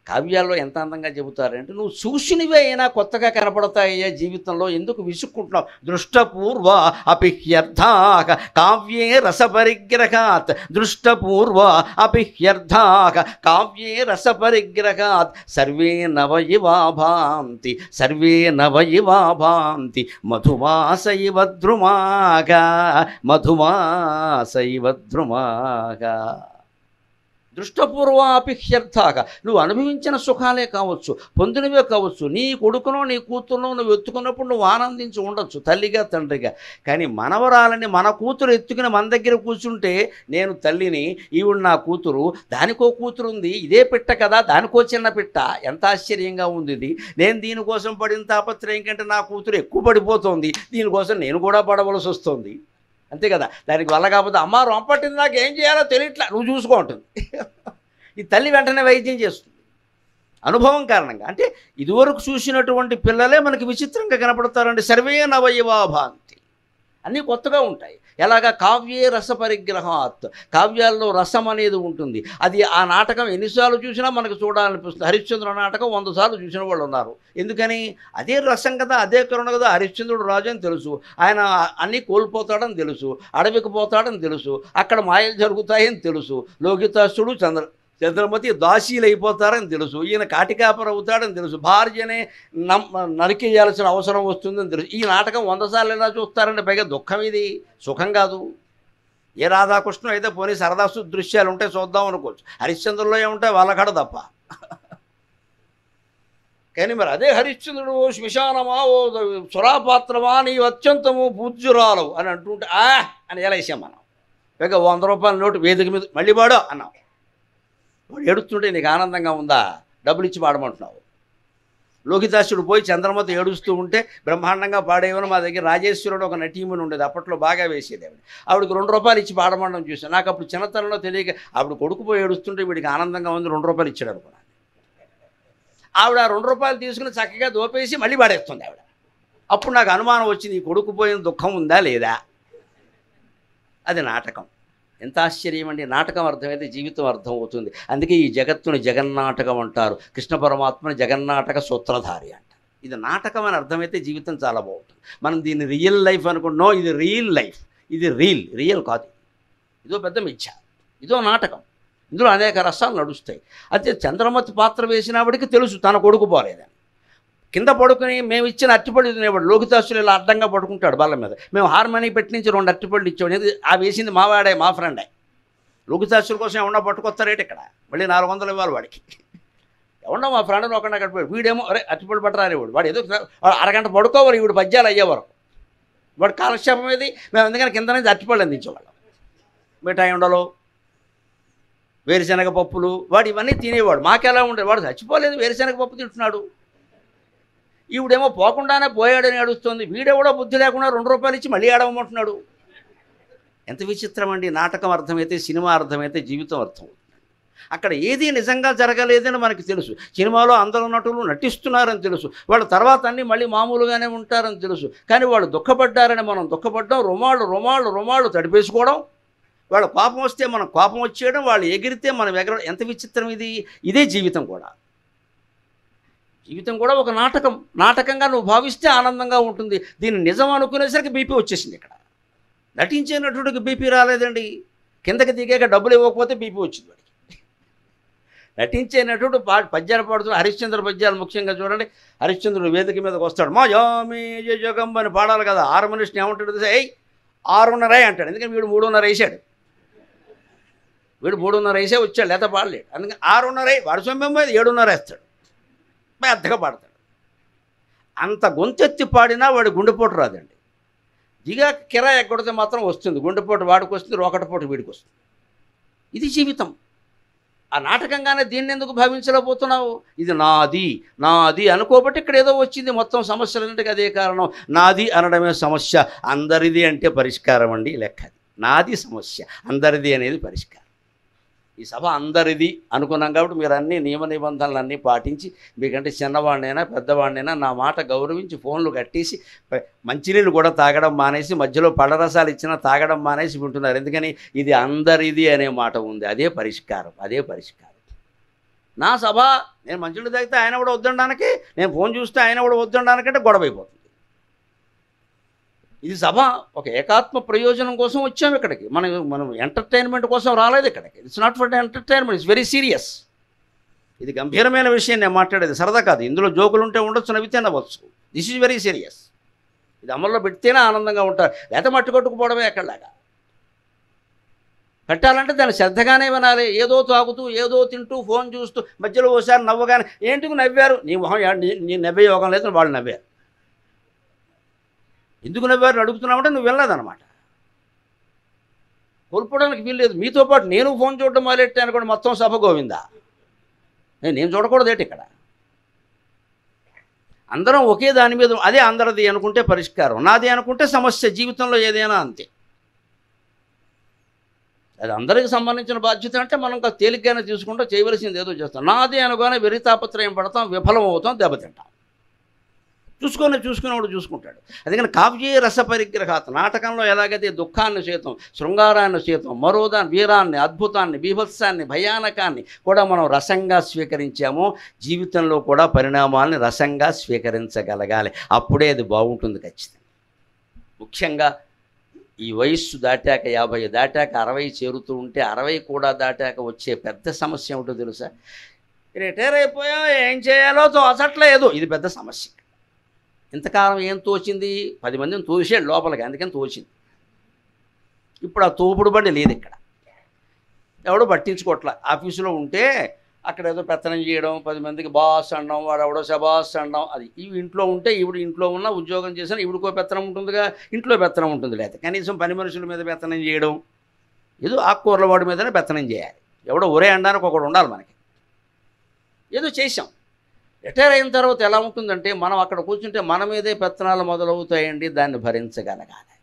కావ్యాల్లో ఎంత అందంగా చెబుతారంటే, నువ్వు చూసినవే అయినా కొత్తగా కనపడతాయ్యా జీవితంలో, ఎందుకు విసుక్కుంటున్నావు? దృష్టపూర్వ అపిహ్యర్థాక కావ్యే రసపరిగ్రహాత్, దృష్టపూర్వ అపిహ్యర్థాక కావ్యే రసపరిగ్రహాత్, సర్వే నవయివా భాంతి, సర్వే నవయివా భాంతి, మధుమాసైవ ద్రుమాగా, మధుమాసైవ ద్రుమాగా. దృష్టపూర్వాపిహ్యర్థాక, నువ్వు అనుభవించిన సుఖాలే కావచ్చు, పొందినవే కావచ్చు, నీ కొడుకునో నీ కూతురునో నువ్వు ఎత్తుకున్నప్పుడు నువ్వు ఆనందించి ఉండొచ్చు తల్లిగా తండ్రిగా. కానీ మనవరాలని మన కూతురు ఎత్తుకుని మన దగ్గర కూర్చుంటే, నేను తల్లిని, ఈవిడ నా కూతురు, దానికో కూతురు ఉంది, ఇదే పిట్ట కదా, దానికో చిన్న పిట్ట, ఎంత ఆశ్చర్యంగా ఉంది ఇది. నేను దీనికోసం పడిన తాపత్రయం కంటే నా కూతురు ఎక్కువ పడిపోతుంది, దీనికోసం నేను కూడా పడవలసి వస్తుంది. అంతే కదా. దానికి వల్ల కాకపోతే అమ్మ రొంపట్టింది, నాకు ఏం చేయాలో తెలియట్లా, నువ్వు చూసుకో ఉంటుంది. ఈ తల్లి వెంటనే వైద్యం చేస్తుంది అనుభవం కారణంగా. అంటే ఇదివరకు చూసినటువంటి పిల్లలే మనకి విచిత్రంగా కనపడతారండి. సర్వే నవయవా భాంతి, అన్నీ కొత్తగా ఉంటాయి. ఎలాగా? కావ్యే రసపరిగ్రహాత్, కావ్యాల్లో రసం అనేది ఉంటుంది. అది ఆ నాటకం ఎన్నిసార్లు చూసినా మనకు చూడాలనిపిస్తుంది. హరిశ్చంద్ర నాటకం 100 సార్లు చూసిన వాళ్ళు ఉన్నారు. ఎందుకని? అదే రసం కదా, అదే కరుణ కదా. హరిశ్చంద్రుడు రాజు అని తెలుసు, ఆయన అన్నీ కోల్పోతాడని తెలుసు, అడవికి పోతాడని తెలుసు, అక్కడ మాయలు జరుగుతాయని తెలుసు. లోకితాసుడు చంద్రమతి దాసీలు అయిపోతారని తెలుసు, ఈయన కాటికాపర అవుతాడని తెలుసు, భార్యనే నరికేయాల్సిన అవసరం వస్తుందని తెలుసు. ఈ నాటకం 100 సార్లు ఎలా చూస్తారంటే, పైగా దుఃఖం, ఇది సుఖం కాదు. ఏ రాధాకృష్ణ అయితే పోనీ సరదా దృశ్యాలు ఉంటే చూద్దాం అనుకోవచ్చు, హరిశ్చంద్రులో ఏముంటాయి వాళ్ళకాడ తప్ప. కానీ మరి అదే హరిశ్చంద్రుడు, ఓ శ్మశానమా, ఓ సురాపాత్రమా, నీ అత్యంతము పూజ్యురాలు అని అంటుంటే అని ఎలా వేసాం మనం. పైగా 100 రూపాయల నోటు వేదిక మీద మళ్ళీ వాడో అన్నాం. వాడు ఏడుస్తుంటే నీకు ఆనందంగా ఉందా? డబ్బులు ఇచ్చి పాడమంటున్నావు. లోకితాసుడు పోయి చంద్రమతి ఏడుస్తూ ఉంటే బ్రహ్మాండంగా పాడేవని మా దగ్గర రాజేశ్వరుడు ఒక నటీమని ఉండేది, అప్పట్లో బాగా వేసేది. ఆవిడకి 2 రూపాయలు ఇచ్చి పాడమండం చూసాను. నాకు అప్పుడు చిన్నతనంలో తెలియక ఆవిడ కొడుకు పోయి ఏడుస్తుంటే వీడికి ఆనందంగా ఉంది, 2 రూపాయలు ఇచ్చాడు అనుకున్నాను. ఆవిడ 2 రూపాయలు తీసుకుని చక్కగా దోపేసి మళ్ళీ పాడేస్తుంది ఆవిడ. అప్పుడు నాకు అనుమానం వచ్చింది, ఈ కొడుకు పోయిన దుఃఖం ఉందా లేదా. అది నాటకం. ఎంత ఆశ్చర్యం అండి. నాటకం అర్థమైతే జీవితం అర్థం అవుతుంది. అందుకే ఈ జగత్తుని జగన్నాటకం అంటారు. కృష్ణ పరమాత్మని జగన్నాటక సూత్రధారి అంటారు. ఇది నాటకం అని అర్థమైతే జీవితం చాలా బాగుంటుంది. మనం దీన్ని రియల్ లైఫ్ అనుకుంటున్నాం, ఇది రియల్ లైఫ్, ఇది రియల్ కాదు. ఇదో పెద్ద మిథ్య, ఇదో నాటకం. ఇందులో అనేక రసాలు నడుస్తాయి. అయితే చంద్రమతి పాత్ర వేసినప్పటికీ తెలుసు తన కొడుకు పోలేదని. కింద పడుకుని మేము ఇచ్చిన అట్టిపళ్ళు తినేవాడు. లోకితాసులు ఇలా అడ్డంగా పడుకుంటాడు బల్ల మీద. మేము హార్మనీ పెట్టి నుంచి 2 అట్టిపళ్ళు ఇచ్చాడు. ఆ వేసింది మా వాడే, మా ఫ్రెండే. లోకితాసుల కోసం ఏమన్నా పట్టుకొస్తారేటి ఇక్కడ, మళ్ళీ 400 ఇవ్వాలి వాడికి. ఎవడో మా ఫ్రెండ్ని ఒకటి అక్కడ పోయాడు. వీడేమో అరే అట్టిపళ్ళు పట్టరారేవాడు. వాడు ఏదో అరగంట పడుకోవాలి, వీడు పద్యాలు అయ్యేవారు. వాడు కాలక్షేపం ఏది, మేము ఎందుకని కింద నుంచి అట్టిపళ్ళు అందించేవాళ్ళం. మిఠాయి ఉండలు, వేరుశనగ పప్పులు, వాడు ఇవన్నీ తినేవాడు. మాకెలా ఉండేది, వాడు చచ్చిపోలేదు, వేరుశనగ పప్పు తింటున్నాడు. ఈవిడేమో పోకుండానే పోయాడని అడుస్తుంది. వీడెవడో బుద్ధి లేకుండా 2 రూపాయలు ఇచ్చి మళ్ళీ ఆడవమంటున్నాడు. ఎంత విచిత్రం అండి. నాటకం అర్థమైతే, సినిమా అర్థమైతే జీవితం అర్థం. అక్కడ ఏది నిజంగా జరగలేదని మనకి తెలుసు. సినిమాలో అందరూ నటులు నటిస్తున్నారని తెలుసు. వాళ్ళ తర్వాత అన్నీ మళ్ళీ మామూలుగానే ఉంటారని తెలుసు. కానీ వాళ్ళు దుఃఖపడ్డారని మనం దుఃఖపడ్డాం. రుమాళ్ళు తడిపేసుకోవడం. వాళ్ళ కోపం వస్తే మనం కోపం వచ్చేయడం, వాళ్ళు ఎగిరితే మనం ఎగరడం. ఎంత విచిత్రం ఇది. ఇదే జీవితం కూడా. జీవితం కూడా ఒక నాటకం. నాటకంగా నువ్వు భావిస్తే ఆనందంగా ఉంటుంది. దీన్ని నిజం అనుకునేసరికి బీపీ వచ్చేసింది. ఇక్కడ నటించే నటుడికి బీపీ రాలేదండి. కిందకి దిగాక డబ్బులు ఇవ్వకపోతే బీపీ వచ్చింది వాడికి. నటించే నటుడు పద్యాలు పాడుతున్న హరిశ్చంద్ర పద్యాలు ముఖ్యంగా చూడండి. హరిశ్చంద్రుడు వేదిక మీదకి వస్తాడు. మా యామి జగం అని పాడాలి కదా. హార్మోనిస్ట్ ఏమంటాడు, ఏయ్ 6:30 అంటాడు. ఎందుకంటే వీడు 3:30 వేసాడు. వీడు 3:30 వేసే వచ్చాడు, లేత పాడలేడు. అందుకని 6:30 వాడు సొమ్మె 7:30 వేస్తాడు. పెద్దగా పాడతాడు. అంత గొంతెత్తి పాడినా వాడి గుండెపోటు రాదండి. దిగా కిరాయి ఎక్కడితే మాత్రం వస్తుంది. గుండెపోటు వాడికి వస్తుంది, రోకటపోటు వీడికి వస్తుంది. ఇది జీవితం. ఆ నాటకంగానే దీన్ని ఎందుకు భావించలేకపోతున్నావు? ఇది నాది అనుకోబట్టి ఇక్కడ ఏదో వచ్చింది. మొత్తం సమస్యలన్నింటికి అదే కారణం. నాది అనడమే సమస్య, అందరిది అంటే పరిష్కారం అండి లెక్క. నాది సమస్య, అందరిది అనేది పరిష్కారం. ఈ సభ అందరిది అనుకున్నాం కాబట్టి మీరు అన్ని నియమ నిబంధనలన్నీ పాటించి, మీకంటే చిన్నవాడినైనా పెద్దవాడినైనా నా మాట గౌరవించి ఫోన్లు కట్టేసి మంచినీళ్ళు కూడా తాగడం మానేసి, మధ్యలో పళ్ళరసాలు ఇచ్చినా తాగడం మానేసి వింటున్నారు. ఎందుకని ఇది అందరిది అనే మాట ఉంది. అదే పరిష్కారం. నా సభ, నేను మంచినీళ్ళు తాగితే ఆయన కూడా వద్దనడానికి, నేను ఫోన్ చూస్తే ఆయన కూడా వద్దనడానికంటే గొడవ అయిపోతుంది. ఇది సభ ఒక ఏకాత్మ ప్రయోజనం కోసం వచ్చాం ఇక్కడికి. మనం ఎంటర్టైన్మెంట్ కోసం రాలేదు ఇక్కడికి. It's not for entertainment, it's very serious. ఇది గంభీరమైన విషయం నేను మాట్లాడేది, సరదా కాదు. ఇందులో జోకులు ఉంటే ఉండొచ్చు, నవ్వితే నవ్వచ్చు. This is very serious. ఇది అమల్లో పెడితేనే ఆనందంగా ఉంటారు, లేకపోతే మట్టి కొట్టుకుపోవడమే ఎక్కడలాగా. పెట్టాలంటే దాన్ని శ్రద్ధగానే వినాలి. ఏదో తాగుతూ ఏదో తింటూ ఫోన్ చూస్తూ మధ్యలో ఓసారి నవ్వగానే ఏంటికి నవ్వారు, నీ మొహం నీ నవ్వే యోగం లేదు, వాళ్ళు నవ్వారు. ఎందుకు నవ్వారు అడుగుతున్నామంటే నువ్వు వెళ్ళలేదన్నమాట. కోల్పోవడానికి వీల్లేదు. మీతో పాటు నేను ఫోన్ చూడడం మొదలెట్టాను కూడా మొత్తం సభ గోవిందా. నేను చూడకూడదు ఏంటి ఇక్కడ. అందరం ఒకే దాని మీద, అదే అందరిది అనుకుంటే పరిష్కారం, నాది అనుకుంటే సమస్య. జీవితంలో ఏదైనా అంతే. అది అందరికి సంబంధించిన బాధ్యత అంటే మనం ఇంకా తేలిగ్గానే తీసుకుంటూ చేయవలసింది ఏదో చేస్తాం. నాది అనుకోనే వెరితాపత్రయం పడతాం, విఫలం అవుతాం, దెబ్బతింటాం. చూసుకునేవాడు చూసుకుంటాడు. అందుకని కావ్యే రస పరిగ్రహాత్. నాటకంలో ఎలాగైతే దుఃఖాన్ని సైతం, శృంగారాన్ని సైతం, మరోదాన్ని, వీరాన్ని, అద్భుతాన్ని, బీభత్సాన్ని, భయానకాన్ని కూడా మనం రసంగా స్వీకరించామో, జీవితంలో కూడా పరిణామాలని రసంగా స్వీకరించగలగాలి. అప్పుడే అది బాగుంటుంది ఖచ్చితంగా. ముఖ్యంగా ఈ వయస్సు దాటాక, 50 దాటాక 60 చేరుతూ ఉంటే, 60 కూడా దాటాక వచ్చే పెద్ద సమస్య ఏమిటో తెలుసా? రిటైర్ అయిపోయా, ఏం చేయాలో తోచట్లేదు. ఇది పెద్ద సమస్య. ఇంతకాలం ఏం తోచింది? 10 మందిని తోసాడు లోపలికి, అందుకని తోచింది. ఇప్పుడు ఆ తోపుడు బండి లేదు ఇక్కడ. ఎవడో పట్టించుకోవట్లా. ఆఫీసులో ఉంటే అక్కడ ఏదో పెత్తనం చేయడం, 10 మందికి బాస్ అనడం, వాడు ఎవడో శబాస్ అనడం. అది ఇవి ఇంట్లో ఉంటే, ఈవిడ ఇంట్లో ఉన్న ఉద్యోగం చేసినా ఈవిడికో పెత్తనం ఉంటుందిగా, ఇంట్లో పెత్తనం ఉంటుంది. లేదా కనీసం పని మనుషుల మీద పెత్తనం చేయడం, ఏదో ఆకుకూరల వాడి మీదనే పెత్తనం చేయాలి. ఎవడో ఒరే అనడానికి ఒకడు ఉండాలి మనకి. ఏదో చేసాం. రిటైర్ అయిన తర్వాత ఎలా ఉంటుందంటే, మనం అక్కడ కూర్చుంటే మన మీదే పెత్తనాలు మొదలవుతాయండి. దాన్ని భరించగలగాలి.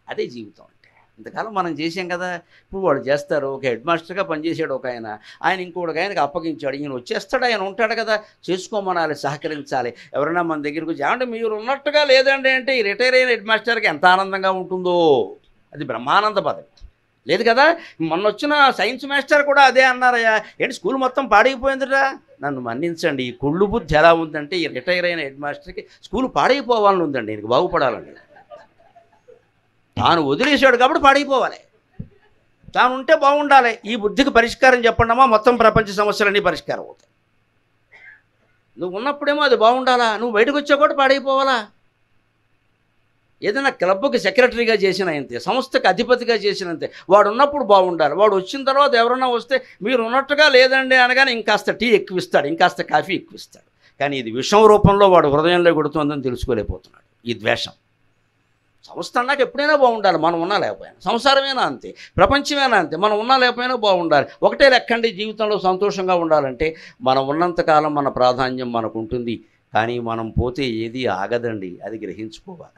అదే జీవితం అంటే. ఇంతకాలం మనం చేసాం కదా. ఇప్పుడు వాడు చేస్తారు. ఒక హెడ్ మాస్టర్గా పనిచేసాడు ఒక ఆయన ఇంకొకటి ఆయనకి అప్పగించాడు. ఈయన వచ్చేస్తాడు, ఆయన ఉంటాడు కదా, చేసుకోమనాలి, సహకరించాలి. ఎవరైనా మన దగ్గరికి వచ్చి ఏమంటే మీరు ఉన్నట్టుగా లేదండి అంటే, ఈ రిటైర్ అయిన హెడ్ మాస్టర్కి ఎంత ఆనందంగా ఉంటుందో. అది బ్రహ్మానంద పదవి. లేదు కదా. మొన్న వచ్చిన సైన్స్ మాస్టర్ కూడా అదే అన్నారయ్యా, ఏంటి స్కూల్ మొత్తం పాడైపోయిందిరా, నన్ను మన్నించండి, ఈ కుళ్ళు బుద్ధి ఎలా ఉందంటే ఈ రిటైర్ అయిన హెడ్ మాస్టర్కి స్కూల్ పాడైపోవాలని ఉందండి, ఈయనకి బాగుపడాలండి. తాను వదిలేసాడు కాబట్టి పాడైపోవాలి, తాను ఉంటే బాగుండాలి. ఈ బుద్ధికి పరిష్కారం చెప్పండమ్మా, మొత్తం ప్రపంచ సమస్యలన్నీ పరిష్కారం అవుతాయి. నువ్వు ఉన్నప్పుడేమో అది బాగుండాలా, నువ్వు బయటకు వచ్చా కూడా పాడైపోవాలా? ఏదైనా క్లబ్కి సెక్రటరీగా చేసిన అంతే, సంస్థకి అధిపతిగా చేసినంతే. వాడు ఉన్నప్పుడు బాగుండాలి, వాడు వచ్చిన తర్వాత ఎవరన్నా వస్తే మీరు ఉన్నట్టుగా లేదండి అనగానే ఇంకాస్త టీ ఎక్కువిస్తాడు, ఇంకాస్త కాఫీ ఎక్కువిస్తాడు. కానీ ఇది విషం రూపంలో వాడు హృదయంలో కొడుతుందని తెలుసుకోలేకపోతున్నాడు. ఈ ద్వేషం. సంస్థ అన్నాక ఎప్పుడైనా బాగుండాలి, మనం ఉన్నా లేకపోయినా. సంసారమేనా అంతే, ప్రపంచమేనా అంతే, మనం ఉన్నా లేకపోయినా బాగుండాలి. ఒకటే లెక్కండి, జీవితంలో సంతోషంగా ఉండాలంటే మనం ఉన్నంతకాలం మన ప్రాధాన్యం మనకు ఉంటుంది. కానీ మనం పోతే ఏది ఆగదండి, అది గ్రహించుకోవాలి.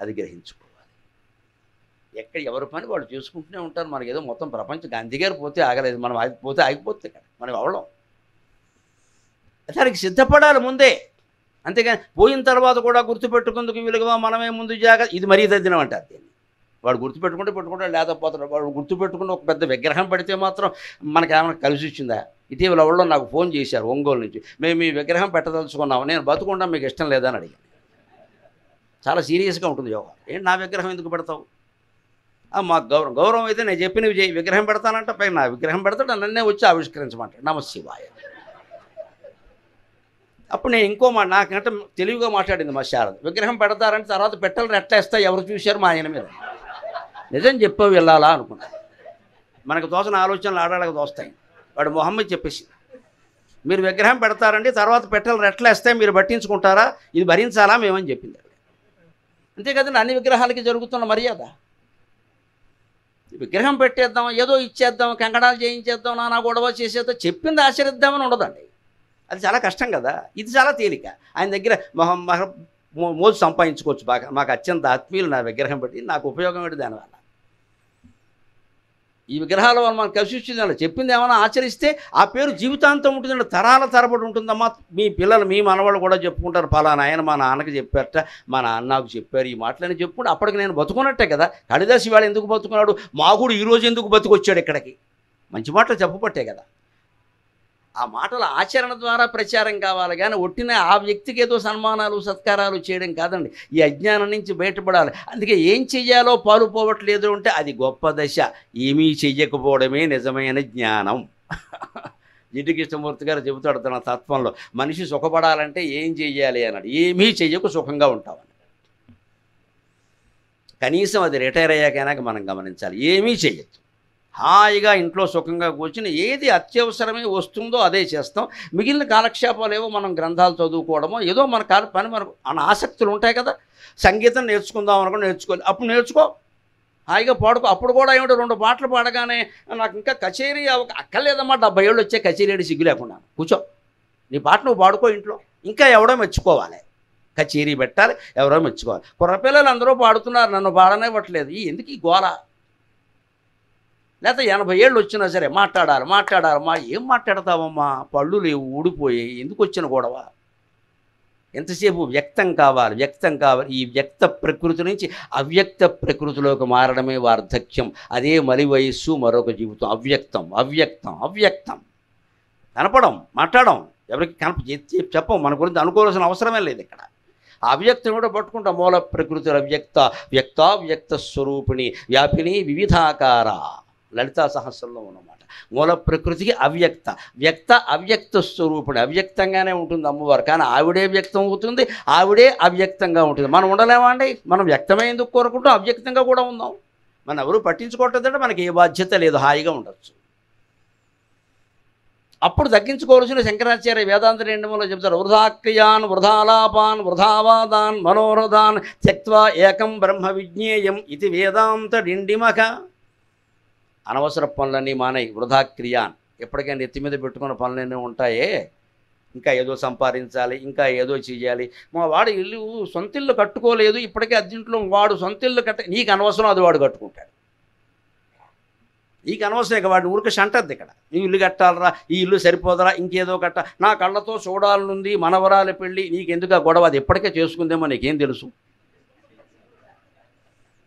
ఎక్కడ ఎవరి పని వాళ్ళు చేసుకుంటూనే ఉంటారు. మనకి ఏదో మొత్తం ప్రపంచం గాంధీ గారు పోతే ఆగలేదు, మనం ఆగిపోతే కదా మనం అవడం. దానికి సిద్ధపడాలి ముందే, అంతేగాని పోయిన తర్వాత కూడా గుర్తుపెట్టుకుందుకు వీలుగా మనమే ముందు ఇది మరీ తద్దినం అంటారు దీన్ని. వాడు పెట్టుకుంటే లేకపోతాడు. వాడు గుర్తుపెట్టుకుని ఒక పెద్ద విగ్రహం పెడితే మాత్రం మనకేమైనా కలిసి వచ్చిందా? ఇటీవల ఎవరో నాకు ఫోన్ చేశారు ఒంగోలు నుంచి, మేము ఈ విగ్రహం పెట్టదలుచుకున్నాము, నేను బతుకుండా మీకు ఇష్టం లేదా అని అడిగాను. చాలా సీరియస్గా ఉంటుంది యోగా. ఏంటి నా విగ్రహం ఎందుకు పెడతావు? మాకు గౌరవం అయితే నేను చెప్పినవి చేయి, విగ్రహం పెడతానంట, పైన నా విగ్రహం పెడతాడు, నన్నే వచ్చి ఆవిష్కరించమంటాడు. నమశివాయ. అప్పుడు నేను ఇంకో నాకంటే తెలివిగా మాట్లాడింది మా శారద. విగ్రహం పెడతారంటే తర్వాత పెట్టాలని ఎట్లా వేస్తా, ఎవరు చూశారు మా ఆయన మీద. నిజం చెప్పావు వెళ్ళాలా అనుకున్నా. మనకు తోచిన ఆలోచనలు ఆడాళ్ళకి తోస్తాయి. వాడు మొహమ్మద్ చెప్పేసి, మీరు విగ్రహం పెడతారండి, తర్వాత పెట్టాలని ఎట్లా వేస్తాయి, మీరు పట్టించుకుంటారా, ఇది భరించాలా మేమని చెప్పింది. అంతే కదండి అన్ని విగ్రహాలకి జరుగుతున్న మర్యాద. విగ్రహం పెట్టేద్దాం, ఏదో ఇచ్చేద్దాం, కంకణాలు చేయించేద్దాం, నానా గొడవ చేసేద్దాం, చెప్పింది ఆచరిద్దామని ఉండదండి. అది చాలా కష్టం కదా. ఇది చాలా తేలిక. ఆయన దగ్గర మోజు సంపాదించుకోవచ్చు బాగా. మాకు అత్యంత ఆత్మీయులు నా విగ్రహం పెట్టి, నాకు ఉపయోగం ఏంటి దానివల్ల? ఈ విగ్రహాల వల్ల మనకు కలిసి వచ్చింది. చెప్పింది ఏమైనా ఆచరిస్తే ఆ పేరు జీవితాంతం ఉంటుందండి, తరాల తరబడి ఉంటుందమ్మా. మీ పిల్లలు, మీ మనవాళ్ళు కూడా చెప్పుకుంటారు, పలానా ఆయన మా నాన్నకి చెప్పారట, మా నాన్న నాకు చెప్పారు, ఈ మాటలని చెప్పుకుంటే అప్పటికి నేను బతుకున్నట్టే కదా. కాళిదాసు వాడు ఎందుకు బతుకున్నాడు, మాగుడు ఈరోజు ఎందుకు బతుకొచ్చాడు ఇక్కడికి? మంచి మాటలు చెప్పబట్టే కదా. ఆ మాటల ఆచరణ ద్వారా ప్రచారం కావాలి, కానీ ఒట్టిన ఆ వ్యక్తికి ఏదో సన్మానాలు సత్కారాలు చేయడం కాదండి. ఈ అజ్ఞానం నుంచి బయటపడాలి. అందుకే ఏం చెయ్యాలో పాలు పోవట్లేదు అంటే అది గొప్ప దశ. ఏమీ చెయ్యకపోవడమే నిజమైన జ్ఞానం. జిడ్డు కృష్ణమూర్తి గారు చెబుతాడు తన తత్వంలో, మనిషి సుఖపడాలంటే ఏం చెయ్యాలి అన్నాడు. ఏమీ చెయ్యకు సుఖంగా ఉంటామని. కనీసం అది రిటైర్ అయ్యాకైనా మనం గమనించాలి. ఏమీ చెయ్యొచ్చు, హాయిగా ఇంట్లో సుఖంగా కూర్చుని ఏది అత్యవసరమే వస్తుందో అదే చేస్తాం. మిగిలిన కాలక్షేపాలు ఏవో మనం గ్రంథాలు చదువుకోవడమో ఏదో మన పని మనకు అన్న ఆసక్తులు ఉంటాయి కదా. సంగీతం నేర్చుకుందాం అనుకుని నేర్చుకోవాలి, అప్పుడు నేర్చుకో, హాయిగా పాడుకో. అప్పుడు కూడా ఏమిటో 2 పాటలు పాడగానే నాకు ఇంకా కచేరీ అక్కర్లేదమ్మా, 70 ఏళ్ళు వచ్చే కచేరీ సిగ్గు లేకుండా కూర్చో, నీ పాట నువ్వు పాడుకో ఇంట్లో. ఇంకా ఎవడో మెచ్చుకోవాలి, కచేరీ పెట్టాలి, ఎవరో మెచ్చుకోవాలి. కుర్రపిల్లలు అందరూ పాడుతున్నారు, నన్ను పాడనివ్వట్లేదు, ఎందుకు ఈ గోల? లేకపోతే 80 ఏళ్ళు వచ్చినా సరే మాట్లాడాలి. ఏం మాట్లాడతావమ్మా, పళ్ళు లేవు, ఊడిపోయి, ఎందుకు వచ్చిన గొడవ? ఎంతసేపు వ్యక్తం కావాలి. ఈ వ్యక్త ప్రకృతి నుంచి అవ్యక్త ప్రకృతిలోకి మారడమే వార్ధక్యం. అదే మలి వయస్సు, మరొక జీవితం. అవ్యక్తం కనపడం, మాట్లాడడం, ఎవరికి చెప్పం, మన గురించి అనుకోవాల్సిన అవసరమే లేదు ఇక్కడ. ఆ అవ్యక్తం కూడా పట్టుకుంటాం. మూల ప్రకృతి వ్యక్త స్వరూపిణి వ్యాపిని వివిధాకార, లలితా సహస్రంలో ఉన్నమాట. మూల ప్రకృతికి అవ్యక్త స్వరూపుడు. అవ్యక్తంగానే ఉంటుంది అమ్మవారు, కానీ ఆవిడే వ్యక్తం అవుతుంది, ఆవిడే అవ్యక్తంగా ఉంటుంది. మనం ఉండలేమా అండి? మనం వ్యక్తమే ఎందుకు కోరుకుంటాం, అవ్యక్తంగా కూడా ఉందాం. మనం ఎవరు పట్టించుకోవట్లేదంటే మనకి ఏ బాధ్యత లేదు, హాయిగా ఉండొచ్చు. అప్పుడు తగ్గించుకోవాల్సిన శంకరాచార్య వేదాంత రెండమలో చెప్తారు, వృధాక్రియాన్ వృధాలాపాన్ వృధావాదాన్ మనోరథాన్ త్యక్త్వా ఏకం బ్రహ్మ విజ్ఞేయం ఇది వేదాంత డిండిమక. అనవసర పనులన్నీ మానేయి, వృధాక్రియాన్. ఎప్పటికైనా ఎత్తి మీద పెట్టుకున్న పనులన్నీ ఉంటాయే, ఇంకా ఏదో సంపాదించాలి, ఇంకా ఏదో చెయ్యాలి. మా వాడు సొంత ఇల్లు కట్టుకోలేదు, ఇప్పటికే అర్జెంట్లో వాడు సొంత ఇల్లు నీకు అనవసరం, అది వాడు కట్టుకుంటాడు. నీకు అనవసరం, ఇక వాడిని ఊరికి అంటద్దు ఇక్కడ. నీ ఇల్లు కట్టాలరా, ఈ ఇల్లు సరిపోదరా, ఇంకేదో కట్ట, నా కళ్ళతో చూడాలనుంది, మనవరాలి పెళ్ళి, నీకెందుకు ఆ గొడవ, అది ఎప్పటికే చేసుకుందేమో నీకేం తెలుసు.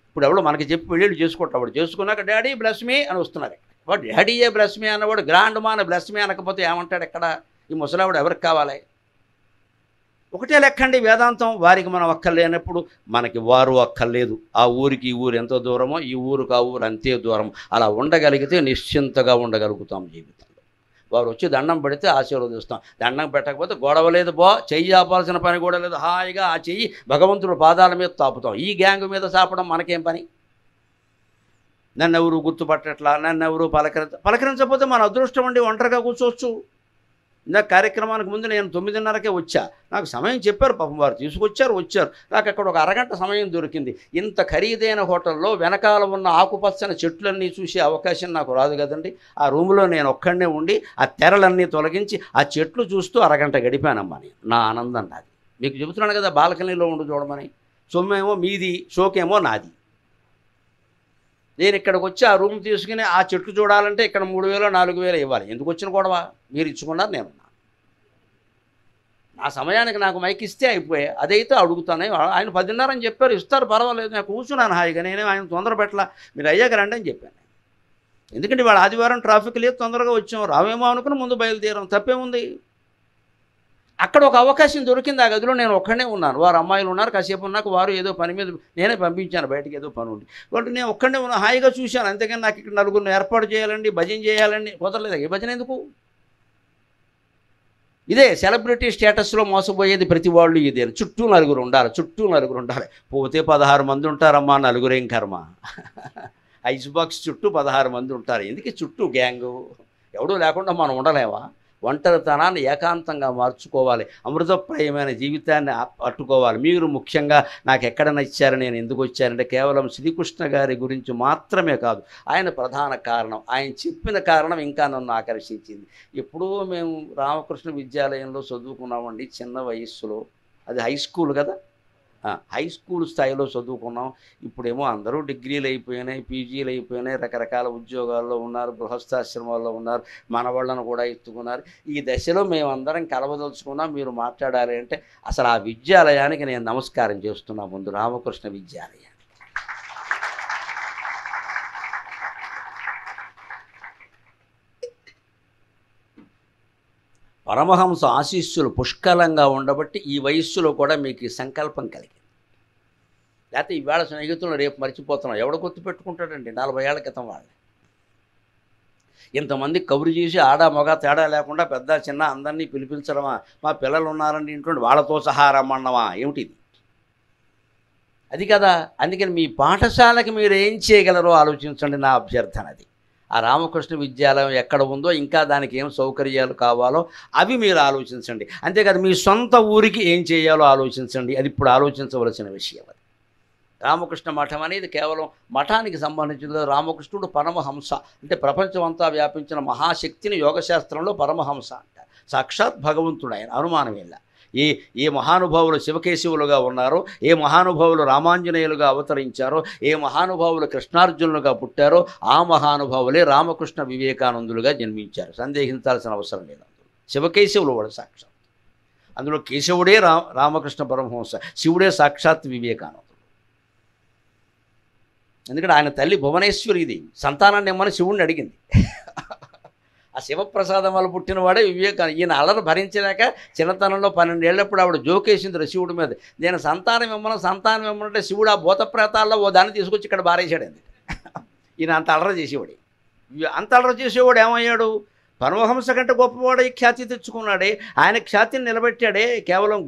ఇప్పుడు ఎవడో మనకి చెప్పి పెళ్ళిళ్ళు చేసుకుంటాడు, వాడు చేసుకున్నాక డాడీ బ్లెస్ మీ అని వస్తున్నారు. వాడు డాడీయే బ్లెస్ మీ అన్నవాడు గ్రాండ్ మా అని బ్లెస్ మీ అనకపోతే ఏమంటాడు? ఎక్కడ ఈ ముసలావిడ ఎవరికి కావాలి? ఒకటే లెక్కండి వేదాంతం. వారికి మనం అక్కర్లేనప్పుడు మనకి వారు అక్కర్లేదు. ఆ ఊరికి ఈ ఊరు ఎంత దూరమో ఈ ఊరికి ఆ ఊరు అంతే దూరం. అలా ఉండగలిగితే నిశ్చింతగా ఉండగలుగుతాం జీవితంలో. వారు వచ్చి దండం పెడితే ఆశీర్వదిస్తాం. దండం పెట్టకపోతే గొడవ లేదు, చెయ్యి ఆపాల్సిన పని కూడా లేదు. హాయిగా ఆ చెయ్యి భగవంతుడు పాదాల మీద తాపుతాం. ఈ గ్యాంగ్ మీద చాపడం మనకేం పని? నన్ను ఎవరు గుర్తుపట్టట్లా, నన్ను ఎవరు పలకరించకపోతే మన అదృష్టం అండి. ఒంటరిగా కూర్చోవచ్చు. ఇందాక కార్యక్రమానికి ముందు నేను 9:30కే వచ్చా. నాకు సమయం చెప్పారు, పాపం వారు వచ్చారు. నాకు అక్కడ ఒక అరగంట సమయం దొరికింది. ఇంత ఖరీదైన హోటల్లో వెనకాల ఉన్న ఆకుపచ్చని చెట్లన్నీ చూసే అవకాశం నాకు రాదు కదండి. ఆ రూములో నేను ఒక్కడనే ఉండి ఆ తెరలన్నీ తొలగించి ఆ చెట్లు చూస్తూ అరగంట గడిపానమ్మా. నేను నా ఆనందం నాది. మీకు చెబుతున్నాను కదా, బాల్కనీలో ఉండి చూడమని. సొమ్మేమో మీది, షోకేమో నాది. నేను ఇక్కడికి వచ్చి ఆ రూమ్ తీసుకుని ఆ చెట్లు చూడాలంటే ఇక్కడ 3,000 4,000 ఇవ్వాలి. ఎందుకు వచ్చిన గొడవ? మీరు ఇచ్చుకున్నారు, నేనున్నా. నా సమయానికి నాకు మైక్ ఇస్తే అయిపోయాయి. అదైతే అడుగుతానే. ఆయన 10:30 అని చెప్పారు, ఇస్తారు, పర్వాలేదు. నేను కూర్చున్నాను హాయిగా. నేనే ఆయన తొందర పెట్టలా. మీరు అయ్యాక రండి అని చెప్పాను. ఎందుకంటే వాడు ఆదివారం ట్రాఫిక్ లేదు, తొందరగా వచ్చాం. రావేమో అనుకుని ముందు బయలుదేరాం. తప్పేముంది? అక్కడ ఒక అవకాశం దొరికింది. ఆ గదిలో నేను ఒక్కడనే ఉన్నాను. వారు అమ్మాయిలు ఉన్నారు. కాసేపు ఉన్నాక వారు ఏదో పని మీద నేనే పంపించాను బయటికి, ఏదో పని ఉండి. కాబట్టి నేను ఒక్కడనే ఉన్నా, హాయిగా చూశాను. అంతేగాని నాకు ఇక్కడ నలుగురిని ఏర్పాటు చేయాలండి, భజన చేయాలండి కుదరలేదు. ఏ భజన ఎందుకు? ఇదే సెలబ్రిటీ స్టేటస్లో మోసపోయేది ప్రతి వాళ్ళు. ఇదే చుట్టూ నలుగురు ఉండాలి. పోతే 16 మంది ఉంటారమ్మా, నలుగురేం కర్మ. ఐస్ బాక్స్ చుట్టూ 16 మంది ఉంటారు. ఎందుకు చుట్టూ గ్యాంగు? ఎవడూ లేకుండా మనం ఉండలేవా? ఒంటరితనాన్ని ఏకాంతంగా మార్చుకోవాలి. అమృతప్రాయమైన జీవితాన్ని పట్టుకోవాలి. మీరు ముఖ్యంగా నాకు ఎక్కడ నచ్చారు, నేను ఎందుకు వచ్చానంటే కేవలం శ్రీకృష్ణ గారి గురించి మాత్రమే కాదు, ఆయన ప్రధాన కారణం. ఆయన చెప్పిన కారణం ఇంకా నన్ను ఆకర్షించింది. ఎప్పుడూ మేము రామకృష్ణ విద్యాలయంలో చదువుకున్నామండి, చిన్న వయస్సులో. అది హై స్కూల్ కదా, హై స్కూల్ స్థాయిలో చదువుకున్నాం. ఇప్పుడేమో అందరూ డిగ్రీలు అయిపోయినాయి, పీజీలు అయిపోయినాయి, రకరకాల ఉద్యోగాల్లో ఉన్నారు, గృహస్థాశ్రమాల్లో ఉన్నారు, మన వాళ్ళను కూడా ఎత్తుకున్నారు. ఈ దశలో మేమందరం కలవదలుచుకున్నాం. మీరు మాట్లాడాలి అంటే అసలు ఆ విద్యాలయానికి నేను నమస్కారం చేస్తున్నా ముందు, రామకృష్ణ విద్యాలయానికి. పరమహంస ఆశీస్సులు పుష్కలంగా ఉండబట్టి ఈ వయస్సులో కూడా మీకు ఈ సంకల్పం కలిగింది. లేకపోతే ఈవేళ స్నేహితులను రేపు మర్చిపోతున్నాం. ఎవడు గుర్తు పెట్టుకుంటాడండి 40 ఏళ్ల క్రితం వాళ్ళని? ఇంతమంది కబురు చేసి ఆడ మగ తేడా లేకుండా పెద్ద చిన్న అందరినీ పిలిపించడమా? మా పిల్లలు ఉన్నారండి ఇంట్లో, వాళ్ళతో సహా రమ్మన్నమా? ఏమిటిది? అది కదా. అందుకని మీ పాఠశాలకి మీరు ఏం చేయగలరో ఆలోచించండి. నా అభ్యర్థన అది. ఆ రామకృష్ణ విద్యాలయం ఎక్కడ ఉందో, ఇంకా దానికి ఏం సౌకర్యాలు కావాలో అవి మీరు ఆలోచించండి. అంతేకాదు మీ సొంత ఊరికి ఏం చేయాలో ఆలోచించండి. అది ఇప్పుడు ఆలోచించవలసిన విషయం. అది రామకృష్ణ మఠం అనేది కేవలం మఠానికి సంబంధించిన. రామకృష్ణుడు పరమహంస అంటే ప్రపంచం అంతా వ్యాపించిన మహాశక్తిని యోగశాస్త్రంలో పరమహంస అంటారు. సాక్షాత్ భగవంతుడు ఆయన, అనుమానం వెళ్ళ. ఏ మహానుభావులు శివకేశవులుగా ఉన్నారో, ఏ మహానుభావులు రామాంజనేయులుగా అవతరించారో, ఏ మహానుభావులు కృష్ణార్జునులుగా పుట్టారో ఆ మహానుభావులే రామకృష్ణ వివేకానందులుగా జన్మించారు. సందేహించాల్సిన అవసరం లేదు. శివకేశవులు వాడు సాక్షాత్. అందులో కేశవుడే రామకృష్ణ పరమహంస, శివుడే సాక్షాత్ వివేకానందుడు. ఎందుకంటే ఆయన తల్లి భువనేశ్వరిది, సంతానాన్ని ఇమ్మని శివుడిని అడిగింది. ఆ శివప్రసాదం వల్ల పుట్టినవాడే వివేకానంద. ఈయన అల్లరి భరించలేక చిన్నతనంలో 12 ఏళ్ళప్పుడు ఆవిడ జోకేసింది శివుడి మీద. నేను సంతానం ఇమ్మనంటే శివుడు ఆ భూతప్రేతాల్లో ఓ దాన్ని తీసుకొచ్చి ఇక్కడ బారేశాడండి. ఈయన అంత అల్లరి చేసేవాడు. అంత అల్లరి చేసేవాడు ఏమయ్యాడు? పరమహంస కంటే గొప్పవాడే ఖ్యాతి తెచ్చుకున్నాడే. ఆయన ఖ్యాతిని నిలబెట్టాడే. కేవలం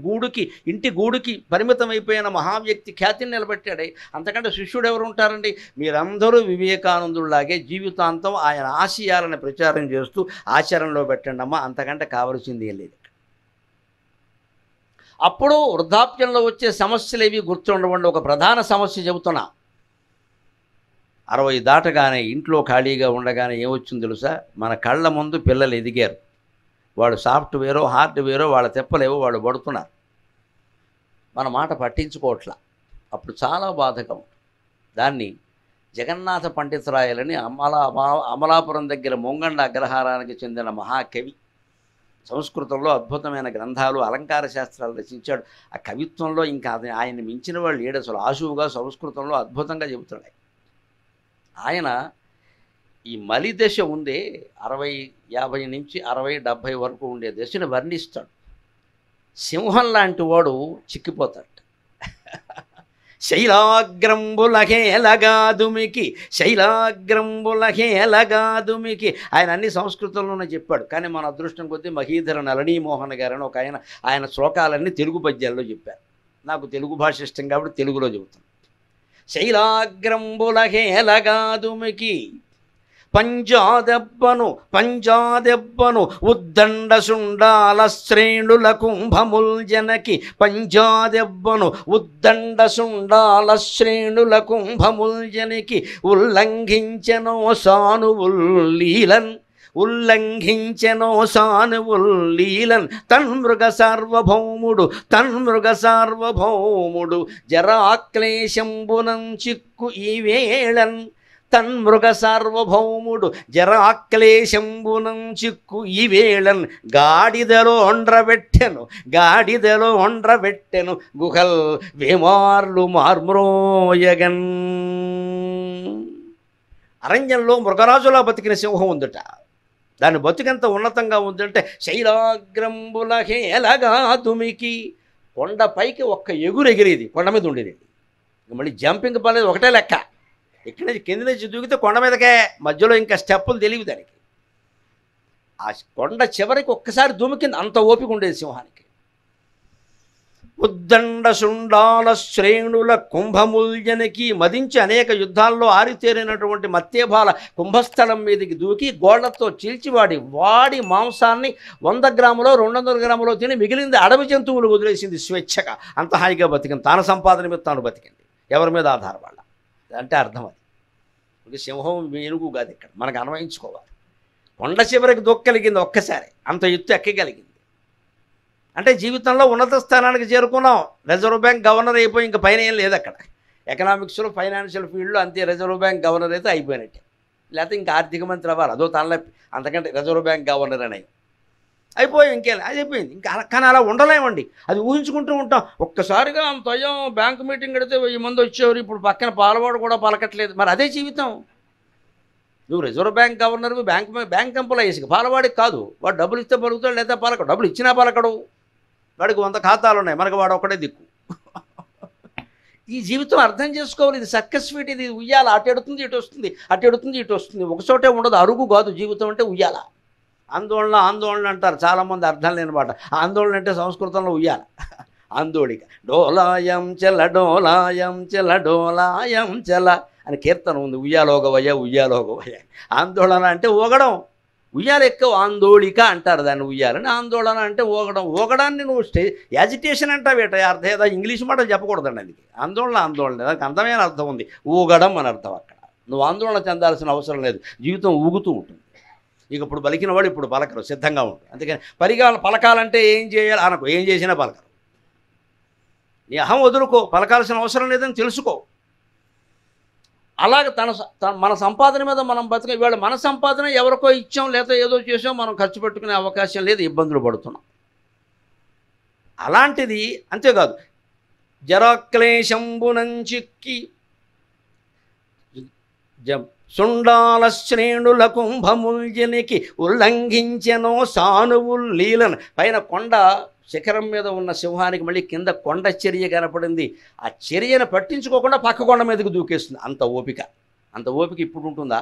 ఇంటి గూడుకి పరిమితమైపోయిన మహావ్యక్తి ఖ్యాతిని నిలబెట్టాడే. అంతకంటే శిష్యుడు ఎవరు ఉంటారండి? మీరందరూ వివేకానందులాగే జీవితాంతం ఆయన ఆశయాలను ప్రచారం చేస్తూ ఆచరణలో పెట్టండి అమ్మా. అంతకంటే కావలసింది ఏం లేదు. అప్పుడు వృద్ధాప్యంలో వచ్చే సమస్యలు ఏవి గుర్తుండవండి. ఒక ప్రధాన సమస్య చెబుతున్నా. 60 దాటగానే ఇంట్లో ఖాళీగా ఉండగానే ఏమొచ్చింది తెలుసా? మన కళ్ళ ముందు పిల్లలు ఎదిగారు. వాడు సాఫ్ట్వేరో హార్డ్వేరో వాళ్ళ తెప్పలేవో వాళ్ళు పడుతున్నారు. మన మాట పట్టించుకోవట్లా. అప్పుడు చాలా బాధగా ఉంటుంది. దాన్ని జగన్నాథ పండితురాయలని అమలాపురం దగ్గర మొంగండ అగ్రహారానికి చెందిన మహాకవి, సంస్కృతంలో అద్భుతమైన గ్రంథాలు, అలంకార శాస్త్రాలు రచించాడు. ఆ కవిత్వంలో ఇంకా ఆయన్ని మించిన వాళ్ళు ఏడు. అసలు ఆశువుగా సంస్కృతంలో అద్భుతంగా చెబుతున్నాయి. ఆయన ఈ మలి దశ ఉందే 60, 50 నుంచి 60, 70 వరకు ఉండే దశను వర్ణిస్తాడు. సింహం లాంటి వాడు చిక్కిపోతాడు. శైలాగ్రంబులహేలగాదుమికి, శైలాగ్రంబులహేలగాదుమికి. ఆయన అన్ని సంస్కృతంలోనే చెప్పాడు. కానీ మన అదృష్టం కొద్దీ మహీధర నళినీమోహన్ గారు అని ఒక ఆయన శ్లోకాలన్నీ తెలుగు పద్యాల్లో చెప్పారు. నాకు తెలుగు భాష ఇష్టం కాబట్టి తెలుగులో చెబుతాను. శైలాగ్రంబులహేలగాదుమికి పంజాదెబ్బను ఉద్దండ శుండాల శ్రేణుల కుంభముల్ జనకి. పంజాదెబ్బను ఉద్దండ శుండాల శ్రేణుల కుంభముల్ జనకి. ఉల్లంఘించెనో సానువుల్లీలన్, ఉల్లంఘించెనో సానువుల్లీలన్. తన్మృగ సార్వభౌముడు జరాక్లేశంబునం చిక్కు ఈ వేళన్. తన్మృగ సార్వభౌముడు జరాక్లేశంబునం చిక్కు ఈ వేళన్. గాడిదలో ఒండ్రబెట్టెను గుహల్ వేమార్లు మార్మ్రోయగన్. అరణ్యంలో మృగరాజులా బతికిన సింహం ఉందట. దాని బతికెంత ఉన్నతంగా ఉందంటే శైలాగ్రంబులహేలగా తుమికి. కొండ పైకి ఒక్క ఎగురెగిరేది, కొండ మీద ఉండేది. మళ్ళీ జంపింగ్ పర్లేదు, ఒకటే లెక్క. ఇక్కడి నుంచి కింద నుంచి దూకితే కొండ మీదకే, మధ్యలో ఇంకా స్టెప్పులు తెలియదు దానికి. ఆ కొండ చివరికి ఒక్కసారి దుమికింది, అంత ఓపిక ఉండేది సింహానికి. ఉద్దండ శుండాల శ్రేణుల కుంభముల్జనకి. మదించి అనేక యుద్ధాల్లో ఆరితేరినటువంటి మత్తేభాల కుంభస్థలం మీదకి దూకి గోళ్లతో చీల్చివాడి వాడి మాంసాన్ని 100 గ్రాములో 200 గ్రాములో తిని మిగిలింది అడవి జంతువులు వదిలేసింది స్వేచ్ఛగా. అంత హాయిగా బతికింది. తన సంపాదన మీద తాను బతికింది, ఎవరి మీద ఆధారపడాల. అంటే అర్థం అది. సింహం ఏనుగు కాదు, ఇక్కడ మనకు అన్వయించుకోవాలి. కొండ చివరికి దొక్కగలిగింది ఒక్కసారి, అంత ఎత్తు ఎక్కగలిగింది. అంటే జీవితంలో ఉన్నత స్థానానికి చేరుకున్నాం. రిజర్వ్ బ్యాంక్ గవర్నర్ అయిపోయి ఇంకా పైన ఏం లేదు అక్కడ. ఎకనామిక్స్లో, ఫైనాన్షియల్ ఫీల్డ్లో అంతే. రిజర్వ్ బ్యాంక్ గవర్నర్ అయితే అయిపోయినట్టే. లేకపోతే ఇంకా ఆర్థిక మంత్రి అవ్వాలి, అదో తనలే. అంతకంటే రిజర్వ్ బ్యాంక్ గవర్నర్ అని అయిపోయి ఇంకేం అది అయిపోయింది. ఇంకా కానీ అలా ఉండలేమండి, అది ఊహించుకుంటూ ఉంటాం. ఒక్కసారిగా అంత అయ్యో బ్యాంక్ మీటింగ్ పెడితే 1000 మంది వచ్చేవారు, ఇప్పుడు పక్కన పాలవాడు కూడా పలకట్లేదు. మరి అదే జీవితం. నువ్వు రిజర్వ్ బ్యాంక్ గవర్నర్, బ్యాంక్ ఎంప్లాయీస్కి, పాలవాడికి కాదు. వాడు డబ్బులు ఇస్తే పలుకుతాడు, లేదా పలకడు. డబ్బులు ఇచ్చినా పలకడు. వాడికి 100 ఖాతాలు ఉన్నాయి, మనకు వాడు ఒకటే దిక్కు. ఈ జీవితం అర్థం చేసుకోవాలి. ఇది సర్కస్ ఫీట్, ఇది ఉయ్యాల. అటు ఎడుతుంది ఇటు వస్తుంది, అటు ఎడుతుంది ఇటు వస్తుంది, ఒకచోటే ఉండదు. అరుగు కాదు జీవితం అంటే, ఉయ్యాల. ఆందోళన అంటారు చాలామంది, అర్థం లేని మాట. ఆందోళన అంటే సంస్కృతంలో ఉయ్యాల, ఆందోళిక. డోలాయం చెల డోలాయం చెల డోలాయం చెల అని కీర్తన ఉంది. ఉయ్యాలోగవయ్య. ఆందోళన అంటే ఊగడం, ఉయ్యాల ఎక్కువ. ఆందోళిక అంటారు దాన్ని, ఉయ్యాలని. ఆందోళన అంటే ఊగడం. ఊగడాన్ని నువ్వు యాజిటేషన్ అంటావు. అర్థం ఏదో ఇంగ్లీష్ మాటలు చెప్పకూడదండి అందుకే. ఆందోళన దానికి అందమైన అర్థం ఉంది. ఊగడం అని అర్థం. అక్కడ నువ్వు ఆందోళన చెందాల్సిన అవసరం లేదు, జీవితం ఊగుతూ ఉంటుంది. ఇక ఇప్పుడు పలికిన వాడు ఇప్పుడు పలకరు, సిద్ధంగా ఉంటుంది. అందుకని పలకాలంటే ఏం చేయాలి అనకు, ఏం చేసినా పలకరు. నీ అహం వదులుకో, పలకాల్సిన అవసరం లేదని తెలుసుకో. అలాగే మన సంపాదన మీద మనం బతికే. ఇవాళ మన సంపాదన ఎవరికో ఇచ్చాం, లేదా ఏదో చేసాం, మనం ఖర్చు పెట్టుకునే అవకాశం లేదు, ఇబ్బందులు పడుతున్నాం. అలాంటిది అంతేకాదు, జరాక్లేశంబునంచిక్కి శుండాల శ్రేణుల కుంభముల్జనికి. ఉల్లంఘించెనో సానువుల్లీలన్. పైన కొండ శిఖరం మీద ఉన్న సింహానికి మళ్ళీ కింద కొండ చర్య కనపడింది. ఆ చర్యను పట్టించుకోకుండా పక్క కొండ మీదకి దూకేస్తుంది. అంత ఓపిక ఇప్పుడు ఉంటుందా?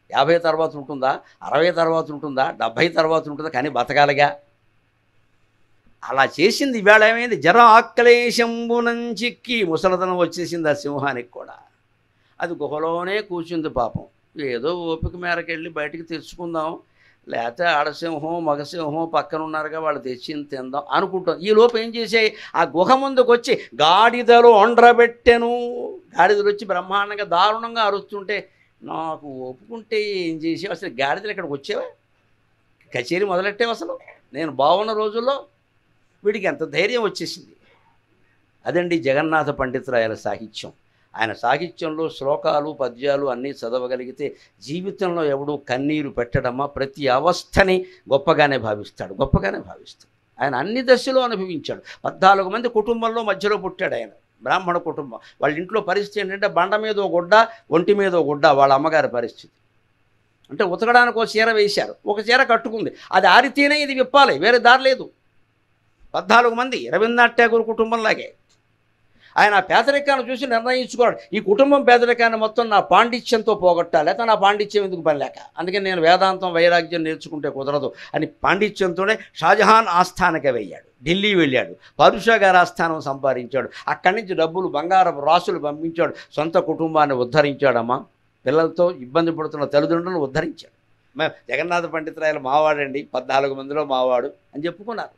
50 తర్వాత ఉంటుందా? 60 తర్వాత ఉంటుందా? 70 తర్వాత ఉంటుందా? కానీ బతకాలిగా. అలా చేసింది. ఇవాళ ఏమైంది? జరాక్లేశంబునం చిక్కి. ముసలతనం వచ్చేసింది ఆ సింహానికి కూడా. అది గుహలోనే కూర్చుంది పాపం. ఏదో ఓపిక మేరకు వెళ్ళి బయటికి తెచ్చుకుందాం, లేకపోతే ఆడసింహం మగసింహం పక్కన ఉన్నారుగా, వాళ్ళు తెచ్చింది తిందాం అనుకుంటాం. ఈ లోపు ఏం చేసాయి? ఆ గుహ ముందుకు వచ్చి గాడిదలు ఒండ్రబెట్టెను. గాడిదలు వచ్చి బ్రహ్మాండంగా దారుణంగా అరుస్తుంటే నాకు ఒప్పుకుంటే ఏం చేసావు? అసలు గాడిదలు ఇక్కడికి వచ్చేవా? కచేరీ మొదలెట్టేవి అసలు నేను బాగున్న రోజుల్లో. వీడికి ఎంత ధైర్యం వచ్చేసింది. అదండి జగన్నాథ పండితురాయల సాహిత్యం. ఆయన సాహిత్యంలో శ్లోకాలు పద్యాలు అన్నీ చదవగలిగితే జీవితంలో ఎవడూ కన్నీరు పెట్టడమా, ప్రతి అవస్థని గొప్పగానే భావిస్తాడు. ఆయన అన్ని దశలో అనుభవించాడు. 14 మంది కుటుంబంలో మధ్యలో పుట్టాడు ఆయన. బ్రాహ్మణ కుటుంబం. వాళ్ళ ఇంట్లో పరిస్థితి ఏంటంటే బండ మీద ఓ గుడ్డ, ఒంటి మీద ఓ గుడ్డ వాళ్ళ అమ్మగారి పరిస్థితి. అంటే ఉతకడానికి ఒక చీర వేశారు, ఒక చీర కట్టుకుంది, అది ఆరితేనే ఇది విప్పాలి, వేరే దారి లేదు. 14 మంది రవీంద్రనాథ్ ఠాగూర్ కుటుంబంలాగే. ఆయన ఆ పేదరికాన్ని చూసి నిర్ణయించుకోవాలి, ఈ కుటుంబం పేదరికాన్ని మొత్తం నా పాండిత్యంతో పోగొట్టాలి, లేకపోతే నా పాండిత్యం ఎందుకు పని లేక, అందుకని నేను వేదాంతం వైరాగ్యం నేర్చుకుంటే కుదరదు అని పాండిత్యంతోనే షాజహాన్ ఆస్థానకే వెళ్ళాడు, ఢిల్లీ వెళ్ళాడు, పాదుషా గారి ఆస్థానం సంపాదించాడు, అక్కడి నుంచి డబ్బులు బంగారపు రాసులు పంపించాడు, సొంత కుటుంబాన్ని ఉద్ధరించాడమ్మా, పిల్లలతో ఇబ్బంది పడుతున్న తల్లిదండ్రులను ఉద్ధరించాడు. జగన్నాథ పండితురాయలు మావాడండి, 14 మందిలో మావాడు అని చెప్పుకున్నారు.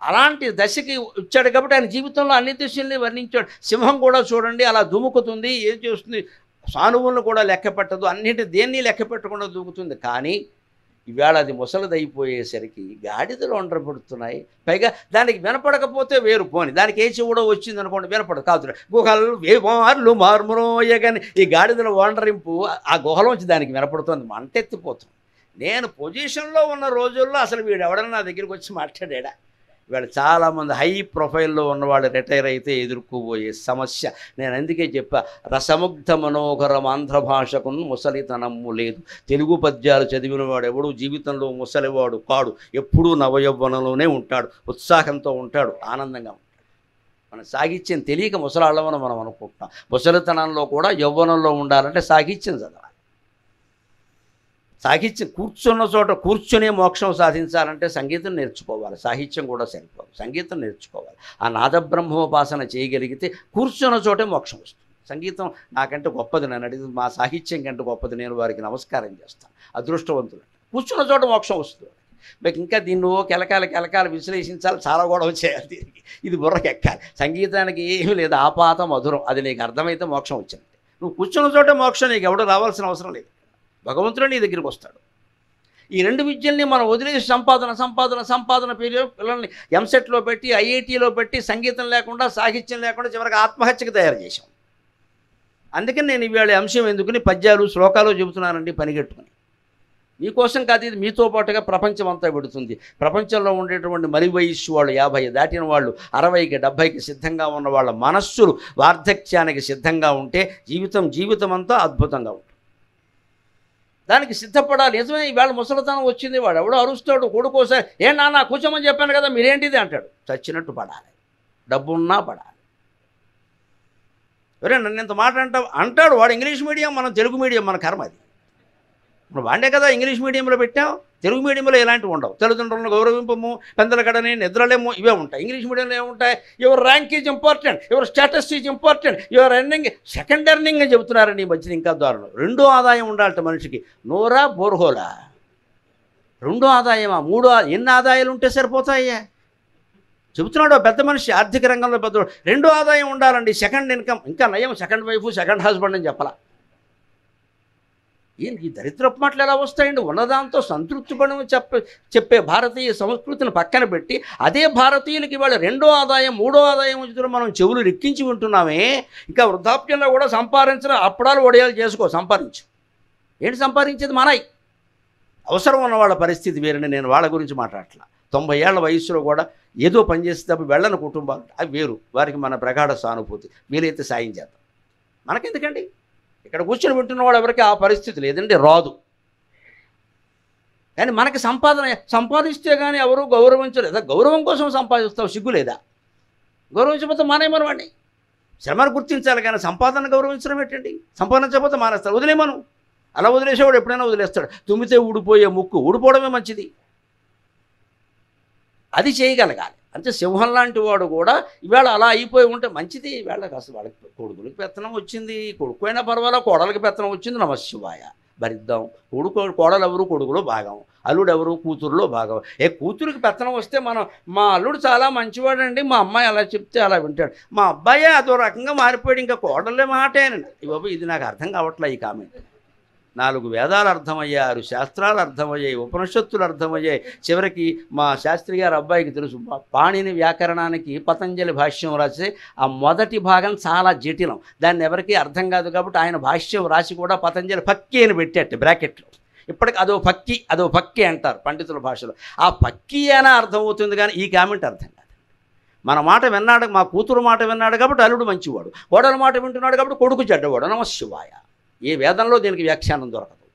అలాంటి దశకి వచ్చాడు కాబట్టి ఆయన జీవితంలో అన్ని దశల్ని వర్ణించాడు. సింహం కూడా చూడండి అలా దుముకుతుంది, ఏం చేస్తుంది, సానువులను కూడా లెక్క పెట్టదు, అన్నింటి దేన్ని లెక్క పెట్టకుండా దూకుతుంది. కానీ ఈవేళ అది ముసలిదైపోయేసరికి గాడిదలు ఒండ్రపడుతున్నాయి. పైగా దానికి వినపడకపోతే వేరు, పోని దానికి ఏ చెవుడో వచ్చింది అనుకోండి, వినపడదు కాదు, గుహలు వేమార్లు మార్మురోయగాని ఈ గాడిదల ఒండ్రింపు ఆ గుహలోంచి దానికి వినపడుతుంది, మంటెత్తిపోతుంది. నేను పొజిషన్లో ఉన్న రోజుల్లో అసలు వీడు ఎవడన్నా నా దగ్గరికి వచ్చి మాట్లాడా. ఇవాళ చాలామంది హై ప్రొఫైల్లో ఉన్నవాళ్ళు రిటైర్ అయితే ఎదుర్కోబోయే సమస్య. నేను అందుకే చెప్పా, రసముగ్ధ మనోహరం ఆంధ్ర భాషకు ముసలితనము లేదు. తెలుగు పద్యాలు చదివినవాడు ఎవడు జీవితంలో ముసలివాడు కాడు, ఎప్పుడూ నవయవ్వనంలోనే ఉంటాడు, ఉత్సాహంతో ఉంటాడు, ఆనందంగా ఉంటాడు. మన సాహిత్యం తెలియక ముసలాళ్ళమని మనం అనుకుంటున్నాం. ముసలితనంలో కూడా యవ్వనంలో ఉండాలంటే సాహిత్యం చదవాలి. సాహిత్యం కూర్చున్న చోట కూర్చునే మోక్షం సాధించాలంటే సంగీతం నేర్చుకోవాలి, సాహిత్యం కూడా సరిపోదు, సంగీతం నేర్చుకోవాలి. ఆ నాదబ్రహ్మోపాసన చేయగలిగితే కూర్చున్న చోటే మోక్షం వస్తుంది. సంగీతం నాకంటే గొప్పది, నన్ను అడిగి మా సాహిత్యం కంటే గొప్పది, నేను వారికి నమస్కారం చేస్తాను, అదృష్టవంతులు. కూర్చున్న చోట మోక్షం వస్తుంది. మీకు ఇంకా దీన్ని కెలకాలు విశ్లేషించాలి, చాలా గొడవ చేయాలి, దీనికి ఇది బుర్రకి ఎక్కాలి. సంగీతానికి ఏమీ లేదు, ఆపాత మధురం, అది నీకు అర్థమైతే మోక్షం వచ్చింది. నువ్వు కూర్చున్న చోటే మోక్షం, నీకు ఎవడో రావాల్సిన అవసరం లేదు, భగవంతుడు నీ దగ్గరికి వస్తాడు. ఈ 2 విద్యల్ని మనం వదిలేసి సంపాదన పేరు పిల్లల్ని ఎంసెట్లో పెట్టి ఐఐటీలో పెట్టి సంగీతం లేకుండా సాహిత్యం లేకుండా చివరికి ఆత్మహత్యకు తయారు చేశాం. అందుకని నేను ఇవాళ అంశం ఎందుకుని పద్యాలు శ్లోకాలు చెబుతున్నానండి పనిగట్టుకుని. మీకోసం కాదు, ఇది మీతో పాటుగా ప్రపంచం అంతా పెడుతుంది. ప్రపంచంలో ఉండేటువంటి మరి వయస్సు వాళ్ళు 50 దాటిన వాళ్ళు, 60కి 70కి సిద్ధంగా ఉన్న వాళ్ళ మనస్సులు వార్ధక్యానికి సిద్ధంగా ఉంటే జీవితం అంతా అద్భుతంగా ఉంటుంది. దానికి సిద్ధపడాలి. నిజమే, ఈవేళ ముసలితనం వచ్చింది, వాడు ఎవడో అరుస్తాడు, కొడుకోసారి ఏం నాన్న కూర్చోమని చెప్పాను కదా మీరేంటిది అంటాడు. చచ్చినట్టు పడాలి, డబ్బున్నా పడాలి. ఎవరే నన్ను ఇంత మాట అంటాడు, వాడు ఇంగ్లీష్ మీడియం, మనం తెలుగు మీడియం, మన కర్మ అది. ఇప్పుడు వాడే కదా ఇంగ్లీష్ మీడియంలో పెట్టాం, తెలుగు మీడియంలో ఎలాంటివి ఉండవు. తల్లిదండ్రులను గౌరవింపము, పెందల కడని నిద్రలేమో ఇవే ఉంటాయి. ఇంగ్లీష్ మీడియంలో ఏముంటాయి, your rank is important, your status is important, your earning second earning అని చెబుతున్నారండి ఈ మధ్యన. ఇంకా దారుణం, 2వ ఆదాయం ఉండాలట మనిషికి. నోరా బోర్హోలా, 2వ ఆదాయమా, 3వ, ఎన్ని ఆదాయాలు ఉంటే సరిపోతాయ్యా చెబుతున్నాడు పెద్ద మనిషి, ఆర్థిక రంగంలో పెద్ద. 2వ ఆదాయం ఉండాలండి, సెకండ్ ఇన్కమ్, ఇంకా నయం సెకండ్ వైఫ్ సెకండ్ హస్బెండ్ అని చెప్పాలా. ఈ దరిద్రపు మాటలు ఎలా వస్తాయండి? ఉన్నదాంతో సంతృప్తి పడమని చెప్పే భారతీయ సంస్కృతిని పక్కన పెట్టి అదే భారతీయులకి ఇవాళ 2వ ఆదాయం 3వ ఆదాయం వచ్చి మనం చెవులు రెక్కించి ఉంటున్నామే. ఇంకా వృద్ధాప్యంలో కూడా సంపాదించిన అప్పడాలు వడియాలు చేసుకో, సంపాదించు. ఏంటి సంపాదించేది? మానాయి. అవసరం ఉన్న వాళ్ళ పరిస్థితి వేరని నేను వాళ్ళ గురించి మాట్లాడట్లా. 90 ఏళ్ల వయసులో కూడా ఏదో పని చేసేటప్పుడు వెళ్ళని కుటుంబాలు అవి వేరు, వారికి మన ప్రగాఢ సానుభూతి, వీలైతే సాయం చేద్దాం. మనకెందుకండి? ఇక్కడ కూర్చొని వింటున్నవాడు ఎవరికి ఆ పరిస్థితి లేదండి, రాదు. కానీ మనకి సంపాదిస్తే కానీ ఎవరు గౌరవించలేదా? గౌరవం కోసం సంపాదిస్తావు, సిగ్గు లేదా? గౌరవించకపోతే మానేమను వాడిని. శ్రమను గుర్తించాలి కానీ సంపాదన గౌరవించడం ఏంటండి? సంపాదించకపోతే మానేస్తారు, వదిలేమను. అలా వదిలేసేవాడు ఎప్పుడైనా వదిలేస్తాడు. తుమ్మితే ఊడిపోయే ముక్కు, ఊడిపోవడమే మంచిది, అది చేయగలగాలి. అంటే సింహం లాంటి వాడు కూడా ఈవేళ అలా అయిపోయి ఉంటే మంచిది. ఈవేళ అసలు వాళ్ళకి కొడుకులకి పెత్తనం వచ్చింది, కొడుకు అయినా పర్వాలా, కోడలకి పెత్తనం వచ్చింది, నమశివాయ భరిద్దాం. కోడలు ఎవరు, కొడుకులో భాగం, అల్లుడు ఎవరు, కూతురులో భాగం. కూతురికి పెత్తనం వస్తే మనం మా అల్లుడు చాలా మంచివాడండి, మా అమ్మాయి అలా చెప్తే అలా వింటాడు, మా అబ్బాయి అదో రకంగా మారిపోయాడు, ఇంకా కోడలే మాటేనండి. బాబు ఇది నాకు అర్థం కావట్లే ఈ కామెంట్. 4 వేదాలు అర్థమయ్యాయి, 6 శాస్త్రాలు అర్థమయ్యాయి, ఉపనిషత్తులు అర్థమయ్యాయి. చివరికి మా శాస్త్రి గారు అబ్బాయికి తెలుసు, పాణిని వ్యాకరణానికి పతంజలి భాష్యం రాసి ఆ మొదటి భాగం చాలా జటిలం, దాన్ని ఎవరికీ అర్థం కాదు కాబట్టి ఆయన భాష్యం రాసి కూడా పతంజలి పక్కి అని పెట్టేట బ్రాకెట్లో. ఇప్పటికి అదో పక్కి అంటారు పండితుల భాషలో. ఆ పక్కి అయినా అర్థమవుతుంది కానీ ఈ కామెంట్ అర్థం కాదు. మన మాట విన్నాడు, మా కూతురు మాట విన్నాడు కాబట్టి అల్లుడు మంచివాడు, కోడల మాట వింటున్నాడు కాబట్టి కొడుకు చెడ్డవాడు, నమశివాయ. ఏ వేదంలో దీనికి వ్యాఖ్యానం దొరకదు.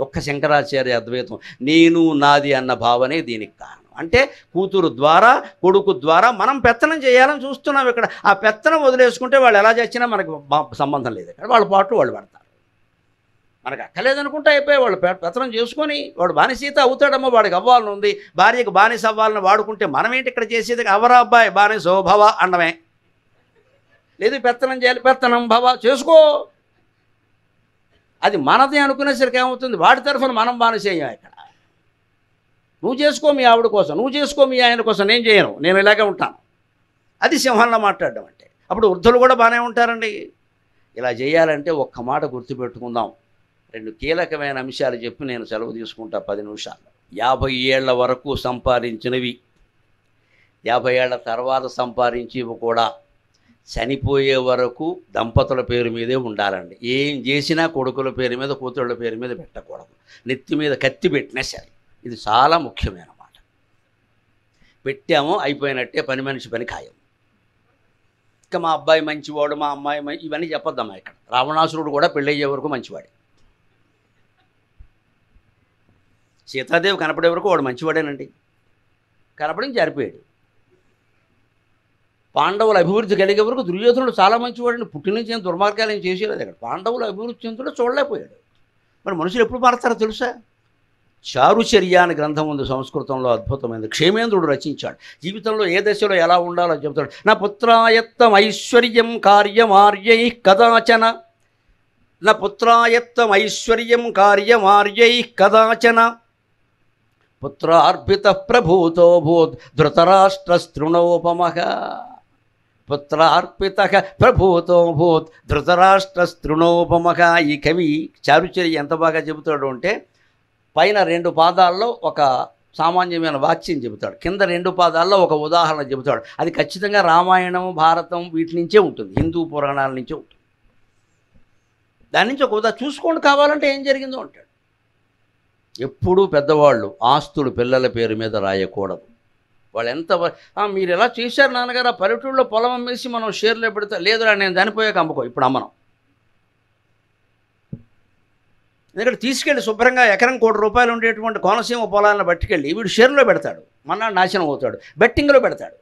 ఒక్క శంకరాచార్య అద్వైతం నేను నాది అన్న భావనే దీనికి కారణం. అంటే కూతురు ద్వారా కొడుకు ద్వారా మనం పెత్తనం చేయాలని చూస్తున్నాం. ఇక్కడ ఆ పెత్తనం వదిలేసుకుంటే వాళ్ళు ఎలా చచ్చినా మనకు సంబంధం లేదు. ఇక్కడ వాళ్ళ పాటలు వాళ్ళు పడతారు. మనకు అక్కర్లేదనుకుంటే అయిపోయి వాళ్ళు పెత్తనం చేసుకొని వాడు బానిసీత అవుతాడమ్మో, వాడికి అవ్వాలని ఉంది, భార్యకు బానిస అవ్వాలని వాడుకుంటే మనం ఏంటి ఇక్కడ చేసేది? అవరా అబ్బాయి బానిసో భవ అన్నమే. లేదు పెత్తనం చేయాలి, పెత్తనం భవ చేసుకో, అది మనది అనుకునేసరికి ఏమవుతుంది? వాడి తరఫున మనం బానిసేయం. ఇక్కడ నువ్వు చేసుకో మీ ఆవిడ కోసం, నువ్వు చేసుకో మీ ఆయన కోసం, నేను చేయను, నేను ఇలాగే ఉంటాను. అది సింహంలో మాట్లాడడం అంటే. అప్పుడు వృద్ధులు కూడా బాగానే ఉంటారండి. ఇలా చేయాలంటే ఒక్క మాట గుర్తుపెట్టుకుందాం. 2 కీలకమైన అంశాలు చెప్పి నేను సెలవు తీసుకుంటా 10 నిమిషాలు. 50 ఏళ్ల వరకు సంపాదించినవి 50 ఏళ్ల తర్వాత సంపాదించేవి కూడా చనిపోయే వరకు దంపతుల పేరు మీదే ఉండాలండి. ఏం చేసినా కొడుకుల పేరు మీద కూతుళ్ళ పేరు మీద పెట్టకూడదు. నెత్తి మీద కత్తి పెట్టినా సరే. ఇది చాలా ముఖ్యమైన మాట. పెట్టామో అయిపోయినట్టే, పని మనిషి పని ఖాయం. ఇంకా మా అబ్బాయి మంచివాడు, మా అమ్మాయి ఇవన్నీ చెప్పొద్దమ్మా. ఇక్కడ రావణాసురుడు కూడా పెళ్ళయ్యే వరకు మంచివాడే. సీతాదేవి కనపడే వరకు వాడు మంచివాడేనండి. కనపడి జారిపోయాడు. పాండవుల అభివృద్ధి కలిగే వరకు దుర్యోధనుడు చాలా మంచివాడిని. పుట్టిన నుంచి ఏం దుర్మార్గాలు ఏం చేసేలేదు. అక్కడ పాండవుల అభివృద్ధి చెందులో చూడలేకపోయాడు. మరి మనుషులు ఎప్పుడు మారతారో తెలుసా? చారుచర్య అనే గ్రంథం ఉంది సంస్కృతంలో, అద్భుతమైనది. క్షేమేంద్రుడు రచించాడు. జీవితంలో ఏ దశలో ఎలా ఉండాలో చెబుతాడు. నా పుత్రాయత్తం ఐశ్వర్యం కార్యమార్యై కదాచన, నా పుత్రాయత్తం ఐశ్వర్యం కార్యమార్యై కదాచన, పుత్రార్పిత ప్రభూతో భూత్ ధృతరాష్ట్రస్తృణోపమః, పుత్రార్పిత ప్రభూతో భూత్ ధృతరాష్ట్రస్తృణోపమః. ఈ కవి చారుచర్య ఎంత బాగా చెబుతాడు అంటే, పైన 2 పాదాల్లో ఒక సామాన్యమైన వాక్యం చెబుతాడు, కింద 2 పాదాల్లో ఒక ఉదాహరణ చెబుతాడు. అది ఖచ్చితంగా రామాయణం, భారతం వీటి నుంచే ఉంటుంది, హిందూ పురాణాల నుంచే ఉంటుంది. దాని నుంచి ఒక ఉదాహరణ చూసుకోండి, కావాలంటే ఏం జరిగిందో అంటాడు. ఎప్పుడూ పెద్దవాళ్ళు ఆస్తులు పిల్లల పేరు మీద రాయకూడదు. వాళ్ళు ఎంత మీరు ఎలా చేశారు నాన్నగారు, ఆ పల్లెటూళ్ళలో పొలం అమ్మేసి మనం షేర్లో పెడతా, లేదురా నేను చనిపోయాక అమ్ముకో, ఇప్పుడు అమ్మనం. ఎందుకంటే తీసుకెళ్ళి శుభ్రంగా ఎకరం ₹1,00,00,000 ఉండేటువంటి కోనసీమ పొలాలను పట్టుకెళ్ళి వీడు షేర్లో పెడతాడు, మన్నాడు నాశనం అవుతాడు, బెట్టింగ్లో పెడతాడు.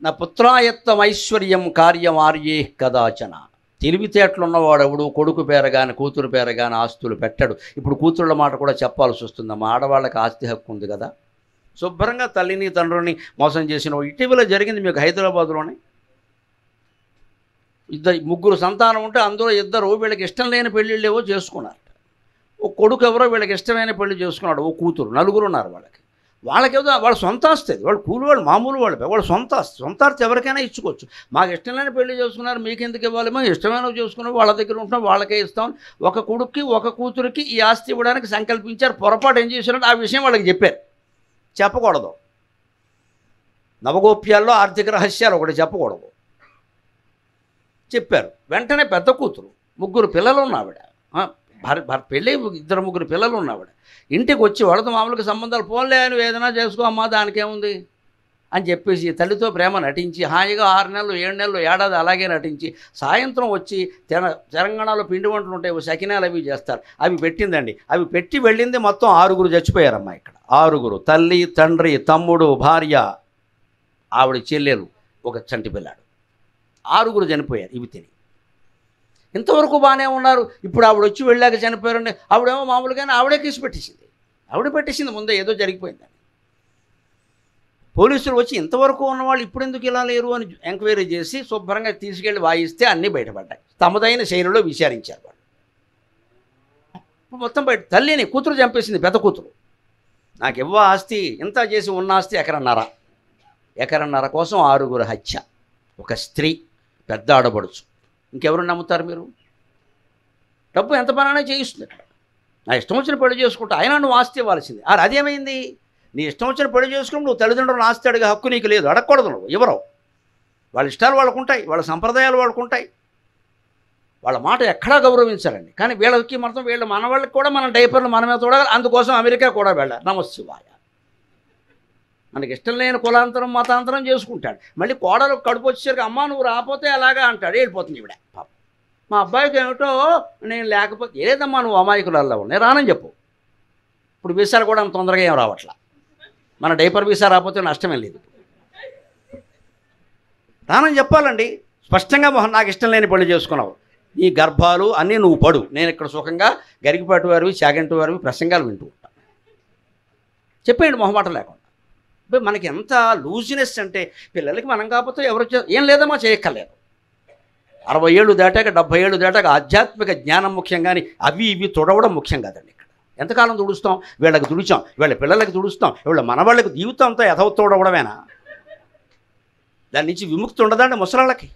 నా పుత్రాయత్తం ఐశ్వర్యం కార్యమార్యే కదాచన. తెలివితేటలున్నవాడెవడు కొడుకు పేర కానీ కూతురు పేర కానీ ఆస్తులు పెట్టడు. ఇప్పుడు కూతుళ్ళ మాట కూడా చెప్పాల్సి వస్తుందమ్మా. ఆడవాళ్ళకి ఆస్తి హక్కు ఉంది కదా. శుభ్రంగా తల్లిని తండ్రిని మోసం చేసిన ఇటీవల జరిగింది మీకు హైదరాబాద్లోనే. 3 సంతానం ఉంటే అందులో 2 వీళ్ళకి ఇష్టం లేని పెళ్ళిళ్ళేవో చేసుకున్నారు. ఓ కొడుకు ఎవరో వీళ్ళకి ఇష్టమైన పెళ్లి చేసుకున్నాడు, ఓ కూతురు, 4 ఉన్నారు వాళ్ళకి. వాళ్ళకేదో వాళ్ళ సొంత ఆస్తి, అది వాళ్ళు కూలి వాళ్ళు మామూలు వాళ్ళ సొంత ఆస్తి ఎవరికైనా ఇచ్చుకోవచ్చు. మాకు ఇష్టం లేని పెళ్లి చేసుకున్నారు, మీకు ఎందుకు ఇవ్వాలి, మేము ఇష్టమైన చేసుకున్నాం, వాళ్ళ దగ్గర ఉంటున్నాం, వాళ్ళకే ఇస్తాం. ఒక కొడుక్కి ఒక కూతురికి ఈ ఆస్తి ఇవ్వడానికి సంకల్పించారు. పొరపాటు ఏం చేశారంటే ఆ విషయం వాళ్ళకి చెప్పారు. చెప్పకూడదు. నవగోప్యాల్లో ఆర్థిక రహస్యాలు ఒకటి చెప్పకూడదు. చెప్పారు. వెంటనే పెద్ద కూతురు, 3 పిల్లలు ఉన్న ఆవిడ, పెళ్ళి 2-3 పిల్లలు ఉన్న ఆవిడ ఇంటికి వచ్చి వాళ్ళతో మామూలుగా సంబంధాలు పోన్లే అని ఏదైనా చేసుకో అమ్మా దానికేముంది అని చెప్పేసి తల్లితో ప్రేమ నటించి హాయిగా 6 నెలలు 7 నెలలు ఏడాది అలాగే నటించి సాయంత్రం వచ్చి తెలంగాణలో పిండి వంటలు ఉంటాయి, సకినాలు అవి చేస్తారు, అవి పెట్టిందండి. అవి పెట్టి వెళ్ళింది మొత్తం 6 చచ్చిపోయారమ్మా. ఇక్కడ 6 తల్లి, తండ్రి, తమ్ముడు, భార్య, ఆవిడ చెల్లెలు, ఒక చంటి పిల్లాడు, 6 చనిపోయారు ఇవి తిని. ఇంతవరకు బాగానే ఉన్నారు. ఇప్పుడు ఆవిడ వచ్చి వెళ్ళాక చనిపోయారండి. ఆవిడేమో మామూలుగానే ఆవిడే కేసు పెట్టేసింది. ఆవిడ పెట్టేసింది ముందే, ఏదో జరిగిపోయిందని. పోలీసులు వచ్చి ఇంతవరకు ఉన్నవాళ్ళు ఇప్పుడు ఎందుకు ఇలా లేరు అని ఎంక్వైరీ చేసి శుభ్రంగా తీసుకెళ్ళి వాయిస్తే అన్నీ బయటపడ్డాయి. తమదైన శైలిలో విచారించారు వాళ్ళు. మొత్తం బయట. తల్లిని కూతురు చంపేసింది, పెద్ద కూతురు. నాకు ఇవ్వ ఆస్తి, ఇంత చేసి ఉన్న ఆస్తి ఎకరన్నర కోసం 6 హత్య. ఒక స్త్రీ, పెద్ద ఆడబడుచు, ఇంకెవరు నమ్ముతారు మీరు? డబ్బు ఎంత పనైనా చేయిస్తుంది. నా ఇష్టం వచ్చిన పెళ్లి చేసుకుంటా, అయినా నువ్వు ఆస్తి ఇవ్వాల్సింది. అదేమైంది? నీ ఇష్టం వచ్చిన పెళ్లి చేసుకుని నువ్వు తల్లిదండ్రులను ఆస్తి అడిగే హక్కు నీకు లేదు, అడగకూడదు. నువ్వు ఎవరో వాళ్ళ ఇష్టాలు వాళ్ళకు ఉంటాయి, వాళ్ళ సంప్రదాయాలు వాళ్ళకు ఉంటాయి, వాళ్ళ మాట ఎక్కడా గౌరవించాలండి. కానీ వీళ్ళకి మాత్రం వీళ్ళ మనవాళ్ళకి కూడా మనం డైపర్లు మనమే తోడాలి. అందుకోసం అమెరికా కూడా వెళ్ళాలి. నమశివాయ. మనకి ఇష్టం లేని కులాంతరం మతాంతరం చేసుకుంటాడు. మళ్ళీ కోడలు కడుపు వచ్చేసరికి అమ్మ నువ్వు రాకపోతే అలాగా అంటాడు, వెళ్ళిపోతుంది ఈవిడ. మా అబ్బాయికి ఏమిటో నేను లేకపోతే ఏదమ్మా నువ్వు అమాయకులల్లా నేను రానని చెప్పు. ఇప్పుడు వీసాలు కూడా అంత తొందరగా ఏం రావట్లా. మన డైపర్ వీసా రాకపోతే నష్టమే లేదు. రానని చెప్పాలండి స్పష్టంగా. మొహం నాకు ఇష్టం లేని పెళ్లి చేసుకున్నావు, నీ గర్భాలు అన్నీ నువ్వు పడు, నేను ఇక్కడ సుఖంగా గరికిపాటి వారివి చాగంటి వారివి ప్రసంగాలు వింటూ ఉంటాను. చెప్పేయండి మొహమాట లేకుండా. మనకి ఎంత లూజినెస్ అంటే పిల్లలకి మనం కాకపోతే ఎవరు ఏం లేదమ్మా చేయక్కర్లేదు. 60 ఏళ్ళు దాటాక 70 ఏళ్ళు దాటాక ఆధ్యాత్మిక జ్ఞానం ముఖ్యం, కానీ అవి ఇవి తుడవడం ముఖ్యం కాదండి. ఇక్కడ ఎంతకాలం తుడుస్తాం? వీళ్ళకి తుడిచాం, వీళ్ళ పిల్లలకి తుడుస్తాం, వీళ్ళ మనవాళ్ళకి జీవితం అంతా ఎదవ తోడవడమేనా? దాని నుంచి విముక్తి ఉండదండి ముసలాళ్ళకి.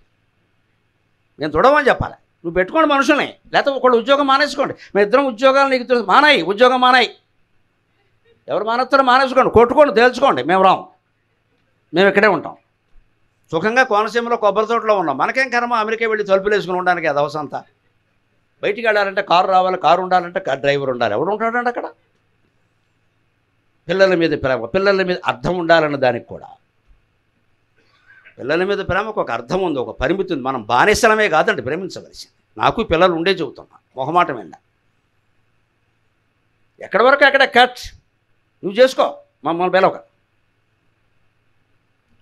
నేను తుడవని చెప్పాలి. నువ్వు పెట్టుకోండి మనుషుల్ని, లేకపోతే ఒకళ్ళు ఉద్యోగం మానేసుకోండి. మేము ఇద్దరం ఉద్యోగాలు నీకు తెలుసు మానాయి, ఉద్యోగం మానాయి. ఎవరు మానేస్తారో మానేసుకోండి, కొట్టుకోండి, తేల్చుకోండి. మేము రాం, మేము ఇక్కడే ఉంటాం సుఖంగా. కోనసీమలో కొబ్బరి తోటలో ఉన్నాం. మనకేం కర్మ అమెరికా వెళ్ళి తలుపులు వేసుకుని ఉండడానికి అది అవసరంతా. బయటికి వెళ్ళాలంటే కారు రావాలి, కారు ఉండాలంటే డ్రైవర్ ఉండాలి. ఎవడు ఉంటాడండి అక్కడ? పిల్లల మీద ప్రేమ, పిల్లల మీద అర్థం ఉండాలన్న దానికి కూడా. పిల్లల మీద ప్రేమకు ఒక అర్థం ఉంది, ఒక పరిమితి ఉంది. మనం బానిసలమే కాదండి ప్రేమించవలసింది. నాకు పిల్లలు ఉండే చెబుతున్నా, మొహమాటం వెళ్ళా. ఎక్కడి వరకు అక్కడ కట్, నువ్వు చేసుకో, మమ్మల్ని పిలవక.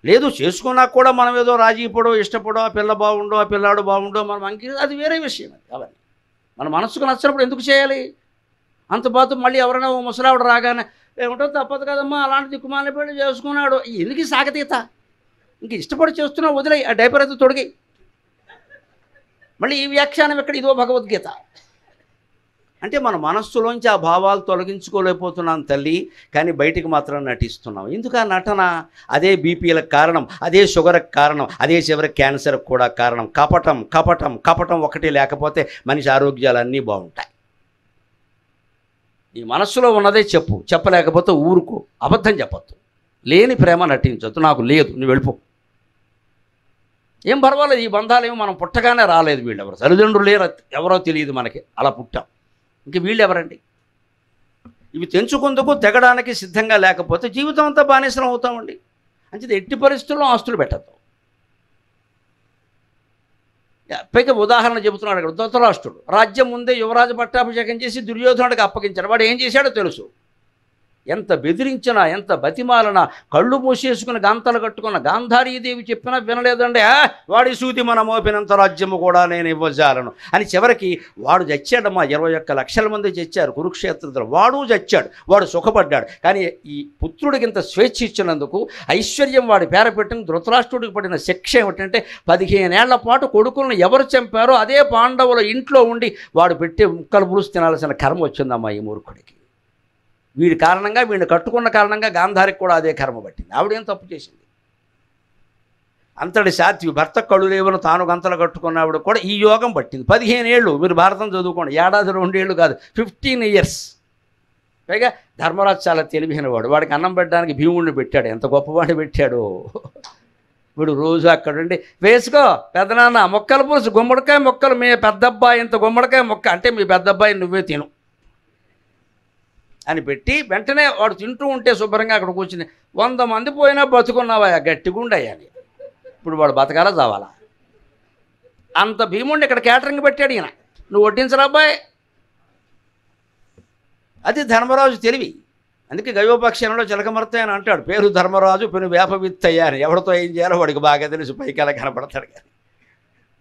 లేదు చేసుకున్నా కూడా మనం ఏదో రాజీ పడో ఇష్టపడో, ఆ పిల్ల బాగుండో ఆ పిల్లాడు బాగుండో మనం అది వేరే విషయం. అవన్నీ మన మనసుకు నచ్చినప్పుడు ఎందుకు చేయాలి? అంత బాతు మళ్ళీ ఎవరైనా ఓ ముసలావిడ రాగానే ఏమిటో తప్పదు కదమ్మా అలాంటి దిక్కుమాల పెళ్లి చేసుకున్నాడు, ఎందుకు సాగతీత? ఇంక ఇష్టపడి చేస్తున్నావు, వదిలే ఆ డైపర్ అయితే తొడిగి. మళ్ళీ ఈ వ్యాఖ్యానం ఎక్కడ? ఇదో భగవద్గీత. అంటే మన మనస్సులోంచి ఆ భావాలు తొలగించుకోలేకపోతున్నాం తల్లి, కానీ బయటికి మాత్రం నటిస్తున్నాం. ఎందుకు ఆ నటన? అదే బీపీలకు కారణం, అదే షుగర్కి కారణం, అదే చివరికి క్యాన్సర్కి కూడా కారణం. కపటం కపటం కపటం ఒకటి లేకపోతే మనిషి ఆరోగ్యాలన్నీ బాగుంటాయి. నీ మనస్సులో ఉన్నదే చెప్పు, చెప్పలేకపోతే ఊరుకో, అబద్ధం చెప్పొద్దు, లేని ప్రేమ నటించొద్దు. నాకు లేదు, నువ్వు వెళ్ళిపో, ఏం పర్వాలేదు. ఈ బంధాలు ఏమో మనం పుట్టగానే రాలేదు, వీళ్ళెవరు తల్లిదండ్రులు లేరు, ఎవరో తెలియదు మనకి, అలా పుట్టాం. ఇంక వీళ్ళు ఎవరండి? ఇవి తెంచుకుందుకు తెగడానికి సిద్ధంగా లేకపోతే జీవితం అంతా బానిసలం అవుతామండి. అంచేది ఎట్టి పరిస్థితుల్లో ఆస్తులు పెట్టద్దు. పైగా ఉదాహరణ చెబుతున్నాడు అక్కడ. ధృతరాష్ట్రుడు రాజ్యం ముందే యువరాజు పట్టాభిషేకం చేసి దుర్యోధనుడికి అప్పగించాడు. వాడు ఏం చేశాడో తెలుసు. ఎంత బెదిరించినా, ఎంత బతిమాలనా, కళ్ళు మూసేసుకుని గాంతలు కట్టుకున్న గాంధారీదేవి చెప్పినా వినలేదండి. వాడి సూతి మన మోపినంత రాజ్యము కూడా నేను ఇవ్వజాలను అని చివరికి వాడు చచ్చాడమ్మా. 21 లక్షల మంది చచ్చారు కురుక్షేత్రంలో, వాడు చచ్చాడు, వాడు సుఖపడ్డాడు. కానీ ఈ పుత్రుడికి ఇంత స్వేచ్ఛ ఇచ్చినందుకు ఐశ్వర్యం వాడి పేర పెట్టిన ధృతరాష్ట్రుడికి పడిన శిక్ష ఏమిటంటే 15 ఏళ్ల పాటు కొడుకులను ఎవరు చంపారో అదే పాండవుల ఇంట్లో ఉండి వాడు పెట్టే ముక్కలు పులుసు తినాల్సిన కర్మ వచ్చిందమ్మా ఈ మూర్ఖుడికి. వీడి కారణంగా, వీడిని కట్టుకున్న కారణంగా గాంధారికి కూడా అదే కర్మ పట్టింది. ఆవిడేం తప్పు చేసింది? అంతటి సాత్వి భర్త కళ్ళు లేవను తాను గంతలు కట్టుకున్నప్పుడు కూడా ఈ యోగం పట్టింది. 15 ఏళ్ళు. మీరు భారతం చదువుకోండి, ఏడాది 2 ఏళ్ళు కాదు, 15 years. పైగా ధర్మరాజు చాలా తెలివైనవాడు. వాడికి అన్నం పెట్టడానికి భీముడిని పెట్టాడు. ఎంత గొప్పవాడిని పెట్టాడు. వీడు రోజు అక్కడుండి వేసుకో పెద్దనాన్న మొక్కల పులుసు, గుమ్మడికాయ మొక్కలు, మీ పెద్దబ్బాయి ఇంత గుమ్మడికాయ మొక్క అంటే మీ పెద్దబ్బాయి నువ్వే తిను అని పెట్టి వెంటనే వాడు తింటూ ఉంటే శుభ్రంగా అక్కడ కూర్చుని 100 మంది పోయినా బతుకున్నావా గట్టిగుండయ్యాని. ఇప్పుడు వాడు బతకాలా చావాలా? అంత భీముడిని ఇక్కడ క్యాటరింగ్ పెట్టాడు ఈయన. నువ్వు వడ్డించరా అబ్బాయి? అది ధర్మరాజు తెలివి. అందుకే గయోపక్షణంలో చిలకమర్త అని అంటాడు, పేరు ధర్మరాజు పెను వేపవిత్తయ్యా అని. ఎవరితో ఏం చేయాలో వాడికి బాగా తెలుసు, పైకి అలా కనపడతాడు. కానీ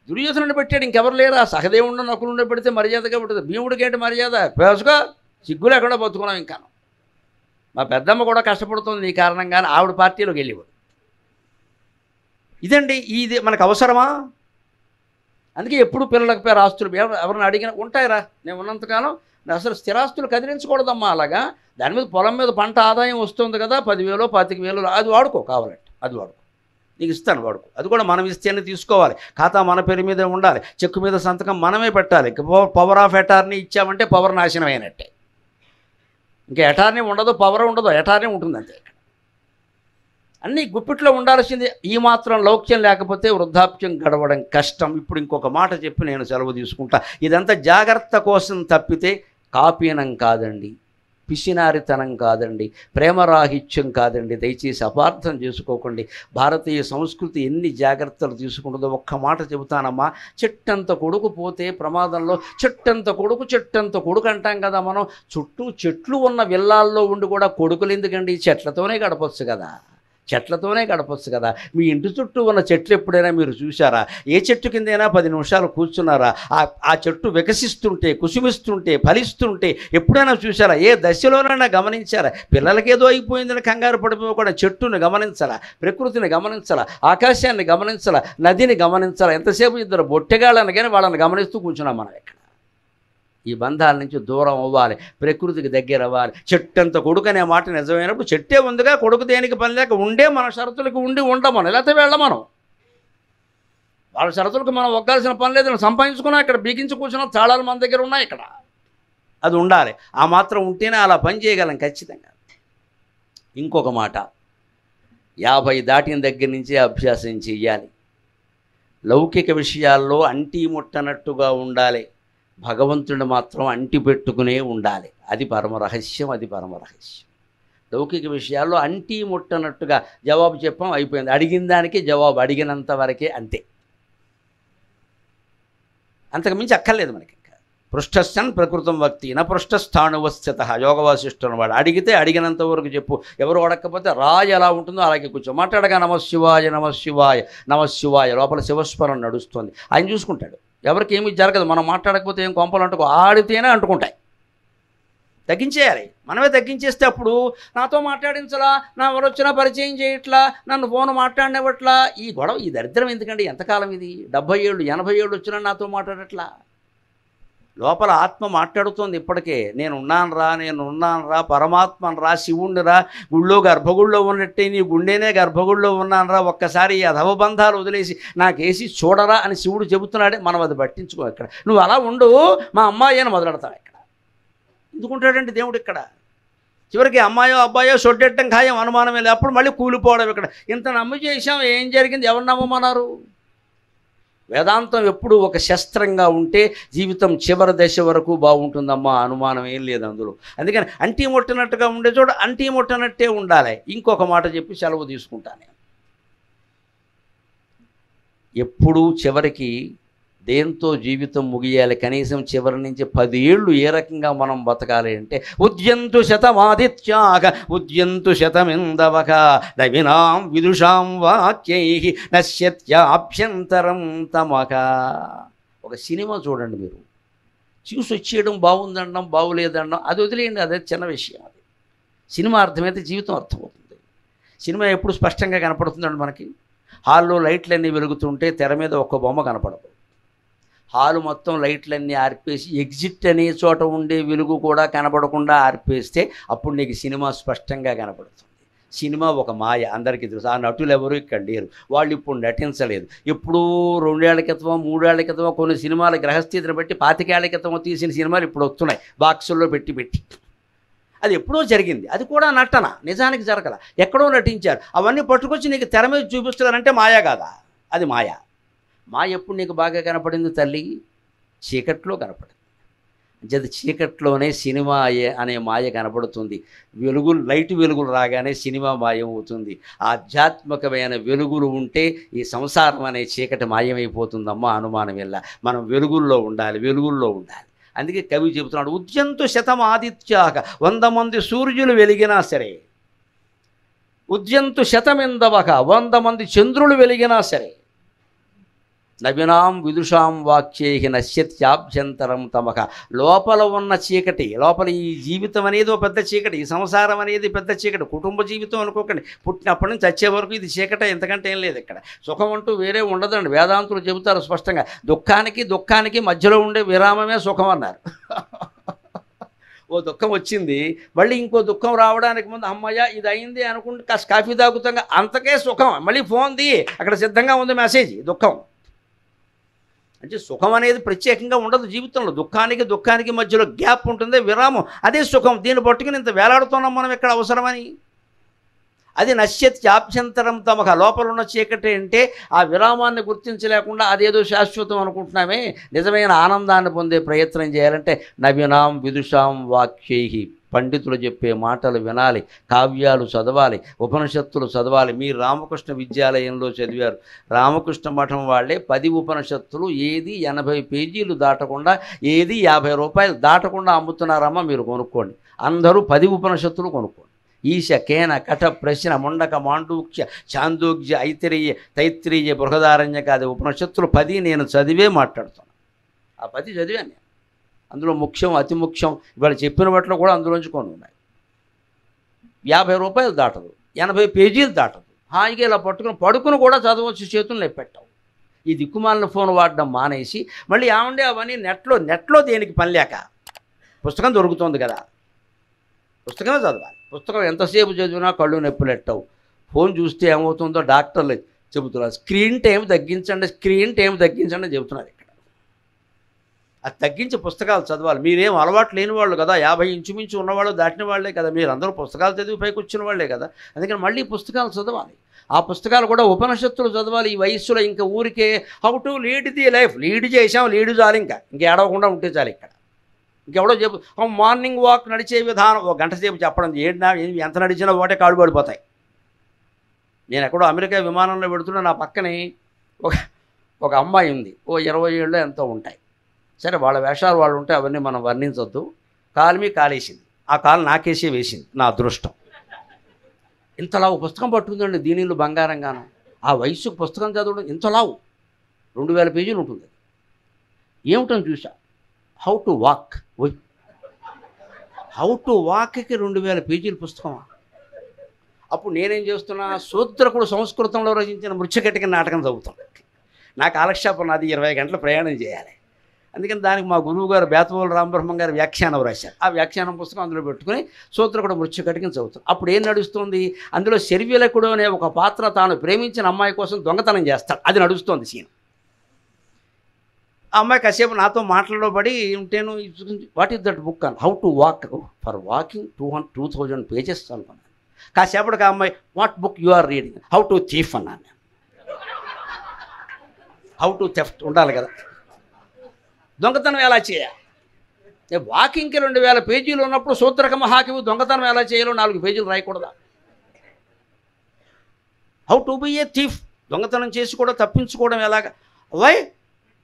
దుర్యోధనుడిని పెట్టాడు, ఇంకెవరు లేరా? సహదేవుడిని నకులుండి పెడితే మర్యాదగా ఉంటుంది. భీముడికి ఏంటి మర్యాద? పేసుకో, సిగ్గు లేకుండా బతుకున్నాం. ఇంకా మా పెద్దమ్మ కూడా కష్టపడుతుంది నీ కారణంగానే, ఆవిడ పార్టీలోకి వెళ్ళేవాడు. ఇదండి, ఇది మనకు అవసరమా? అందుకే ఎప్పుడు పిల్లలకు పేరు ఆస్తులు ఎవరిని అడిగినా ఉంటాయిరా, నేను ఉన్నంతకాలం అసలు స్థిరాస్తులు కదిలించకూడదమ్మా. అలాగా దాని మీద పొలం మీద పంట ఆదాయం వస్తుంది కదా, 10,000 25,000 అది వాడుకో, కావాలంటే అది వాడుకో, నీకు ఇస్తాను వాడుకో. అది కూడా మనం ఇస్తేనే తీసుకోవాలి. ఖాతా మన పేరు మీదే ఉండాలి, చెక్కు మీద సంతకం మనమే పెట్టాలి. పవర్ ఆఫ్ అటార్నీ ఇచ్చామంటే పవర్ నాశనం అయినట్టే. ఇంకా అటార్నీ ఉండదు, పవర్ ఉండదు, అటార్నీ ఉంటుంది అంతే. అన్నీ గుప్పిట్లో ఉండాల్సింది. ఈ మాత్రం లౌక్యం లేకపోతే వృద్ధాప్యం గడవడం కష్టం. ఇప్పుడు ఇంకొక మాట చెప్పి నేను సెలవు తీసుకుంటా. ఇదంతా జాగ్రత్త కోసం తప్పితే కాపీనం కాదండి. పిసినారితనం కాదండి, ప్రేమరాహిత్యం కాదండి. దయచేసి అపార్థం చేసుకోకండి. భారతీయ సంస్కృతి ఎన్ని జాగ్రత్తలు తీసుకుంటుందో ఒక్క మాట చెబుతానమ్మా. చెట్టంత కొడుకు పోతే ప్రమాదంలో, చెట్టంత కొడుకు అంటాం కదా మనం. చుట్టూ చెట్లు ఉన్న విల్లాల్లో ఉండి కూడా కొడుకులు ఎందుకండి? చెట్లతోనే గడపచ్చు కదా. మీ ఇంటి చుట్టూ ఉన్న చెట్లు ఎప్పుడైనా మీరు చూసారా? ఏ చెట్టు కిందైనా 10 నిమిషాలు కూర్చున్నారా? ఆ చెట్టు వికసిస్తుంటే, కుసుమిస్తుంటే, ఫలిస్తుంటే ఎప్పుడైనా చూసారా? ఏ దశలోనైనా గమనించారా? పిల్లలకేదో అయిపోయిందని కంగారు పడిపోకుండా చెట్టుని గమనించాలా, ప్రకృతిని గమనించాలా, ఆకాశాన్ని గమనించాలా, నదిని గమనించాలా? ఎంతసేపు ఇద్దరు బొట్టెగాళ్ళని కానీ వాళ్ళని గమనిస్తూ కూర్చున్నాం మనం ఇక్కడ. ఈ బంధాల నుంచి దూరం అవ్వాలి, ప్రకృతికి దగ్గర అవ్వాలి. చెట్టంత కొడుకు అనే మాట నిజమైనప్పుడు చెట్టే ఉందిగా, కొడుకు దేనికి పని లేక ఉండే మన షరతులకు ఉండమని, లేకపోతే వెళ్ళమనం. వాళ్ళ షరతులకు మనం ఒగ్గాల్సిన పని లేదు. సంపాదించుకున్నా ఇక్కడ బీగించి కూర్చున్న తాళాలు మన దగ్గర ఉన్నాయి ఇక్కడ. అది ఉండాలి. ఆ మాత్రం ఉంటేనే అలా పని చేయగలం ఖచ్చితంగా. ఇంకొక మాట, 50 దాటిన దగ్గర నుంచి అభ్యాసం చెయ్యాలి. లౌకిక విషయాల్లో అంటీ ముట్టనట్టుగా ఉండాలి, భగవంతుడిని మాత్రం అంటి పెట్టుకునే ఉండాలి. అది పరమరహస్యం. లౌకిక విషయాల్లో అంటీ ముట్టనట్టుగా జవాబు చెప్పాం, అయిపోయింది. అడిగిన దానికి జవాబు అడిగినంత వరకే, అంతే. అంతకుమించి అక్కర్లేదు మనకి. పృష్ఠశ్చన్ ప్రకృతం వక్తి న పృష్ఠస్థాణువస్థిత. యోగవాసిష్ఠుని వాడు అడిగితే అడిగినంత వరకు చెప్పు. ఎవరు అడగకపోతే రాయి ఎలా ఉంటుందో అలాగే కూర్చో. మాట్లాడగా నమశివాయ లోపల శివస్వరం నడుస్తుంది. ఆయన చూసుకుంటాడు. ఎవరికి ఏమీ జరగదు. మనం మాట్లాడకపోతే ఏం కొంపలు అంటుకో, ఆడితేనే అంటుకుంటాయి. తగ్గించేయాలి. మనమే తగ్గించేస్తే అప్పుడు నాతో మాట్లాడించలా, నా ఎవరు వచ్చినా పరిచయం చేయట్లా, నన్ను ఫోన్ మాట్లాడినవట్లా, ఈ గొడవ, ఈ దరిద్రం ఎందుకండి? ఎంతకాలం ఇది? 70 ఏళ్ళు 80 ఏళ్ళు వచ్చినా నాతో మాట్లాడట్లా. లోపల ఆత్మ మాట్లాడుతోంది ఇప్పటికే. నేనున్నాను రా, పరమాత్మను రా, శివుణ్ణి రా, గుళ్ళో గర్భగుళ్ళో ఉన్నట్టే నీ గుండెనే గర్భగుళ్ళో ఉన్నాను రా, ఒక్కసారి ఈ అధవబంధాలు వదిలేసి నాకేసి చూడరా అని శివుడు చెబుతున్నాడే. మనం అది పట్టించుకో. ఇక్కడ నువ్వు అలా ఉండు, మా అమ్మాయి అని మొదలెడతావు. ఇక్కడ ఎందుకుంటాడండి దేవుడు? ఇక్కడ చివరికి అమ్మాయో అబ్బాయో సొడ్డెట్టం ఖాయం, అనుమానమే లేదు. అప్పుడు మళ్ళీ కూలిపోవడం. ఇక్కడ ఇంత నమ్ము చేసాం, ఏం జరిగింది? ఎవరు నమ్మమన్నారు? వేదాంతం ఎప్పుడు ఒక శస్త్రంగా ఉంటే జీవితం చివరి దశ వరకు బాగుంటుందమ్మా, అనుమానం ఏం లేదు అందులో. అందుకని అంటీ ముట్టనట్టుగా ఉండే చోట అంటీ ముట్టనట్టే ఉండాలి. ఇంకొక మాట చెప్పి సెలవు తీసుకుంటాను. ఎప్పుడూ చివరికి దేంతో జీవితం ముగియాలి? కనీసం చివరి నుంచి 10 ఏళ్ళు ఏ రకంగా మనం బతకాలి అంటే, ఉద్యంతు శతమాదిత్యాగ ఉద్యంతు శతమిందవక దవినాం విదుషాం వాక్యై నశ్యత్యాభ్యంతరం తమక. ఒక సినిమా చూడండి మీరు, చూసి వచ్చేయడం, బాగుందనడం, బాగులేదనడం అది వదిలేయండి, అదే చిన్న విషయం. అది సినిమా అర్థమైతే జీవితం అర్థమవుతుంది. సినిమా ఎప్పుడు స్పష్టంగా కనపడుతుందండి మనకి. హాల్లో లైట్లన్నీ వెలుగుతుంటే తెర మీద ఒక్క బొమ్మ కనపడదు. హాలు మొత్తం లైట్లన్నీ ఆర్పేసి ఎగ్జిట్ అనే చోట ఉండే వెలుగు కూడా కనపడకుండా ఆర్పేస్తే అప్పుడు నీకు సినిమా స్పష్టంగా కనపడుతుంది. సినిమా ఒక మాయ, అందరికీ తెలుసు. ఆ నటులు ఎవరు ఇక్కడ లేరు, వాళ్ళు ఇప్పుడు నటించలేదు. ఎప్పుడూ 2 ఏళ్ల క్రితమో 3 ఏళ్ల క్రితమో కొన్ని సినిమాల గ్రహస్థితిని బట్టి 25 ఏళ్ల క్రితమో తీసిన సినిమాలు ఇప్పుడు వస్తున్నాయి బాక్సుల్లో పెట్టి. అది ఎప్పుడో జరిగింది. అది కూడా నటన, నిజానికి జరగల, ఎక్కడో నటించారు. అవన్నీ పట్టుకొచ్చి నీకు తెర మీద చూపిస్తున్నారంటే మాయా కాదా? అది మాయా. మాయ ఎప్పుడు నీకు బాగా కనపడింది తల్లి? చీకట్లో కనపడింది. జది చీకట్లోనే సినిమా అనే మాయ కనపడుతుంది. లైట్ వెలుగులు రాగానే సినిమా మాయమవుతుంది. ఆధ్యాత్మికమైన వెలుగులు ఉంటే ఈ సంసారం అనే చీకటి మాయమైపోతుందమ్మా, అనుమానం వెళ్ళ. మనం వెలుగుల్లో ఉండాలి. అందుకే కవి చెబుతున్నాడు, ఉద్యంతు శతమాదిత్యాక 100 మంది సూర్యులు వెలిగినా సరే, ఉద్యంతు శతమిందవక 100 మంది చంద్రులు వెలిగినా సరే, నవినాం విదుషాం వాక్యై నశ్యత్యాభ్యంతరం తమక. లోపల ఉన్న చీకటి, లోపల ఈ జీవితం అనేది ఒక పెద్ద చీకటి, ఈ సంసారం అనేది పెద్ద చీకటి. కుటుంబ జీవితం అనుకోకండి, పుట్టినప్పటి నుంచి వచ్చే వరకు ఇది చీకట, ఎంతకంటే ఏం లేదు. ఇక్కడ సుఖం అంటూ వేరే ఉండదండి. వేదాంతులు చెబుతారు స్పష్టంగా, దుఃఖానికి మధ్యలో ఉండే విరామమే సుఖం అన్నారు. ఓ దుఃఖం వచ్చింది, మళ్ళీ ఇంకో దుఃఖం రావడానికి ముందు అమ్మయ్య ఇది అయింది అనుకుంటే కాస్త కాఫీ తాగుతాగా, అంతకే సుఖం. మళ్ళీ ఫోన్ ది, అక్కడ సిద్ధంగా ఉంది మెసేజ్, దుఃఖం. అంటే సుఖం అనేది ప్రత్యేకంగా ఉండదు జీవితంలో. దుఃఖానికి మధ్యలో గ్యాప్ ఉంటుంది, విరామం, అదే సుఖం. దీన్ని పట్టుకుని ఇంత వేలాడుతున్నాం మనం ఇక్కడ అవసరమని. అది నశ్యత్యాభ్యంతరం తమక. లోపల ఉన్న చీకటి అంటే ఆ విరామాన్ని గుర్తించలేకుండా అదేదో శాశ్వతం అనుకుంటున్నామే. నిజమైన ఆనందాన్ని పొందే ప్రయత్నం చేయాలంటే నవీనాం విదుషాం వాక్యై పండితులు చెప్పే మాటలు వినాలి, కావ్యాలు చదవాలి, ఉపనిషత్తులు చదవాలి. మీరు రామకృష్ణ విద్యాలయంలో చదివారు. రామకృష్ణ మఠం వాళ్ళే 10 ఉపనిషత్తులు ఏది 80 పేజీలు దాటకుండా, ఏది 50 రూపాయలు దాటకుండా అమ్ముతున్నారమ్మా. మీరు కొనుక్కోండి. అందరూ 10 ఉపనిషత్తులు కొనుక్కోండి. ఈశ, కేన, కఠ, ప్రశ్న, ముండక, మాండూక్య, చాందోగ్య, ఐతరేయ, తైత్రీయ, బృహదారణ్యకాది ఉపనిషత్తులు 10 నేను చదివే మాట్లాడుతాను. ఆ 10 చదివాను నేను. అందులో ముఖ్యం, అతి ముఖ్యం ఇవాళ చెప్పిన వాటిలో కూడా అందులోంచి కొన్ని ఉన్నాయి. 50 రూపాయలు దాటదు, 80 పేజీలు దాటదు. హాయిగా ఇలా పడుకుని కూడా చదవచ్చు, చేతులు పెట్టావు. ఈ దిక్కుమాలిన ఫోన్ వాడడం మానేసి మళ్ళీ ఏమండి అవన్నీ నెట్లో దేనికి పని లేక పుస్తకం దొరుకుతుంది కదా, పుస్తకమే చదవాలి. పుస్తకం ఎంతసేపు చదివినా కళ్ళు నొప్పులు ఎట్టవు. ఫోన్ చూస్తే ఏమవుతుందో డాక్టర్లు చెబుతున్నారు. స్క్రీన్ టైం తగ్గించండి చెబుతున్నారు ఇక్కడ. అది తగ్గించి పుస్తకాలు చదవాలి. మీరేం అలవాటు లేని వాళ్ళు కదా, 50 ఇంచుమించు ఉన్నవాళ్ళు దాటిన వాళ్ళే కదా, మీరు అందరూ పుస్తకాలు చదివి పైకి వచ్చిన వాళ్ళే కదా. అందుకని మళ్ళీ పుస్తకాలు చదవాలి. ఆ పుస్తకాలు కూడా ఉపనిషత్తులు చదవాలి. ఈ వయస్సులో ఇంకా ఊరికే how to lead the life, lead చేసాం, లీడ్ చాలు, ఇంకా ఏడవకుండా ఉంటే చాలు. ఇక్కడ ఇంకెవడో చెప్పు మార్నింగ్ వాక్ నడిచే విధానం 1 గంట సేపు చెప్పడం, ఎంత నడిచినా ఒకటే కాళ్ళు పడిపోతాయి. నేను ఎక్కడో అమెరికా విమానంలో పెడుతున్నా, నా పక్కనే ఒక అమ్మాయి ఉంది. ఓ 20 ఏళ్ళు ఎంతో ఉంటాయి. సరే, వాళ్ళ వేషాలు వాళ్ళు ఉంటే అవన్నీ మనం వర్ణించొద్దు. కాలు మీ కాలేసింది, ఆ కాలు నాకేసే వేసింది. నా అదృష్టం. ఇంతలావు పుస్తకం పట్టుకుందండి, దీనిలో బంగారంగాను. ఆ వయసుకు పుస్తకం చదవడం ఇంతలావు 2000 పేజీలు ఉంటుంది. ఏమిటని చూసా, how to walk. How to వాక్కి 2000 పేజీల పుస్తకమా? అప్పుడు నేనేం చేస్తున్నా, శూద్రకుడు సంస్కృతంలో రచించిన మృచ్ఛకటిక నాటకం చదువుతాను. నా కాలక్షేపం నాది 20 గంటల ప్రయాణం చేయాలి. అందుకని దానికి మా గురువు గారు బేతమూల రామబ్రహ్మం గారు వ్యాఖ్యానం రాశారు. ఆ వ్యాఖ్యానం పుస్తకం అందులో పెట్టుకుని శూద్రకుడు మృచ్ఛకటికని చదువుతాం. అప్పుడు ఏం నడుస్తుంది, అందులో శర్విలకుడు అనే ఒక పాత్ర తాను ప్రేమించిన అమ్మాయి కోసం దొంగతనం చేస్తాడు. అది నడుస్తుంది సీన్. ఆ అమ్మాయి కాసేపు నాతో మాటల్లో పడి ఉంటేను, వాట్ ఈస్ దట్ బుక్ అని, how to walk for walking 2000 pages అనుకున్నాను. కాసేపటికి ఆ అమ్మాయి, what book you are reading, how to thief అన్నాను. హౌ టు థెఫ్ట్ ఉండాలి కదా, దొంగతనం ఎలా చేయాలి. వాకింగ్కి 2000 పేజీలు ఉన్నప్పుడు శూద్రక మహాకవి దొంగతనం ఎలా చేయాలో 4 పేజీలు రాయకూడదా? How to be a thief, దొంగతనం చేసి కూడా తప్పించుకోవడం ఎలాగా. Why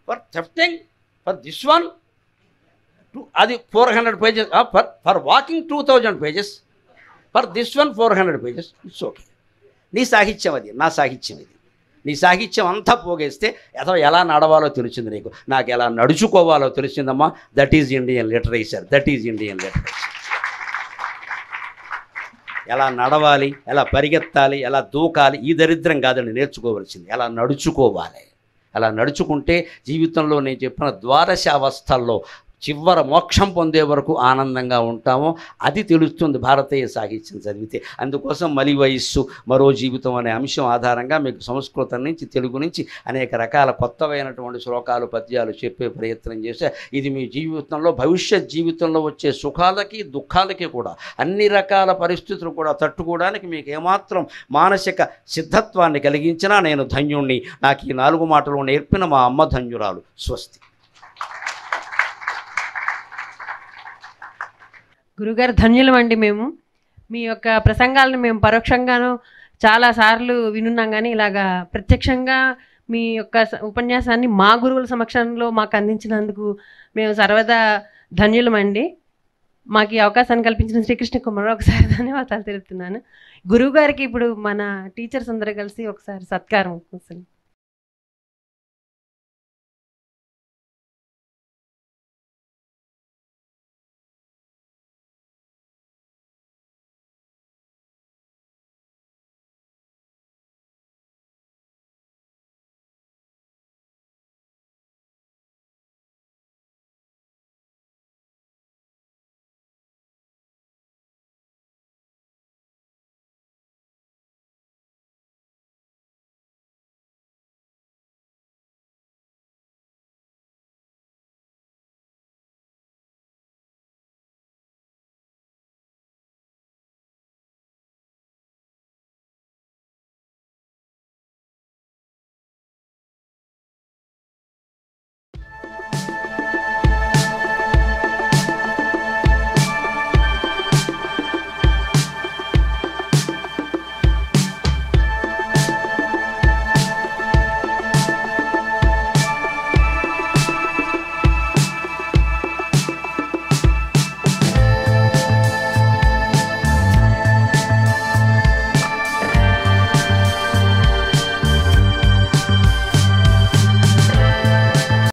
for thefting for this one అది 400 pages, for walking 2000 pages, for this one 400 pages. It's okay. నీ సాహిత్యం అది, నా సాహిత్యం ఇది. నీ సాహిత్యం అంతా పోగేస్తే ఎలా నడవాలో తెలిసింది నీకు, నాకు ఎలా నడుచుకోవాలో తెలిసిందమ్మా. That is Indian literature, that is Indian literature. ఎలా నడవాలి, ఎలా పరిగెత్తాలి, ఎలా దూకాలి, ఈ దరిద్రం కాదండి నేర్చుకోవలసింది. ఎలా నడుచుకోవాలి, అలా నడుచుకుంటే జీవితంలో నేను చెప్పిన ద్వాదశ అవస్థల్లో చివర మోక్షం పొందే వరకు ఆనందంగా ఉంటామో అది తెలుస్తుంది భారతీయ సాహిత్యం చదివితే. అందుకోసం మలి వయస్సు మరో జీవితం అనే అంశం ఆధారంగా మీకు సంస్కృతం నుంచి తెలుగు నుంచి అనేక రకాల కొత్తవైనటువంటి శ్లోకాలు పద్యాలు చెప్పే ప్రయత్నం చేశా. ఇది మీ జీవితంలో భవిష్యత్ జీవితంలో వచ్చే సుఖాలకి దుఃఖాలకి కూడా అన్ని రకాల పరిస్థితులు కూడా తట్టుకోవడానికి మీకు ఏమాత్రం మానసిక సిద్ధత్వాన్ని కలిగించినా నేను ధన్యుణ్ణి. నాకు ఈ 4 మాటలు నేర్పిన మా అమ్మ ధన్యురాలు. స్వస్తి. గురుగారు ధన్యులమండి. మేము మీ యొక్క ప్రసంగాలను మేము పరోక్షంగాను చాలాసార్లు వినున్నాం, కానీ ఇలాగా ప్రత్యక్షంగా మీ యొక్క ఉపన్యాసాన్ని మా గురువుల సమక్షంలో మాకు అందించినందుకు మేము సర్వదా ధన్యులమండి. మాకు ఈ అవకాశాన్ని కల్పించిన శ్రీకృష్ణ కుమార్ ఒకసారి ధన్యవాదాలు తెలుపుతున్నాను. గురువు గారికి ఇప్పుడు మన టీచర్స్ అందరూ కలిసి ఒకసారి సత్కారం.